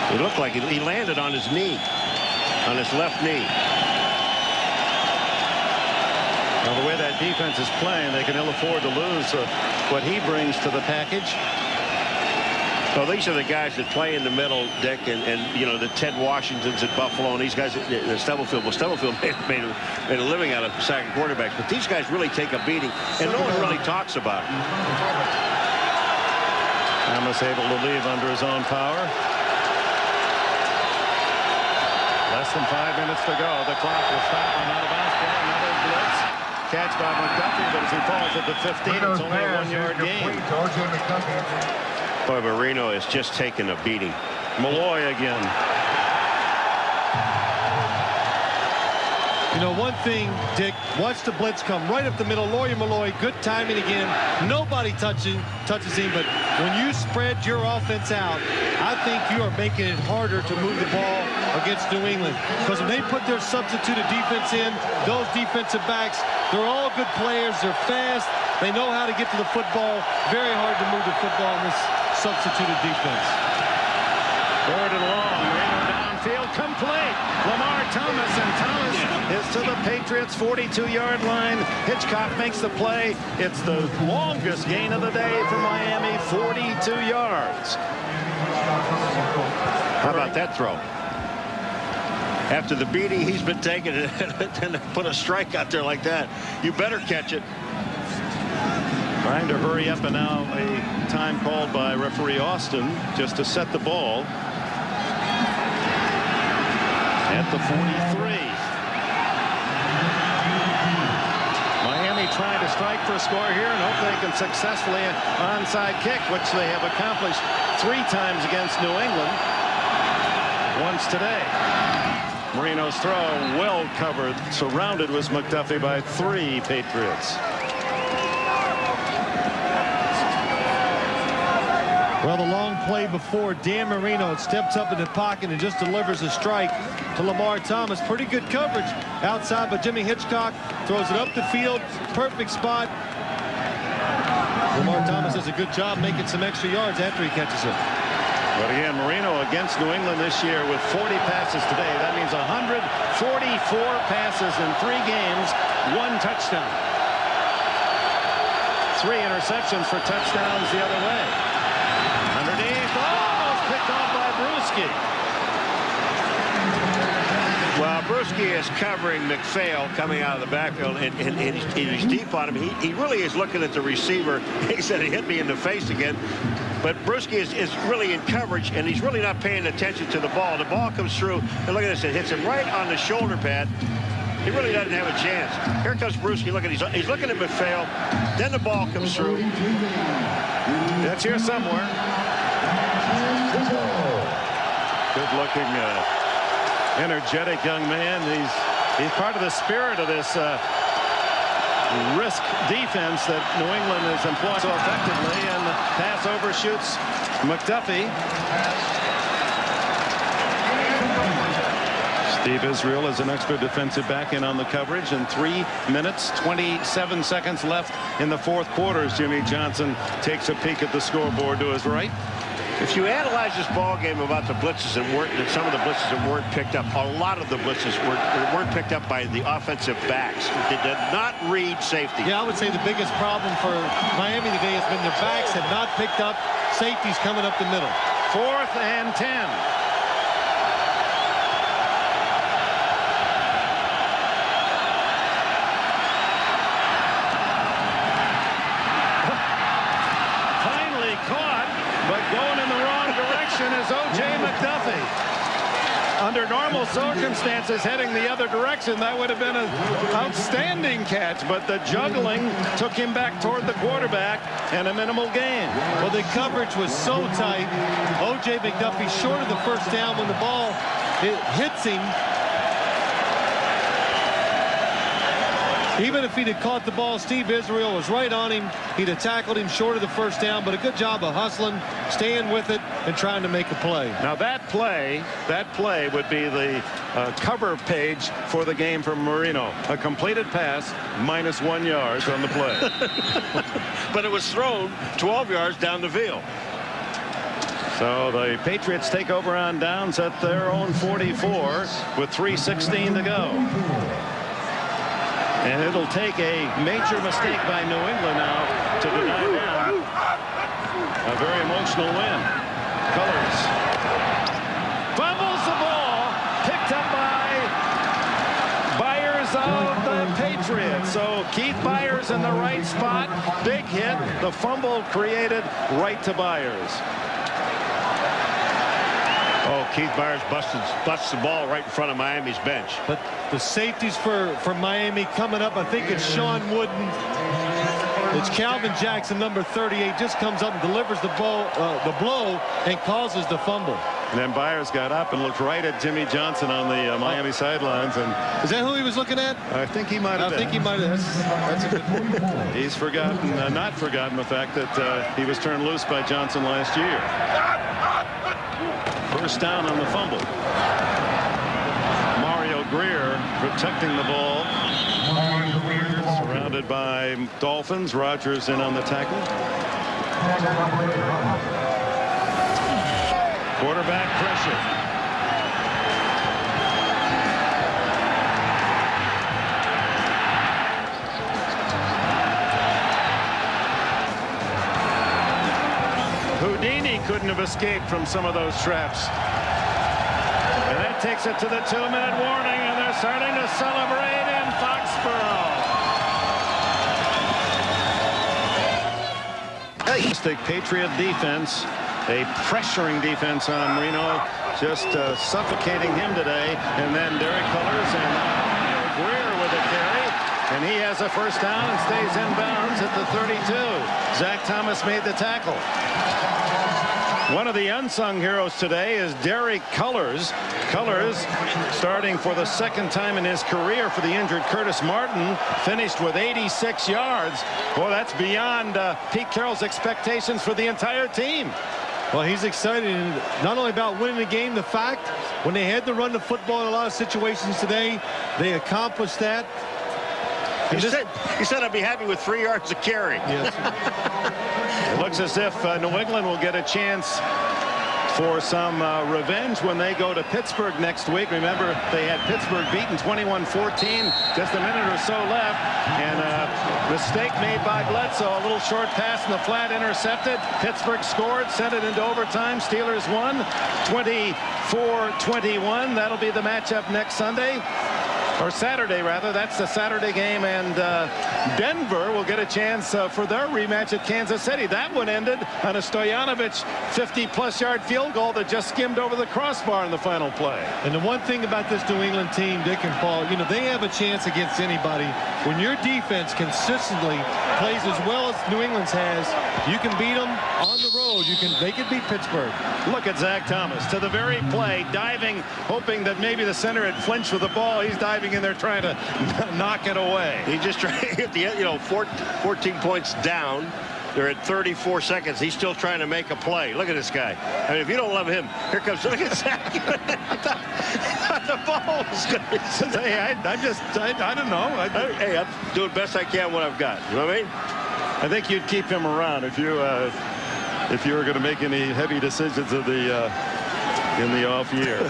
Speaker 3: It looked like he landed on his knee, on his left knee.
Speaker 1: Now, the way that defense is playing, they can ill afford to lose what he brings to the package.
Speaker 3: Well, these are the guys that play in the middle, Dick, and you know, the Ted Washingtons at Buffalo, and these guys at Stubblefield. Well, Stubblefield made a living out of sacking quarterbacks, but these guys really take a beating, and no one really talks about it.
Speaker 1: Thomas able to leave under his own power. Less than 5 minutes to go. The clock will stop on out of bounds ball. Another blitz. Catch by McDuffie, but as he falls at the 15, it's only a 1-yard gain.
Speaker 3: Boy, Marino is just taking a beating.
Speaker 1: Malloy again.
Speaker 2: You know, one thing, Dick, watch the blitz come right up the middle. Malloy, good timing again. Nobody touches him, but when you spread your offense out, I think you are making it harder to move the ball against New England. Because when they put their substituted defense in, those defensive backs, they're all good players. They're fast. They know how to get to the football. Very hard to move the football in this substituted defense.
Speaker 1: 3rd and long. Marino downfield, complete. Lamar Thomas, and Thomas is to the Patriots' 42-yard line. Hitchcock makes the play. It's the longest gain of the day for Miami, 42 yards.
Speaker 3: How about that throw? After the beating he's been taking, and put a strike out there like that, you better catch it.
Speaker 1: Trying to hurry up, and now a time called by referee Austin just to set the ball at the 43. Miami trying to strike for a score here and hope they can successfully onside kick, which they have accomplished 3 times against New England. Once today. Marino's throw well covered, surrounded was McDuffie by 3 Patriots.
Speaker 2: Well, the long play before, Dan Marino steps up in the pocket and just delivers a strike to Lamar Thomas. Pretty good coverage outside, but Jimmy Hitchcock throws it up the field. Perfect spot. Lamar Thomas does a good job making some extra yards after he catches it.
Speaker 1: But again, Marino against New England this year with 40 passes today. That means 144 passes in 3 games, 1 touchdown. 3 interceptions for touchdowns the other way. Underneath, almost picked off by Brewski.
Speaker 3: Well, Brewski is covering McPhail coming out of the backfield, and he's deep on him. He really is looking at the receiver. He said he hit me in the face again. But Brewski is really in coverage, and he's really not paying attention to the ball. The ball comes through, and look at this. It hits him right on the shoulder pad. He really doesn't have a chance. Here comes Brewski. Look at he's looking at McPhail. Then the ball comes through.
Speaker 1: That's here somewhere. Good-looking, energetic young man. He's part of the spirit of this risk defense that New England is employing so effectively, and the pass overshoots McDuffie. Steve Israel is an extra defensive back in on the coverage, and 3 minutes 27 seconds left in the fourth quarter as Jimmy Johnson takes a peek at the scoreboard to his right.
Speaker 3: If you analyze this ball game about the blitzes that some of the blitzes that weren't picked up, a lot of the blitzes weren't picked up by the offensive backs. They did not read safety.
Speaker 2: Yeah, I would say the biggest problem for Miami today has been their backs have not picked up safeties coming up the middle.
Speaker 1: 4th and 10. Is O.J. McDuffie. Under normal circumstances, heading the other direction, that would have been an outstanding catch, but the juggling took him back toward the quarterback and a minimal gain.
Speaker 2: Well, the coverage was so tight. O.J. McDuffie short of the first down when the ball hits him. Even if he'd have caught the ball, Steve Israel was right on him. He'd have tackled him short of the first down, but a good job of hustling, staying with it, and trying to make a play.
Speaker 1: Now that play would be the cover page for the game from Marino. A completed pass, -1 yard on the play.
Speaker 3: But it was thrown 12 yards down the field.
Speaker 1: So the Patriots take over on downs at their own 44 with 3:16 to go. And it'll take a major mistake by New England now to deny them a very emotional win. Colors fumbles the ball, picked up by Byers of the Patriots. So Keith Byers in the right spot, big hit. The fumble created right to Byers.
Speaker 3: Oh, Keith Byers busts the ball right in front of Miami's bench.
Speaker 2: But the safeties for Miami coming up, I think it's Sean Wooden. It's Calvin Jackson, number 38, just comes up and delivers the blow and causes the fumble.
Speaker 1: And then Byers got up and looked right at Jimmy Johnson on the Miami sidelines. And
Speaker 2: is that who he was looking at?
Speaker 1: I think he might have been.
Speaker 2: I think he might have. That's a good point.
Speaker 1: He's forgotten, not forgotten the fact that he was turned loose by Johnson last year. First down on the fumble. Mario Greer protecting the ball. Surrounded by Dolphins. Rodgers in on the tackle. Quarterback pressure. Houdini couldn't have escaped from some of those traps. And that takes it to the 2-minute warning, and they're starting to celebrate in Foxborough. Patriot defense, a pressuring defense on Marino, just suffocating him today. And then Derek Cullors and Greer with a carry. And he has a first down and stays in bounds at the 32. Zach Thomas made the tackle. One of the unsung heroes today is Derek Cullors. Cullors, starting for the second time in his career for the injured Curtis Martin, finished with 86 yards. Well, that's beyond Pete Carroll's expectations for the entire team.
Speaker 2: Well, he's excited not only about winning the game, the fact when they had to run the football in a lot of situations today, they accomplished that.
Speaker 3: He said I'd be happy with 3 yards of carry.
Speaker 2: Yes.
Speaker 1: It looks as if New England will get a chance for some revenge when they go to Pittsburgh next week. Remember, they had Pittsburgh beaten 21-14, just a minute or so left, and a mistake made by Bledsoe, a little short pass in the flat, intercepted. Pittsburgh scored, sent it into overtime. Steelers won 24-21. That'll be the matchup next Sunday. Or Saturday, rather. That's the Saturday game, and Denver will get a chance for their rematch at Kansas City. That one ended on a Stoyanovich 50-plus yard field goal that just skimmed over the crossbar in the final play.
Speaker 2: And the one thing about this New England team, Dick and Paul, you know, they have a chance against anybody. When your defense consistently plays as well as New England's has, you can beat them on the road. They can beat Pittsburgh.
Speaker 1: Look at Zach Thomas to the very play, diving, hoping that maybe the center had flinched with the ball. He's diving in there trying to knock it away.
Speaker 3: He just tried to get the 14 points down. They're at 34 seconds. He's still trying to make a play. Look at this guy. I mean, if you don't love him, here comes. Look at Zach. ball is going to
Speaker 1: Hey, I don't know.
Speaker 3: Hey, I'm doing best I can what I've got. You know what I mean?
Speaker 1: I think you'd keep him around if you were going to make any heavy decisions in the off year.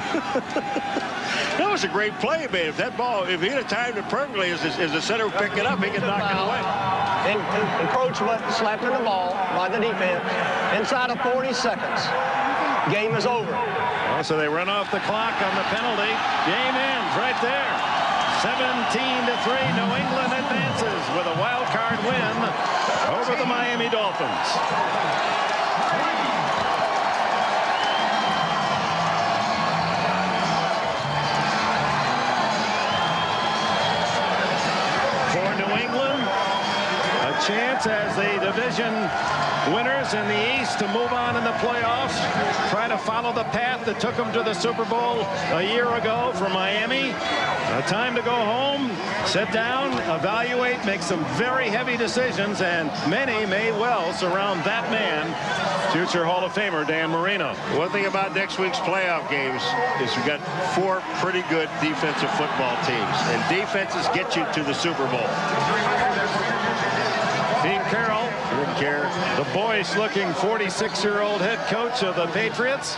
Speaker 3: That was a great play, man. If that ball, if he'd have timed it perfectly as the center would pick it up, he could knock it away.
Speaker 6: Encroachment, slapping the ball by the defense. Inside of 40 seconds. Game is over.
Speaker 1: Oh, so they run off the clock on the penalty. Game ends right there. 17-3. New England advances with a wild card win over the Miami Dolphins. For New England, a chance as the division winners in the East to move on in the playoffs, try to follow the path that took them to the Super Bowl a year ago for Miami. Time to go home, sit down, evaluate, make some very heavy decisions, and many may well surround that man, future Hall of Famer Dan Marino.
Speaker 3: One thing about next week's playoff games is we've got 4 pretty good defensive football teams, and defenses get you to the Super Bowl.
Speaker 1: Pete Carroll, the boyish-looking 46-year-old head coach of the Patriots,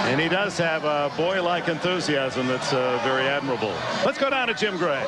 Speaker 1: and he does have a boy-like enthusiasm that's very admirable. Let's go down to Jim Gray.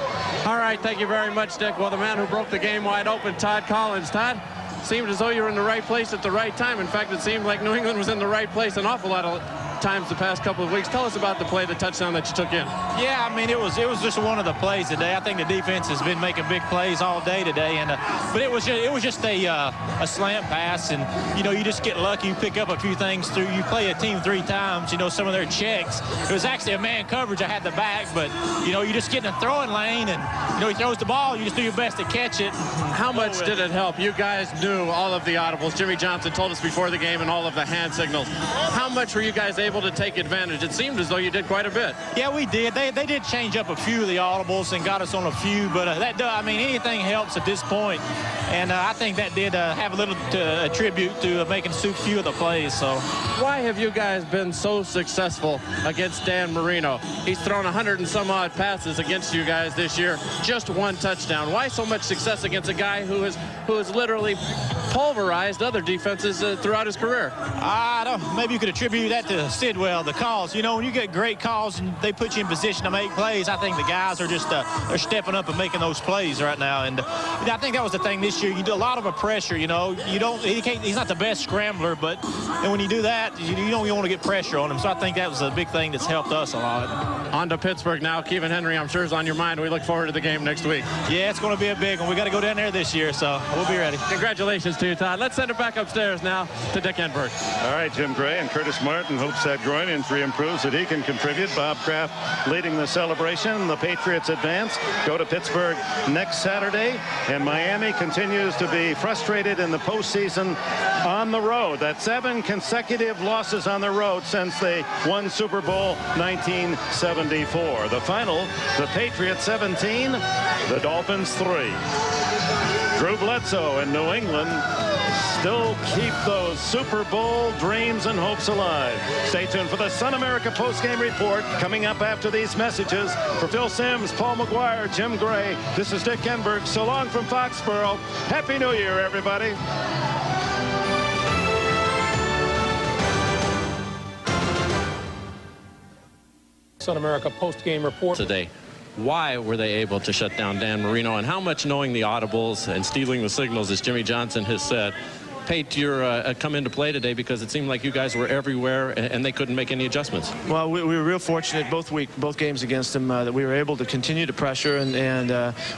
Speaker 4: All right, thank you very much, Dick. Well, the man who broke the game wide open, Todd Collins. Todd, seemed as though you were in the right place at the right time. In fact, it seemed like New England was in the right place an awful lot of times the past couple of weeks. Tell us about the play, the touchdown that you took in.
Speaker 9: Yeah, I mean, it was just one of the plays today. I think the defense has been making big plays all day today, and but it was just a slant pass, and you know, you just get lucky. You pick up a few things through. You play a team 3 times. You know, some of their checks. It was actually a man coverage. I had the back, but you know, you just get in a throwing lane, and you know, he throws the ball. You just do your best to catch it.
Speaker 4: How much did it help? You guys knew all of the audibles. Jimmy Johnson told us before the game, and all of the hand signals. How much were you guys able to take advantage? It seemed as though you did quite a bit.
Speaker 9: Yeah, we did. They did change up a few of the audibles and got us on a few, but I mean, anything helps at this point, and I think that did have a little to attribute to making a few of the plays. So,
Speaker 4: why have you guys been so successful against Dan Marino? He's thrown 100 and some odd passes against you guys this year, just 1 touchdown. Why so much success against a guy who has literally pulverized other defenses throughout his career?
Speaker 9: I don't know. Maybe you could attribute that to Sidwell, the calls. You know, when you get great calls and they put you in position to make plays, I think the guys are just they're stepping up and making those plays right now. And I think that was the thing this year. You do a lot of a pressure. You know, he's not the best scrambler, but and when you do that, you don't want to get pressure on him. So I think that was a big thing that's helped us a lot.
Speaker 4: On to Pittsburgh now. Kevin Henry, I'm sure, is on your mind. We look forward to the game next week.
Speaker 9: Yeah, it's going to be a big one. We got to go down there this year, so we'll be ready.
Speaker 4: Congratulations to you, Todd. Let's send it back upstairs now to Dick Enberg.
Speaker 1: All right, Jim Gray and Curtis Martin hopes that groin injury improves, that he can contribute. Bob Kraft leading the celebration. The Patriots advance, go to Pittsburgh next Saturday, and Miami continues to be frustrated in the postseason on the road. That's 7 consecutive losses on the road since they won Super Bowl 1974. The final, the Patriots 17, the Dolphins 3. Drew Bledsoe and New England still keep those Super Bowl dreams and hopes alive. Stay tuned for the Sun America postgame report coming up after these messages. For Phil Simms, Paul McGuire, Jim Gray, this is Dick Enberg. So long from Foxborough. Happy New Year, everybody.
Speaker 10: Sun America postgame report
Speaker 4: Today. Why were they able to shut down Dan Marino, and how much knowing the audibles and stealing the signals, as Jimmy Johnson has said, paid to your come into play today, because it seemed like you guys were everywhere and they couldn't make any adjustments?
Speaker 11: Well, we were real fortunate both games against them that we were able to continue to pressure, and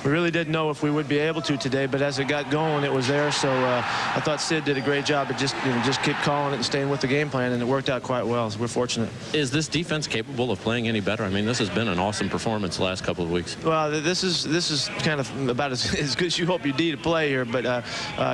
Speaker 11: we really didn't know if we would be able to today, but as it got going, it was there. So I thought Sid did a great job of just keep calling it and staying with the game plan, and it worked out quite well. So we're fortunate.
Speaker 4: Is this defense capable of playing any better? I mean, this has been an awesome performance the last couple of weeks.
Speaker 11: Well, this is kind of about as good as you hope you do to play here, but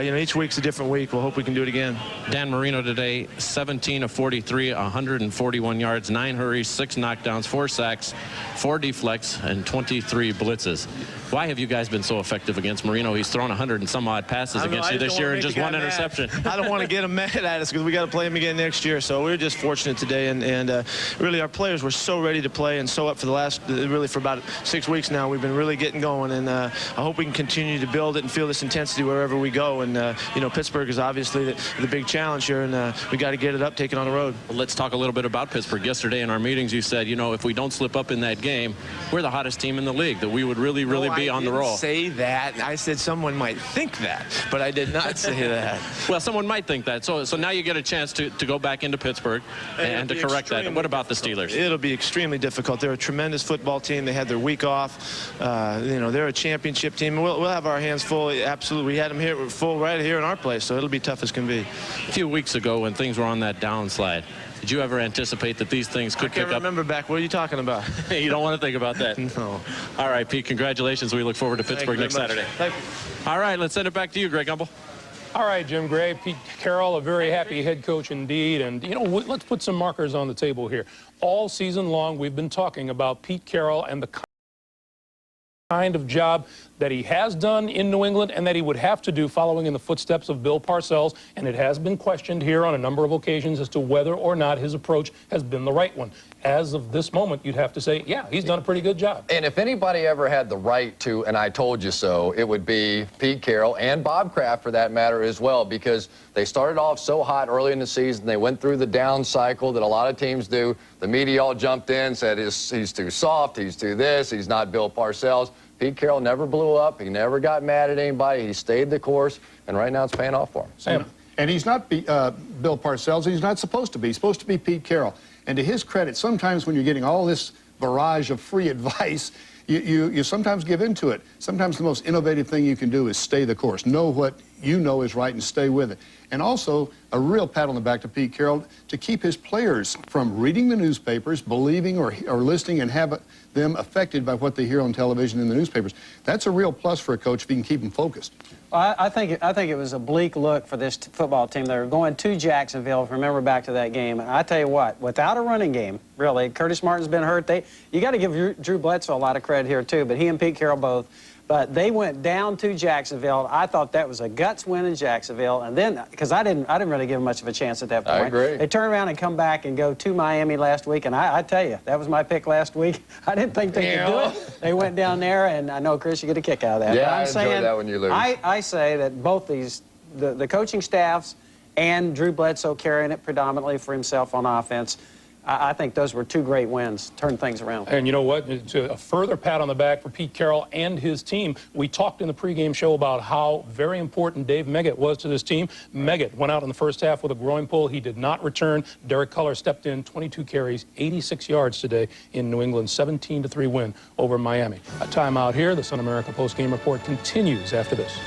Speaker 11: you know, each week's a different week. We'll hope we can do it again.
Speaker 4: Dan Marino today, 17 of 43, 141 yards, 9 hurries, 6 knockdowns, 4 sacks, 4 deflects, and 23 blitzes. Why have you guys been so effective against Marino? He's thrown 100 and some odd passes against you this year and just 1 interception.
Speaker 11: I don't want to get him mad at us because we got to play him again next year. So we were just fortunate today, and really our players were so ready to play and so up for the last, really for about 6 weeks now. We've been really getting going, and I hope we can continue to build it and feel this intensity wherever we go. And you know, Pittsburgh is obviously the big challenge here, and we got to get it up, take it on the road.
Speaker 4: Well, let's talk a little bit about Pittsburgh. Yesterday in our meetings, you said, you know, if we don't slip up in that game, we're the hottest team in the league, that we would really be on the roll.
Speaker 11: I didn't say that. I said someone might think that, but I did not say that.
Speaker 4: Well, someone might think that. So now you get a chance to go back into Pittsburgh and to correct that. What about the Steelers?
Speaker 11: It'll be extremely difficult. They're a tremendous football team. They had their week off. You know, they're a championship team. We'll have our hands full. Absolutely. We had them here full right here in our place, so it'll be tough as can be.
Speaker 4: A few weeks ago when things were on that downslide, did you ever anticipate that these things could pick up?
Speaker 11: I can't remember back. What are you talking about?
Speaker 4: You don't want to think about that?
Speaker 11: No.
Speaker 4: All right, Pete, congratulations. We look forward to Pittsburgh next Saturday.
Speaker 11: Thank you.
Speaker 4: All right, let's send it back to you, Greg Gumbel.
Speaker 10: All right, Jim Gray, Pete Carroll, a very happy head coach indeed. And, you know, let's put some markers on the table here. All season long, we've been talking about Pete Carroll and the kind of job that he has done in New England and that he would have to do following in the footsteps of Bill Parcells. And it has been questioned here on a number of occasions as to whether or not his approach has been the right one. As of this moment, you'd have to say, yeah, he's done a pretty good job.
Speaker 12: And if anybody ever had the right to, and I told you so, it would be Pete Carroll and Bob Kraft for that matter as well, because they started off so hot early in the season. They went through the down cycle that a lot of teams do. The media all jumped in, said he's too soft, he's too this, he's not Bill Parcells. Pete Carroll never blew up. He never got mad at anybody. He stayed the course, and right now it's paying off for him.
Speaker 10: Sam.
Speaker 8: And he's not Bill Parcells, and he's not supposed to be. He's supposed to be Pete Carroll. And to his credit, sometimes when you're getting all this barrage of free advice, you sometimes give in to it. Sometimes the most innovative thing you can do is stay the course. Know what you know is right and stay with it. And also, a real pat on the back to Pete Carroll to keep his players from reading the newspapers, believing or listening and have them affected by what they hear on television and the newspapers. That's a real plus for a coach if you can keep them focused.
Speaker 13: Well, I think it was a bleak look for this football team. They were going to Jacksonville, if you remember back to that game. And I tell you what, without a running game, really, Curtis Martin's been hurt. You got to give Drew Bledsoe a lot of credit here, too, but he and Pete Carroll both. But they went down to Jacksonville. I thought that was a guts win in Jacksonville. And then, because I didn't really give them much of a chance at that point.
Speaker 12: I agree.
Speaker 13: They turn around and come back and go to Miami last week. And I tell you, that was my pick last week. I didn't think they could do it. They went down there, and I know, Chris, you get a kick out of that.
Speaker 12: Yeah,
Speaker 13: but
Speaker 12: I enjoy that when you lose.
Speaker 13: I say that both these, the coaching staffs and Drew Bledsoe carrying it predominantly for himself on offense, I think those were two great wins, turned things around.
Speaker 10: And you know what? It's a further pat on the back for Pete Carroll and his team. We talked in the pregame show about how very important Dave Meggett was to this team. Meggett went out in the first half with a groin pull. He did not return. Derek Culler stepped in, 22 carries, 86 yards today in New England's 17-3 win over Miami. A timeout here. The Sun America postgame report continues after this.